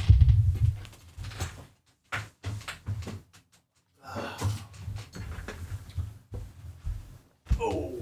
Oh.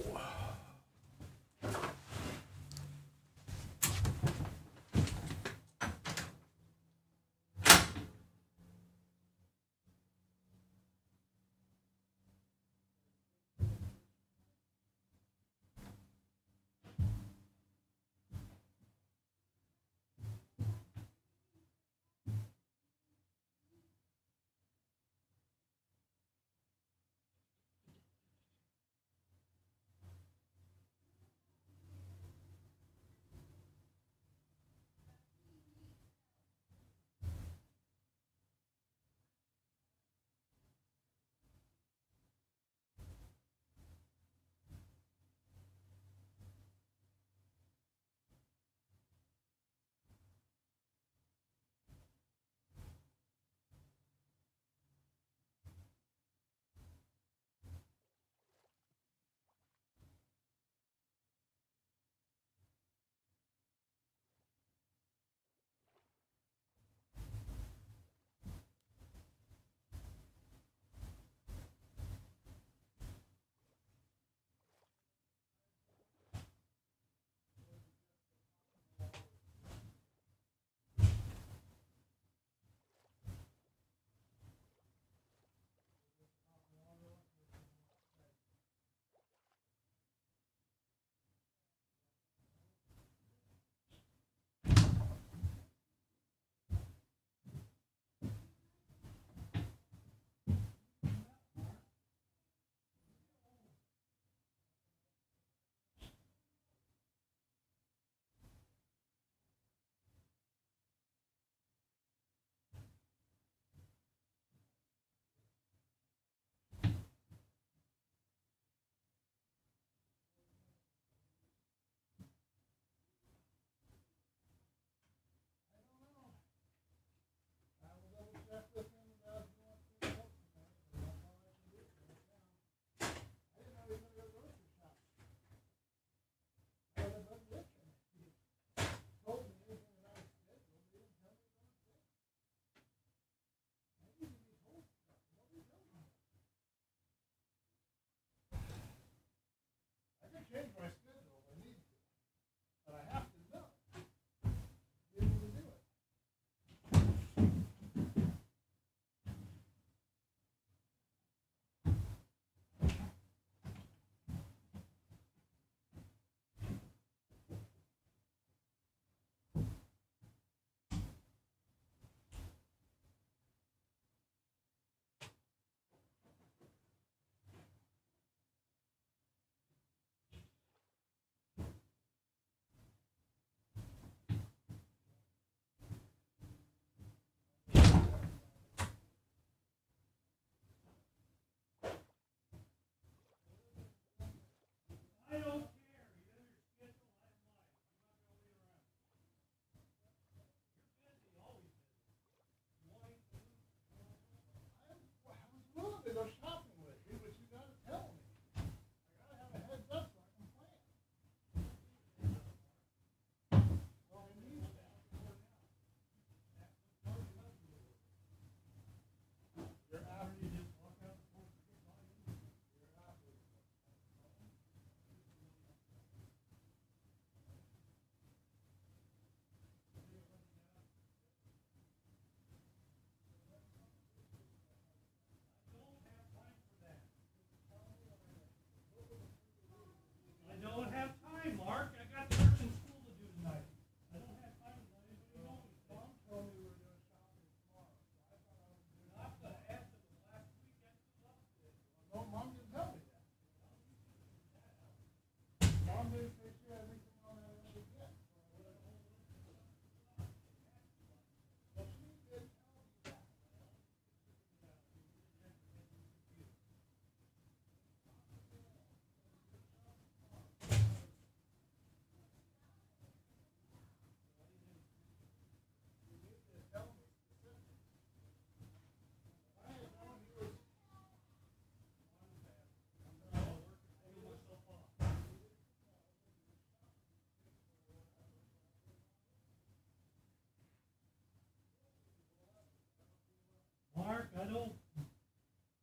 I don't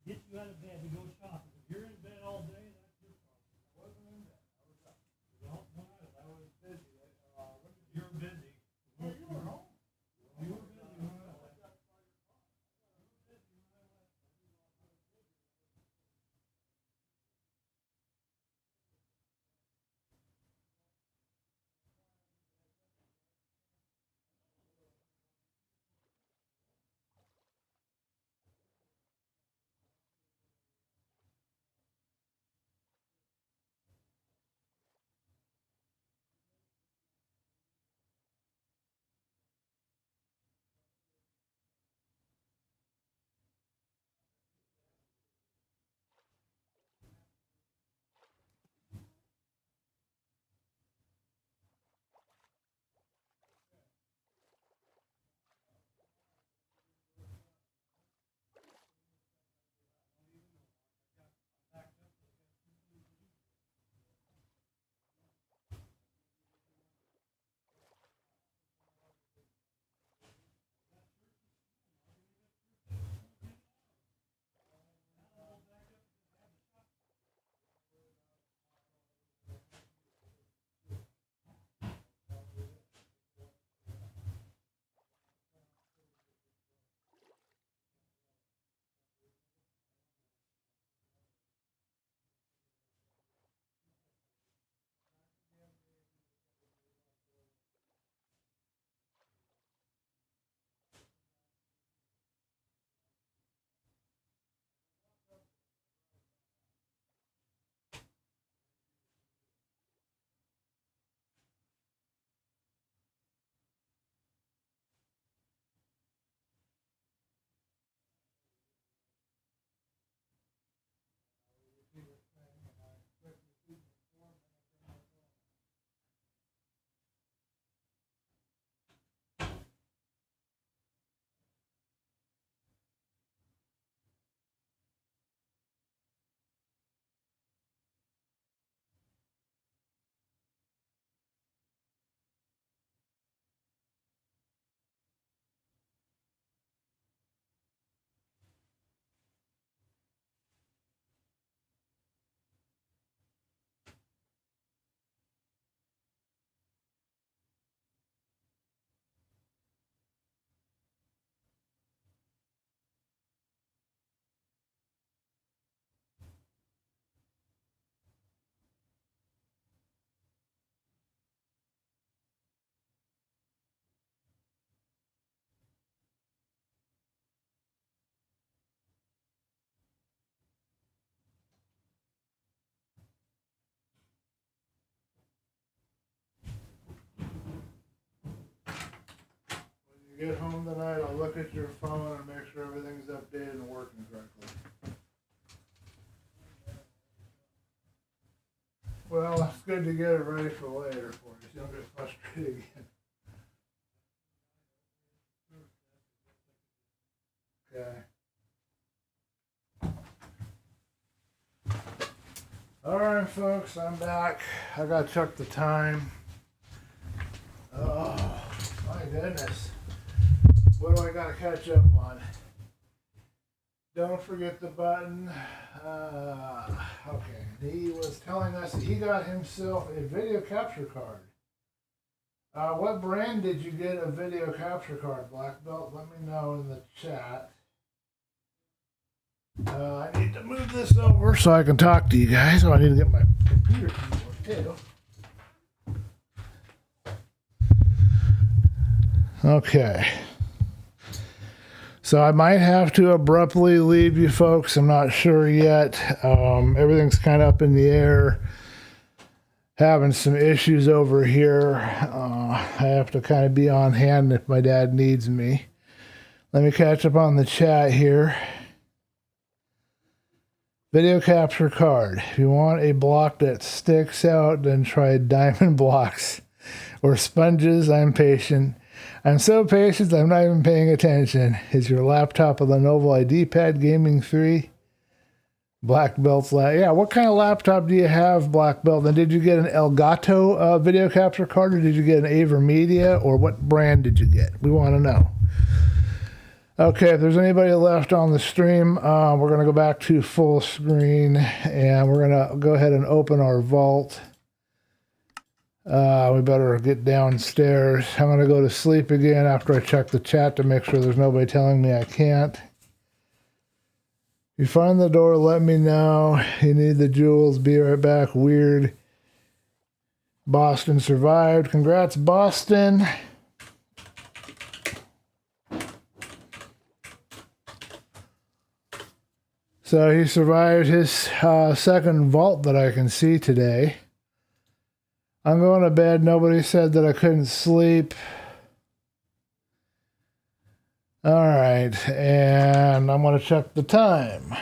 get you out of bed to go shopping. If you're in bed all day, that's your problem. I wasn't in bed. I was up. Well, I was busy. You were busy. Well, you were home. You were busy when I left. When you get home tonight, I'll look at your phone and make sure everything's updated and working correctly. Well, it's good to get it ready for later for you, so you don't get frustrated again. Okay. Alright folks, I'm back. I gotta check the time. Oh, my goodness. What do I gotta catch up on? Don't forget the button. Okay, he was telling us that he got himself a video capture card. What brand did you get a video capture card, Black Belt? Let me know in the chat. I need to move this over so I can talk to you guys. Oh, I need to get my computer keyboard too. Okay. So I might have to abruptly leave you folks. I'm not sure yet. Everything's kind of up in the air. Having some issues over here. I have to kind of be on hand if my dad needs me. Let me catch up on the chat here. Video capture card. If you want a block that sticks out, then try diamond blocks or sponges. I'm patient. I'm so patient I'm not even paying attention. Is your laptop a Lenovo IdeaPad Gaming 3? Black Belt's yeah, what kind of laptop do you have, Black Belt? And did you get an Elgato video capture card, or did you get an AverMedia, or what brand did you get? We want to know. Okay, if there's anybody left on the stream, we're going to go back to full screen and we're going to go ahead and open our vault. We better get downstairs. I'm going to go to sleep again after I check the chat to make sure there's nobody telling me I can't. If you find the door, let me know. You need the jewels. Be right back. Weird. Boston survived. Congrats, Boston. So he survived his second vault that I can see today. I'm going to bed. Nobody said that I couldn't sleep. All right, and I'm going to check the time.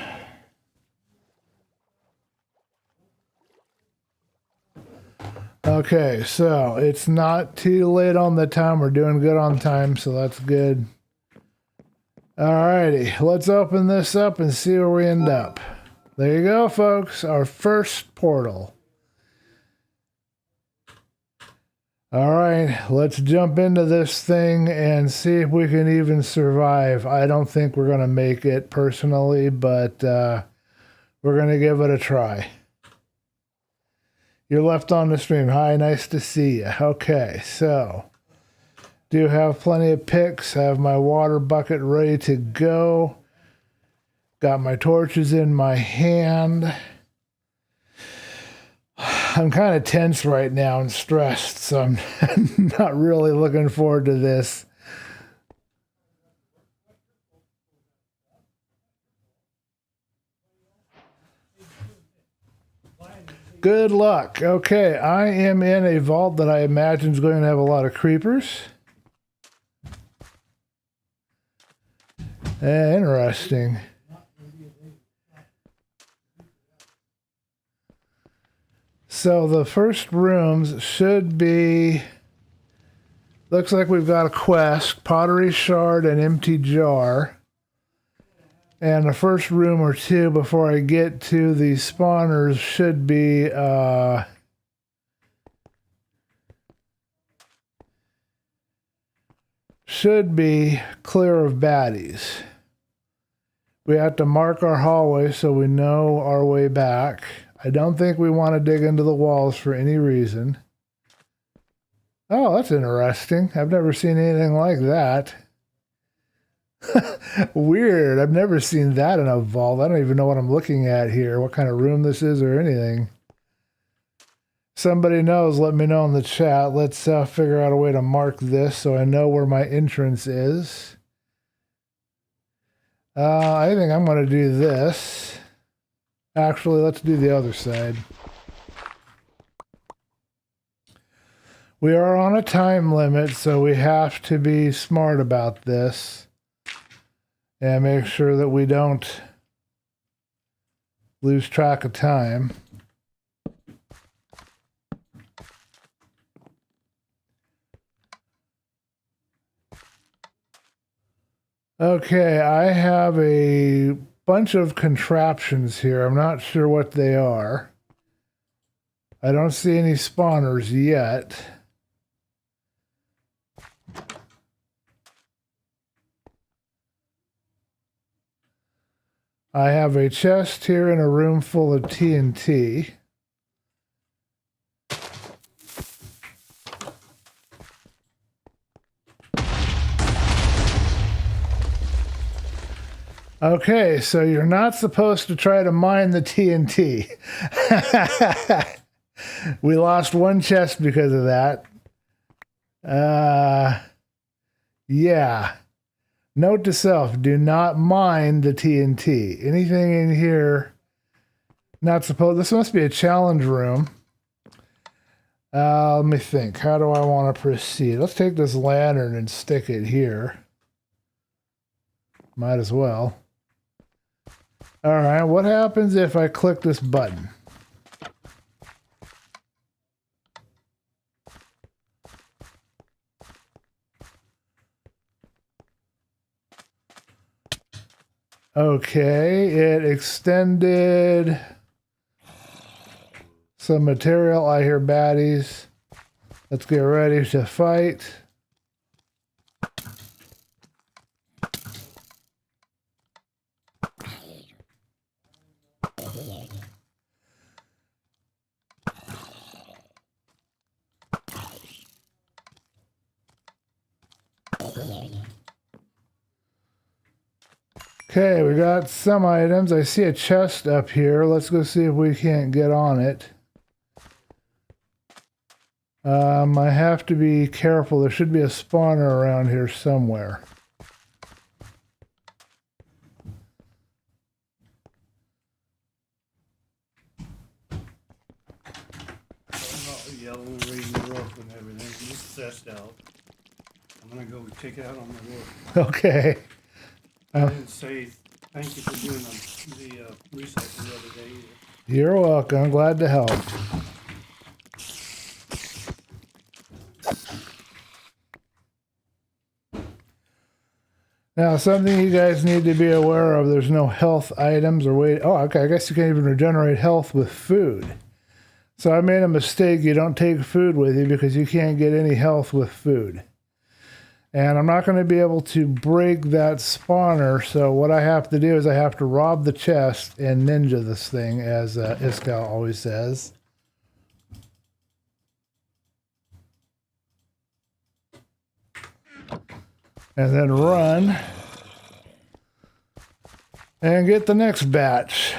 Okay, so it's not too late on the time. We're doing good on time, so that's good. Alrighty, let's open this up and see where we end up. There you go, folks. Our first portal. Alright, let's jump into this thing and see if we can even survive. I don't think we're going to make it personally, but we're going to give it a try. You're left on the stream. Hi, nice to see you. Okay, so do have plenty of picks. I have my water bucket ready to go. Got my torches in my hand. I'm kind of tense right now and stressed, so I'm not really looking forward to this. Good luck. Okay, I am in a vault that I imagine is going to have a lot of creepers. Interesting. So the first rooms should be, looks like we've got a quest, pottery shard and empty jar. And the first room or two before I get to the spawners should be clear of baddies. We have to mark our hallway so we know our way back. I don't think we want to dig into the walls for any reason. Oh, that's interesting. I've never seen anything like that. Weird. I've never seen that in a vault. I don't even know what I'm looking at here, what kind of room this is or anything. Somebody knows, let me know in the chat. Let's figure out a way to mark this so I know where my entrance is. I think I'm going to do this. Actually, let's do the other side. We are on a time limit, so we have to be smart about this and make sure that we don't lose track of time. Okay, I have a bunch of contraptions here. I'm not sure what they are. I don't see any spawners yet. I have a chest here in a room full of TNT. Okay, so you're not supposed to try to mine the TNT. We lost one chest because of that. Yeah. Note to self, do not mine the TNT. Anything in here, not supposed. This must be a challenge room. Let me think. How do I want to proceed? Let's take this lantern and stick it here. Might as well. All right, what happens if I click this button? Okay, it extended some material. I hear baddies. Let's get ready to fight. Okay, we got some items. I see a chest up here. Let's go see if we can't get on it. I have to be careful. There should be a spawner around here somewhere. Yelling and reading the roof and everything. It's stressed out. I'm gonna go check it out on my roof. Okay. I didn't say thank you for doing the reset the other day either. You're welcome. Glad to help. Now, something you guys need to be aware of, there's no health items or wait. Oh, okay. I guess you can't even regenerate health with food. So I made a mistake. You don't take food with you because you can't get any health with food. And I'm not going to be able to break that spawner. So what I have to do is I have to rob the chest and ninja this thing, as Iskal always says. And then run and get the next batch.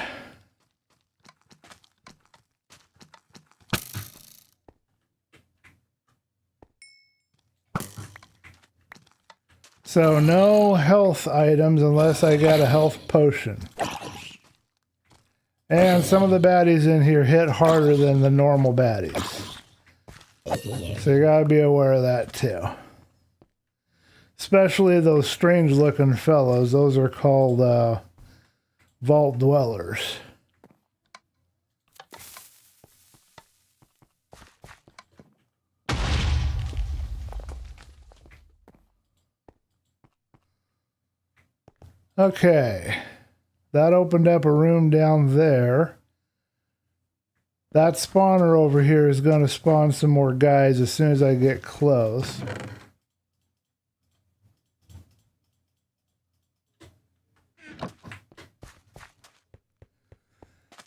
So no health items unless I got a health potion. And some of the baddies in here hit harder than the normal baddies. So you gotta be aware of that too. Especially those strange looking fellows. Those are called vault dwellers. Okay, that opened up a room down there. That spawner over here is going to spawn some more guys as soon as I get close.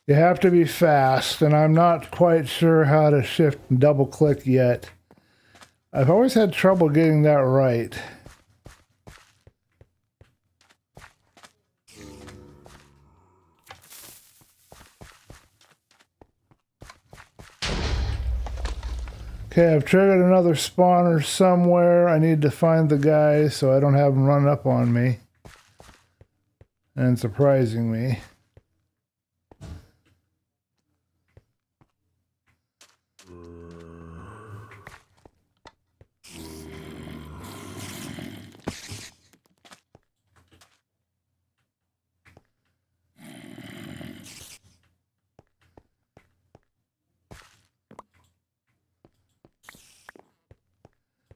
You have to be fast, and I'm not quite sure how to shift and double click yet. I've always had trouble getting that right. Okay, I've triggered another spawner somewhere. I need to find the guys so I don't have them run up on me and surprising me.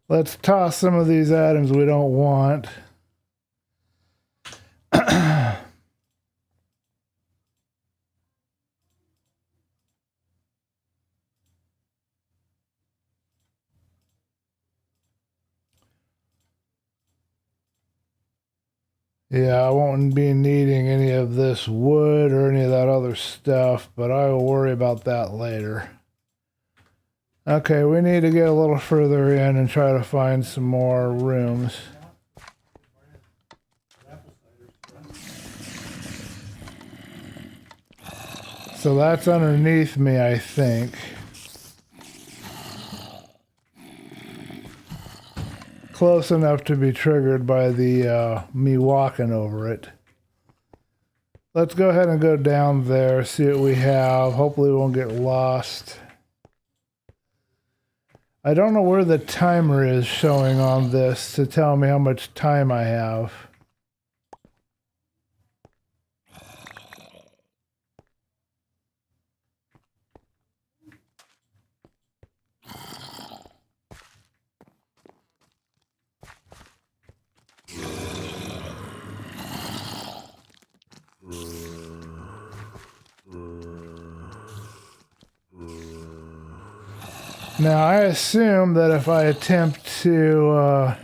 Let's toss some of these items we don't want. Yeah, I won't be needing any of this wood or any of that other stuff, but I will worry about that later. Okay, we need to get a little further in and try to find some more rooms. So that's underneath me, I think. Close enough to be triggered by the me walking over it. Let's go ahead and go down there, see what we have. Hopefully we won't get lost. I don't know where the timer is showing on this to tell me how much time I have. Now, I assume that if I attempt to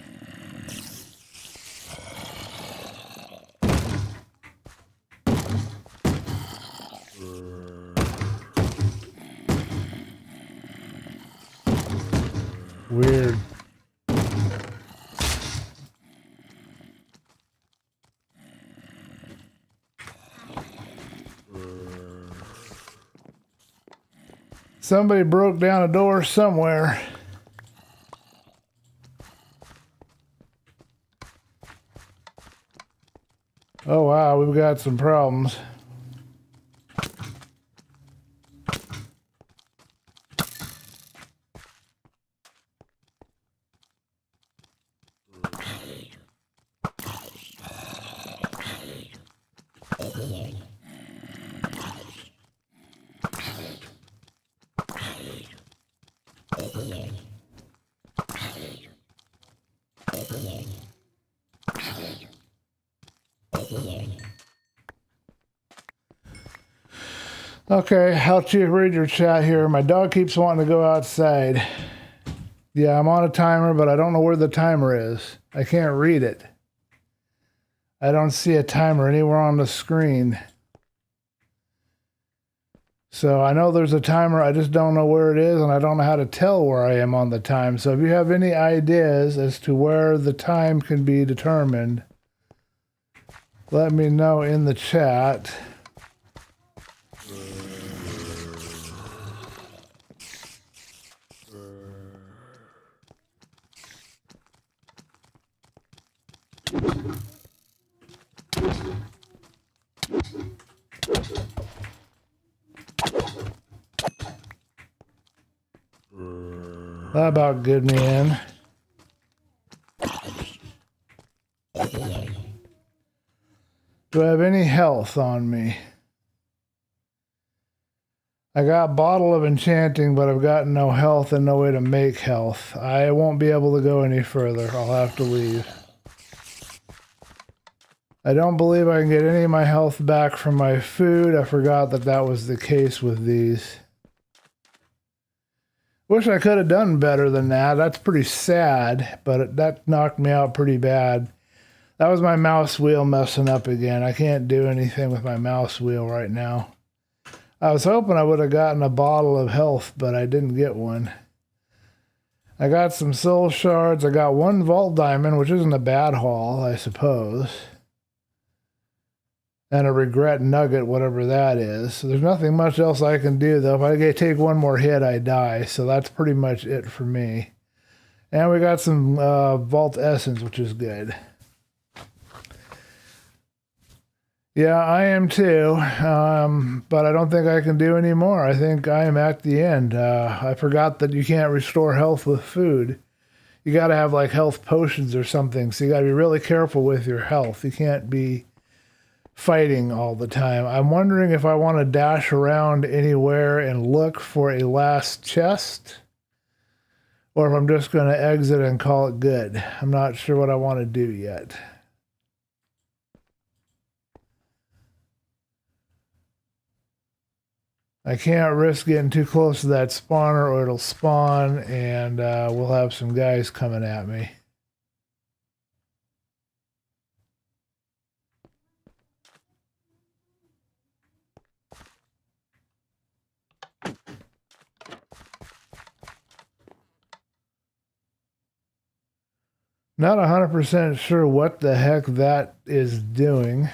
weird. Somebody broke down a door somewhere. Oh wow, we've got some problems. Okay, I'll read your chat here. My dog keeps wanting to go outside. Yeah, I'm on a timer, but I don't know where the timer is. I can't read it. I don't see a timer anywhere on the screen. So I know there's a timer, I just don't know where it is, and I don't know how to tell where I am on the time. So if you have any ideas as to where the time can be determined, let me know in the chat. That about good me in. Do I have any health on me? I got Bottle of Enchanting, but I've got no health and no way to make health. I won't be able to go any further. I'll have to leave. I don't believe I can get any of my health back from my food. I forgot that that was the case with these. Wish I could have done better than that. That's pretty sad, but that knocked me out pretty bad. That was my mouse wheel messing up again. I can't do anything with my mouse wheel right now. I was hoping I would have gotten a bottle of health, but I didn't get one. I got some soul shards. I got one vault diamond, which isn't a bad haul, I suppose. And a regret nugget, whatever that is. So there's nothing much else I can do, though. If I take one more hit, I die. So that's pretty much it for me. And we got some vault essence, which is good. Yeah, I am too, but I don't think I can do any more. I think I am at the end. I forgot that you can't restore health with food. You got to have like health potions or something, so you got to be really careful with your health. You can't be fighting all the time. I'm wondering if I want to dash around anywhere and look for a last chest, or if I'm just going to exit and call it good. I'm not sure what I want to do yet. I can't risk getting too close to that spawner or it'll spawn and we'll have some guys coming at me. Not 100% sure what the heck that is doing.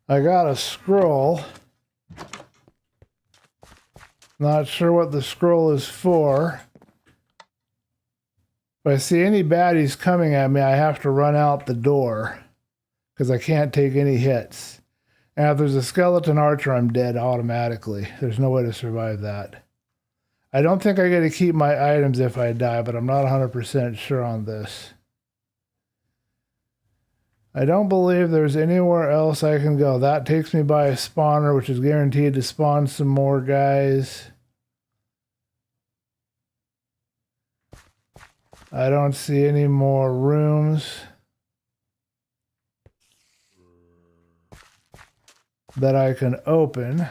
I got a scroll. Not sure what the scroll is for. If I see any baddies coming at me, I have to run out the door because I can't take any hits. And if there's a skeleton archer, I'm dead automatically. There's no way to survive that. I don't think I get to keep my items if I die, but I'm not 100% sure on this. I don't believe there's anywhere else I can go. That takes me by a spawner, which is guaranteed to spawn some more guys. I don't see any more rooms that I can open.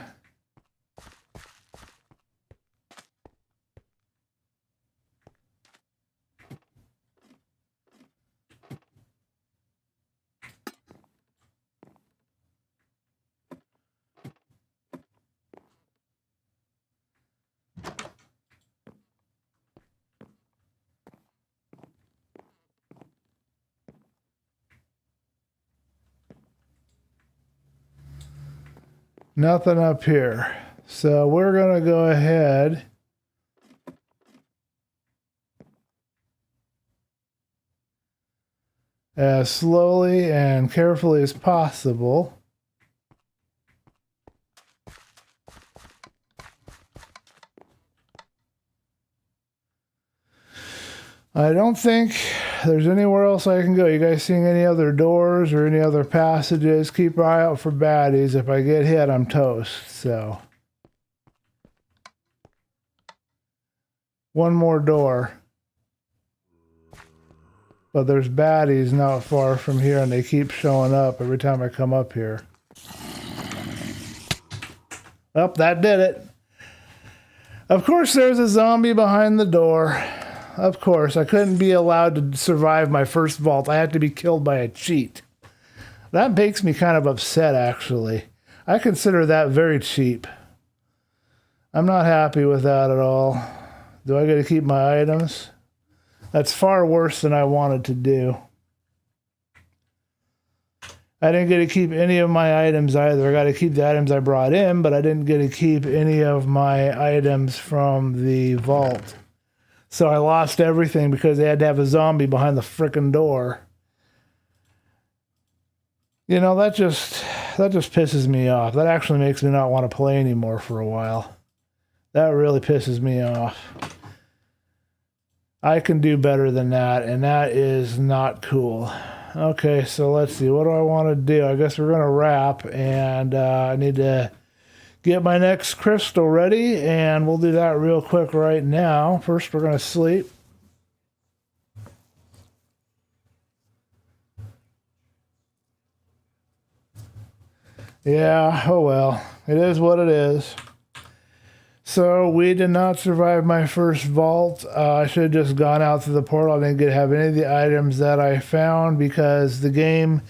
Nothing up here. So we're going to go ahead as slowly and carefully as possible. I don't think there's anywhere else I can go. You guys seeing any other doors or any other passages? Keep your eye out for baddies. If I get hit, I'm toast. So, one more door. But there's baddies not far from here, and they keep showing up every time I come up here. Oh, that did it. Of course, there's a zombie behind the door. Of course, I couldn't be allowed to survive my first vault. I had to be killed by a cheat. That makes me kind of upset, actually. I consider that very cheap. I'm not happy with that at all. Do I get to keep my items? That's far worse than I wanted to do. I didn't get to keep any of my items either. I got to keep the items I brought in, but I didn't get to keep any of my items from the vault. So I lost everything because they had to have a zombie behind the frickin' door. You know, that just pisses me off. That actually makes me not want to play anymore for a while. That really pisses me off. I can do better than that, and that is not cool. Okay, so let's see. What do I want to do? I guess we're going to wrap, and I need to get my next crystal ready, and we'll do that real quick right now. First, we're going to sleep. Yeah, oh well. It is what it is. So, we did not survive my first vault. I should have just gone out through the portal. I didn't get to have any of the items that I found because the game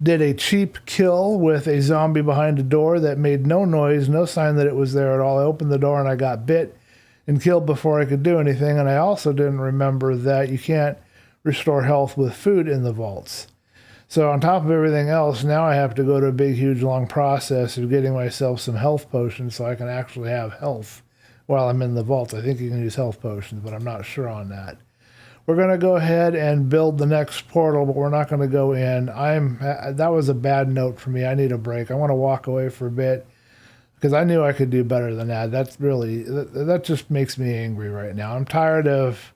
did a cheap kill with a zombie behind a door that made no noise, no sign that it was there at all. I opened the door and I got bit and killed before I could do anything. And I also didn't remember that you can't restore health with food in the vaults. So on top of everything else, now I have to go to a big, huge, long process of getting myself some health potions so I can actually have health while I'm in the vault. I think you can use health potions, but I'm not sure on that. We're going to go ahead and build the next portal, but we're not going to go in. That was a bad note for me. I need a break. I want to walk away for a bit because I knew I could do better than that. That just makes me angry right now. I'm tired of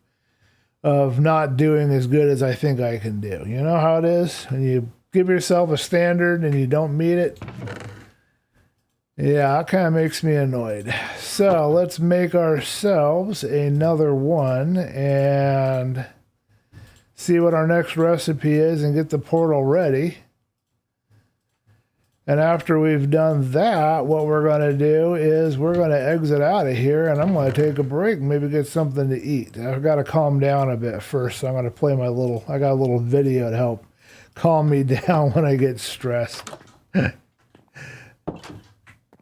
not doing as good as I think I can do. You know how it is? When you give yourself a standard and you don't meet it. Yeah, that kind of makes me annoyed. So let's make ourselves another one and see what our next recipe is and get the portal ready. And after we've done that, what we're going to do is we're going to exit out of here, and I'm going to take a break and maybe get something to eat. I've got to calm down a bit first, so I'm going to play I got a little video to help calm me down when I get stressed.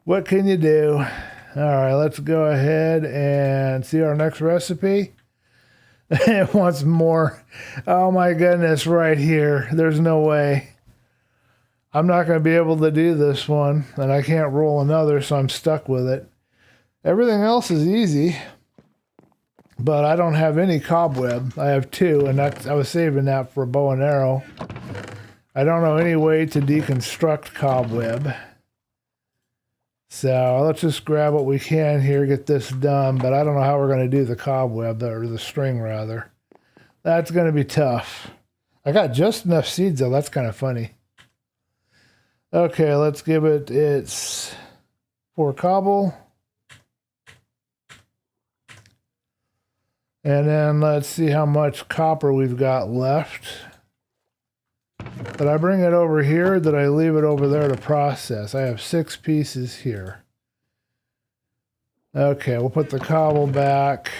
What can you do? All right, let's go ahead and see our next recipe. It wants more. Oh my goodness, right here. There's no way. I'm not going to be able to do this one, and I can't roll another, so I'm stuck with it. Everything else is easy, but I don't have any cobweb. I have 2, and I was saving that for a bow and arrow. I don't know any way to deconstruct cobweb. So let's just grab what we can here, get this done, but I don't know how we're going to do the cobweb, or the string rather. That's going to be tough. I got just enough seeds though, that's kind of funny. Okay, let's give it its 4 cobble. And then let's see how much copper we've got left. Did I bring it over here? Or did I leave it over there to process? I have 6 pieces here. Okay, we'll put the cobble back.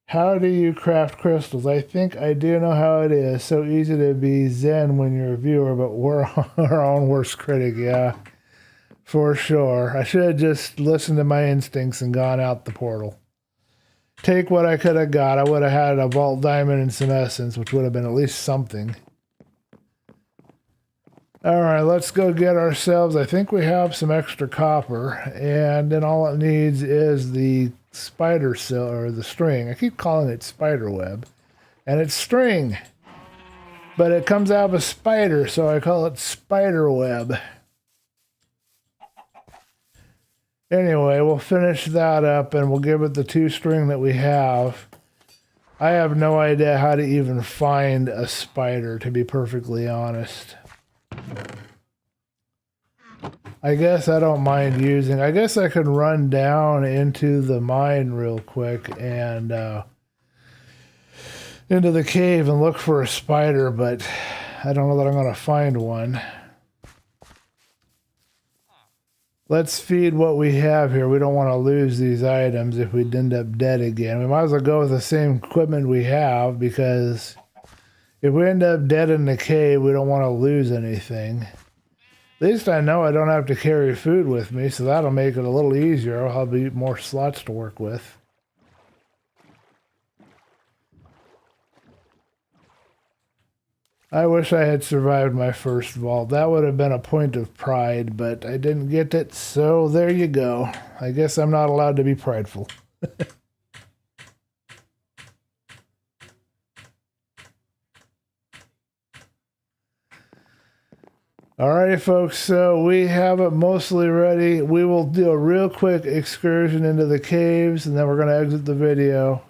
How do you craft crystals? I think I do know how it is. So easy to be zen when you're a viewer, but we're our own worst critic, yeah. For sure. I should have just listened to my instincts and gone out the portal. Take what I could have got. I would have had a vault diamond and some essence, which would have been at least something. All right, let's go get ourselves, I think we have some extra copper, and then all it needs is the spider silk, or the string. I keep calling it spider web, and it's string, but it comes out of a spider, so I call it spider web. Anyway, we'll finish that up, and we'll give it the 2 string that we have. I have no idea how to even find a spider, to be perfectly honest. I guess I don't mind using. I guess I could run down into the mine real quick and into the cave and look for a spider, but I don't know that I'm going to find one. Let's feed what we have here. We don't want to lose these items if we'd end up dead again. We might as well go with the same equipment we have, because if we end up dead in the cave, we don't want to lose anything. At least I know I don't have to carry food with me, so that'll make it a little easier. I'll have more slots to work with. I wish I had survived my first vault. That would have been a point of pride, but I didn't get it, so there you go. I guess I'm not allowed to be prideful. Alrighty, folks, so we have it mostly ready. We will do a real quick excursion into the caves, and then we're going to exit the video.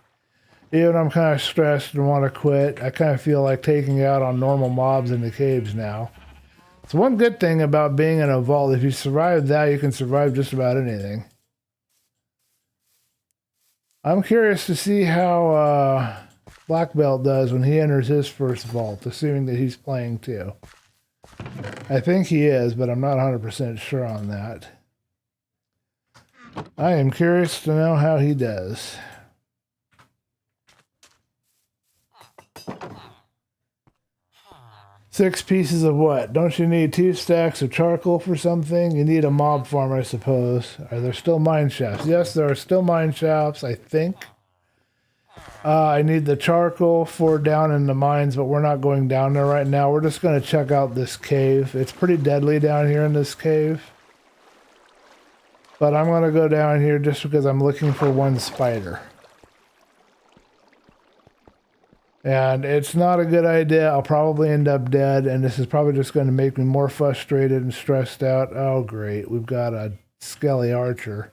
Even I'm kind of stressed and want to quit, I kind of feel like taking out on normal mobs in the caves now. It's one good thing about being in a vault. If you survive that, you can survive just about anything. I'm curious to see how Black Belt does when he enters his first vault, assuming that he's playing too. I think he is, but I'm not 100% sure on that. I am curious to know how he does. Six pieces of what? Don't you need 2 stacks of charcoal for something? You need a mob farm, I suppose. Are there still mine shafts? Yes, there are still mine shafts, I think. I need the charcoal for down in the mines, but we're not going down there right now. We're just going to check out this cave. It's pretty deadly down here in this cave. But I'm going to go down here just because I'm looking for one spider. And it's not a good idea. I'll probably end up dead, and this is probably just going to make me more frustrated and stressed out. Oh, great. We've got a skelly archer.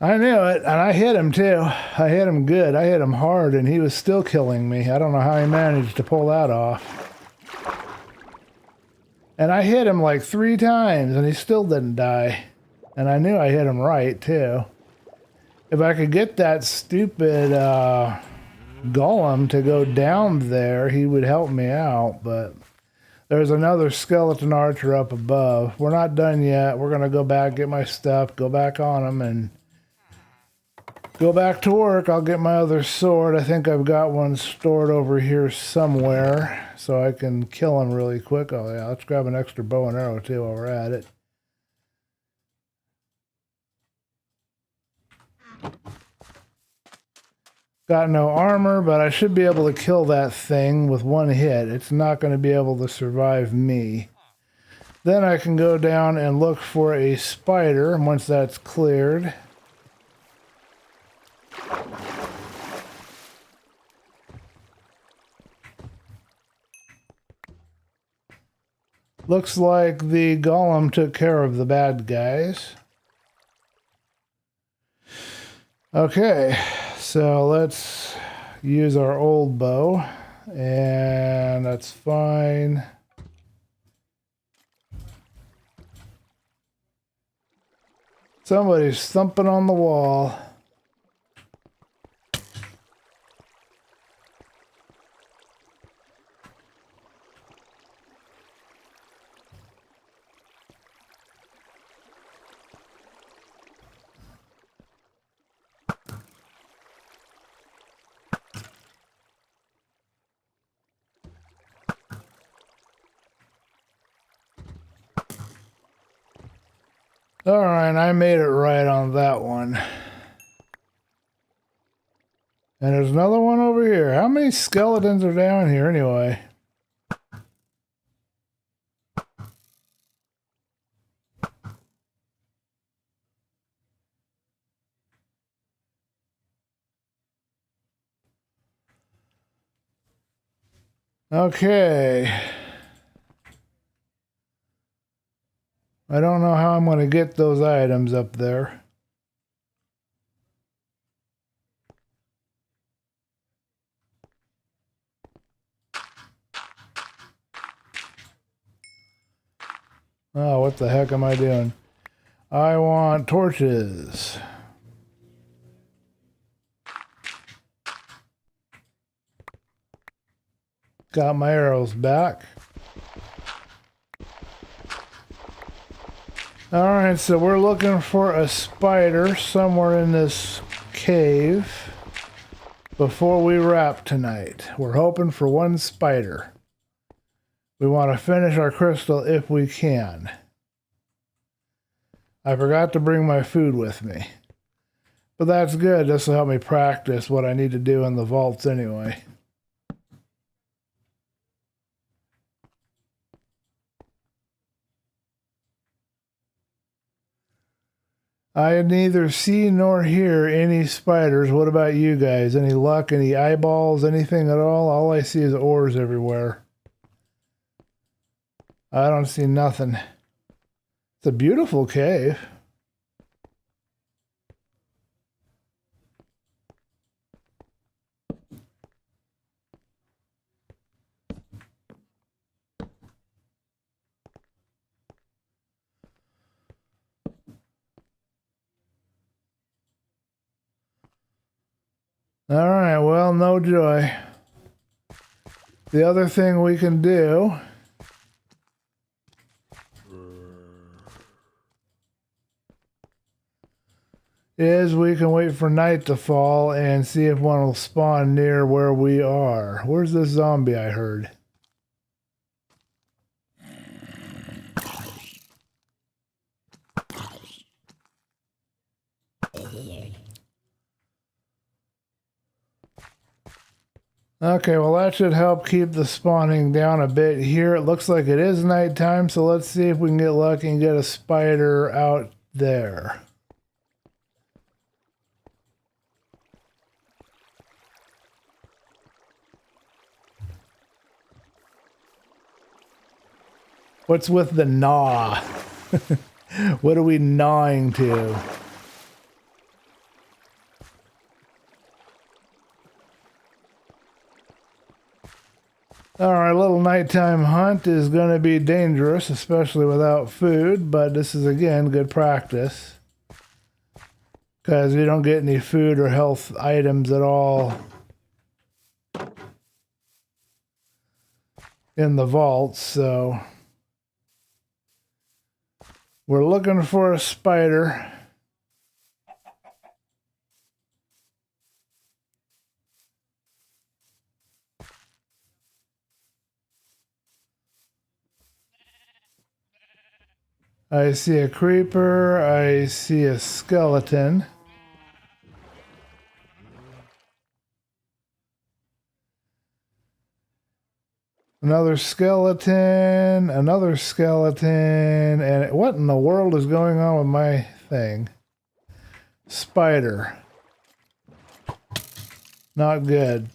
I knew it, and I hit him too. I hit him good. I hit him hard, and he was still killing me. I don't know how he managed to pull that off. And I hit him like 3 times, and he still didn't die. And I knew I hit him right, too. If I could get that stupid golem to go down there, he would help me out, but there's another skeleton archer up above. We're not done yet. We're going to go back, get my stuff, go back on him, and go back to work. I'll get my other sword. I think I've got one stored over here somewhere, so I can kill him really quick. Oh yeah, let's grab an extra bow and arrow too while we're at it. Got no armor, but I should be able to kill that thing with one hit. It's not going to be able to survive me. Then I can go down and look for a spider once that's cleared. Looks like the golem took care of the bad guys. Okay, so let's use our old bow, and that's fine. Somebody's thumping on the wall. All right, I made it right on that one. And there's another one over here. How many skeletons are down here anyway? Okay. I don't know how I'm going to get those items up there. Oh, what the heck am I doing? I want torches. Got my arrows back. Alright, so we're looking for a spider somewhere in this cave before we wrap tonight. We're hoping for one spider. We want to finish our crystal if we can. I forgot to bring my food with me. But that's good. This will help me practice what I need to do in the vaults anyway. I neither see nor hear any spiders. What about you guys? Any luck? Any eyeballs? Anything at all? All I see is ores everywhere. I don't see nothing. It's a beautiful cave. All right, well, no joy. The other thing we can do is we can wait for night to fall and see if one will spawn near where we are. Where's this zombie I heard? Okay, well that should help keep the spawning down a bit here. It looks like it is nighttime, so let's see if we can get lucky and get a spider out there. What's with the gnaw? What are we gnawing to? Our little nighttime hunt is going to be dangerous, especially without food, but this is, again, good practice. Because we don't get any food or health items at all in the vaults, so we're looking for a spider. I see a creeper, I see a skeleton. Another skeleton, and what in the world is going on with my thing? Spider. Not good.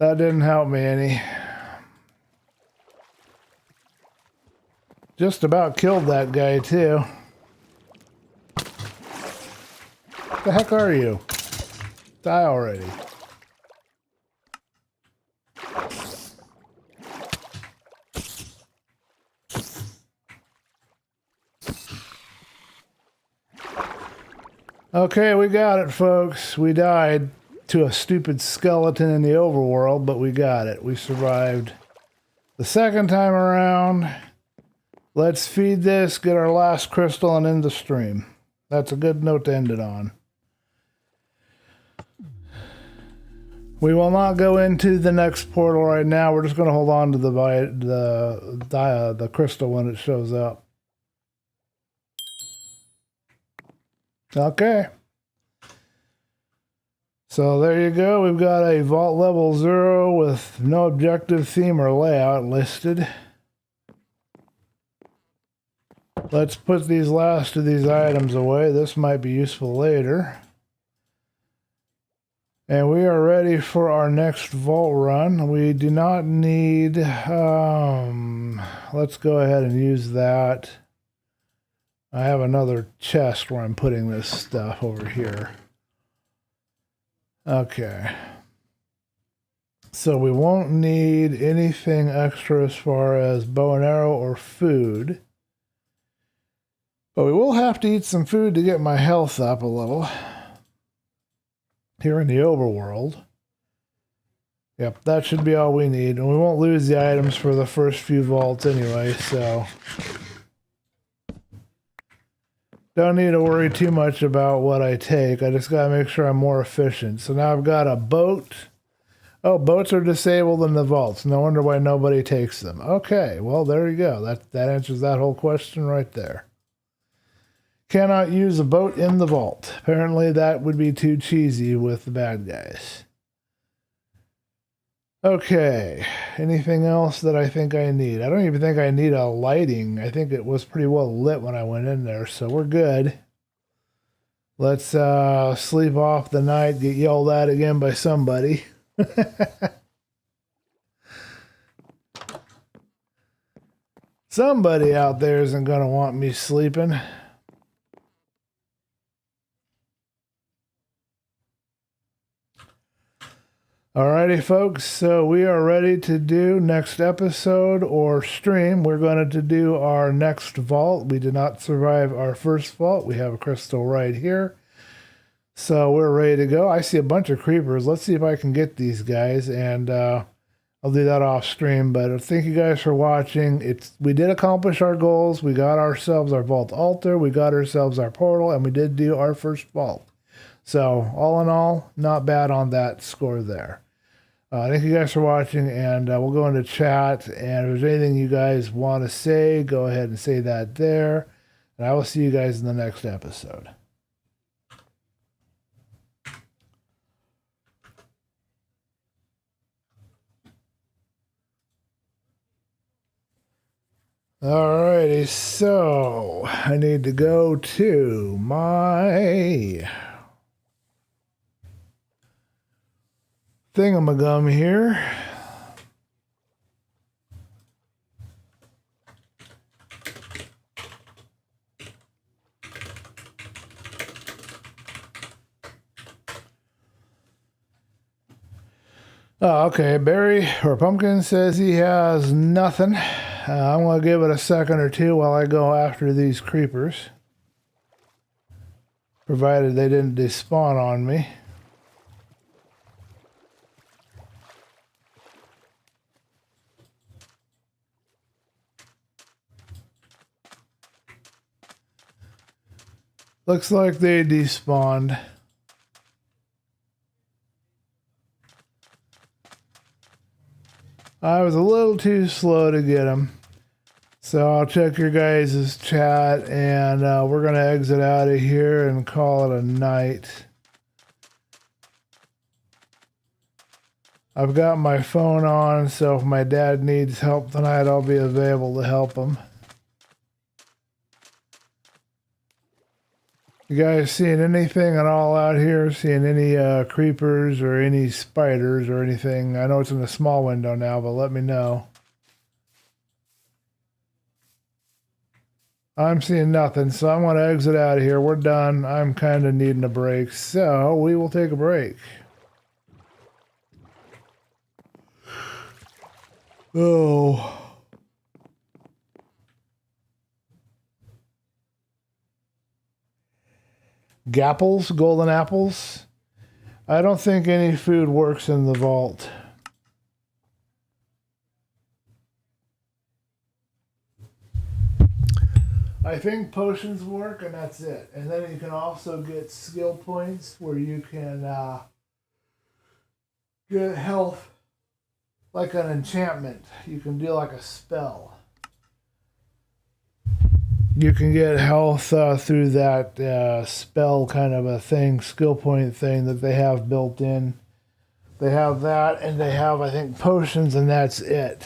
That didn't help me any. Just about killed that guy too. What the heck are you? Die already. Okay, we got it, folks. We died to a stupid skeleton in the overworld, but we got it. We survived the second time around. Let's feed this, get our last crystal, and end the stream. That's a good note to end it on. We will not go into the next portal right now. We're just going to hold on to the crystal when it shows up. Okay. So there you go. We've got a vault level 0 with no objective, theme, or layout listed. Let's put these last of these items away. This might be useful later. And we are ready for our next vault run. We do not need... let's go ahead and use that. I have another chest where I'm putting this stuff over here. Okay. So we won't need anything extra as far as bow and arrow or food. But we will have to eat some food to get my health up a little. Here in the overworld. Yep, that should be all we need. And we won't lose the items for the first few vaults anyway, so... Don't need to worry too much about what I take. I just gotta make sure I'm more efficient. So now I've got a boat. Oh, boats are disabled in the vaults. No wonder why nobody takes them. Okay, well, there you go. That answers that whole question right there. Cannot use a boat in the vault. Apparently that would be too cheesy with the bad guys. Okay, anything else that I think I need? I don't even think I need a lighting. I think it was pretty well lit when I went in there, so we're good. Let's sleep off the night, get yelled at again by somebody. Somebody out there isn't going to want me sleeping. Alrighty, folks, so we are ready to do next episode or stream. We're going to do our next vault. We did not survive our first vault. We have a crystal right here. So we're ready to go. I see a bunch of creepers. Let's see if I can get these guys, and I'll do that off stream. But thank you guys for watching. We did accomplish our goals. We got ourselves our vault altar. We got ourselves our portal, and we did do our first vault. So all in all, not bad on that score there. Thank you guys for watching, and we'll go into chat, and if there's anything you guys want to say, go ahead and say that there, and I will see you guys in the next episode. Alrighty, so I need to go to my thingamagum here. Oh, okay. Barry or Pumpkin says he has nothing. I'm going to give it a second or two while I go after these creepers. Provided they didn't despawn on me. Looks like they despawned. I was a little too slow to get them. So I'll check your guys' chat, and we're going to exit out of here and call it a night. I've got my phone on, so if my dad needs help tonight, I'll be available to help him. You guys seeing anything at all out here? Seeing any creepers or any spiders or anything? I know it's in the small window now, but let me know. I'm seeing nothing, so I'm going to exit out of here. We're done. I'm kind of needing a break, so we will take a break. Oh. Gapples, golden apples. I don't think any food works in the vault. I think potions work, and that's it. And then you can also get skill points where you can get health like an enchantment. You can do like a spell. You can get health through that spell kind of a thing, skill point thing that they have built in. They have that, and they have, I think, potions, and that's it.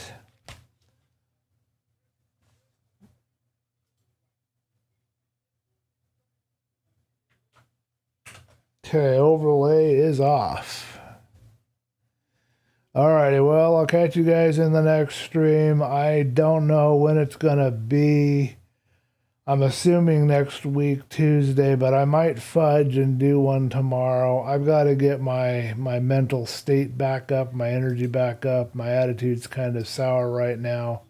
Okay, overlay is off. Alrighty, well, I'll catch you guys in the next stream. I don't know when it's gonna be. I'm assuming next week, Tuesday, but I might fudge and do one tomorrow. I've got to get my mental state back up, my energy back up. My attitude's kind of sour right now.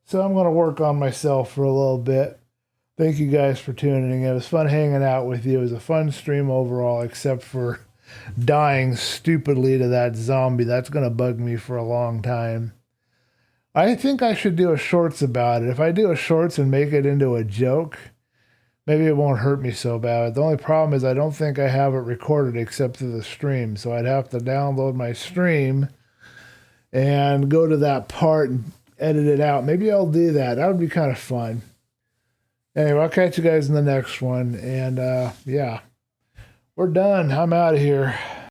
So I'm going to work on myself for a little bit. Thank you guys for tuning in. It was fun hanging out with you. It was a fun stream overall, except for dying stupidly to that zombie. That's going to bug me for a long time. I think I should do a shorts about it. If I do a shorts and make it into a joke, maybe it won't hurt me so bad. The only problem is I don't think I have it recorded except through the stream. So I'd have to download my stream and go to that part and edit it out. Maybe I'll do that. That would be kind of fun. Anyway, I'll catch you guys in the next one. And yeah, we're done. I'm out of here.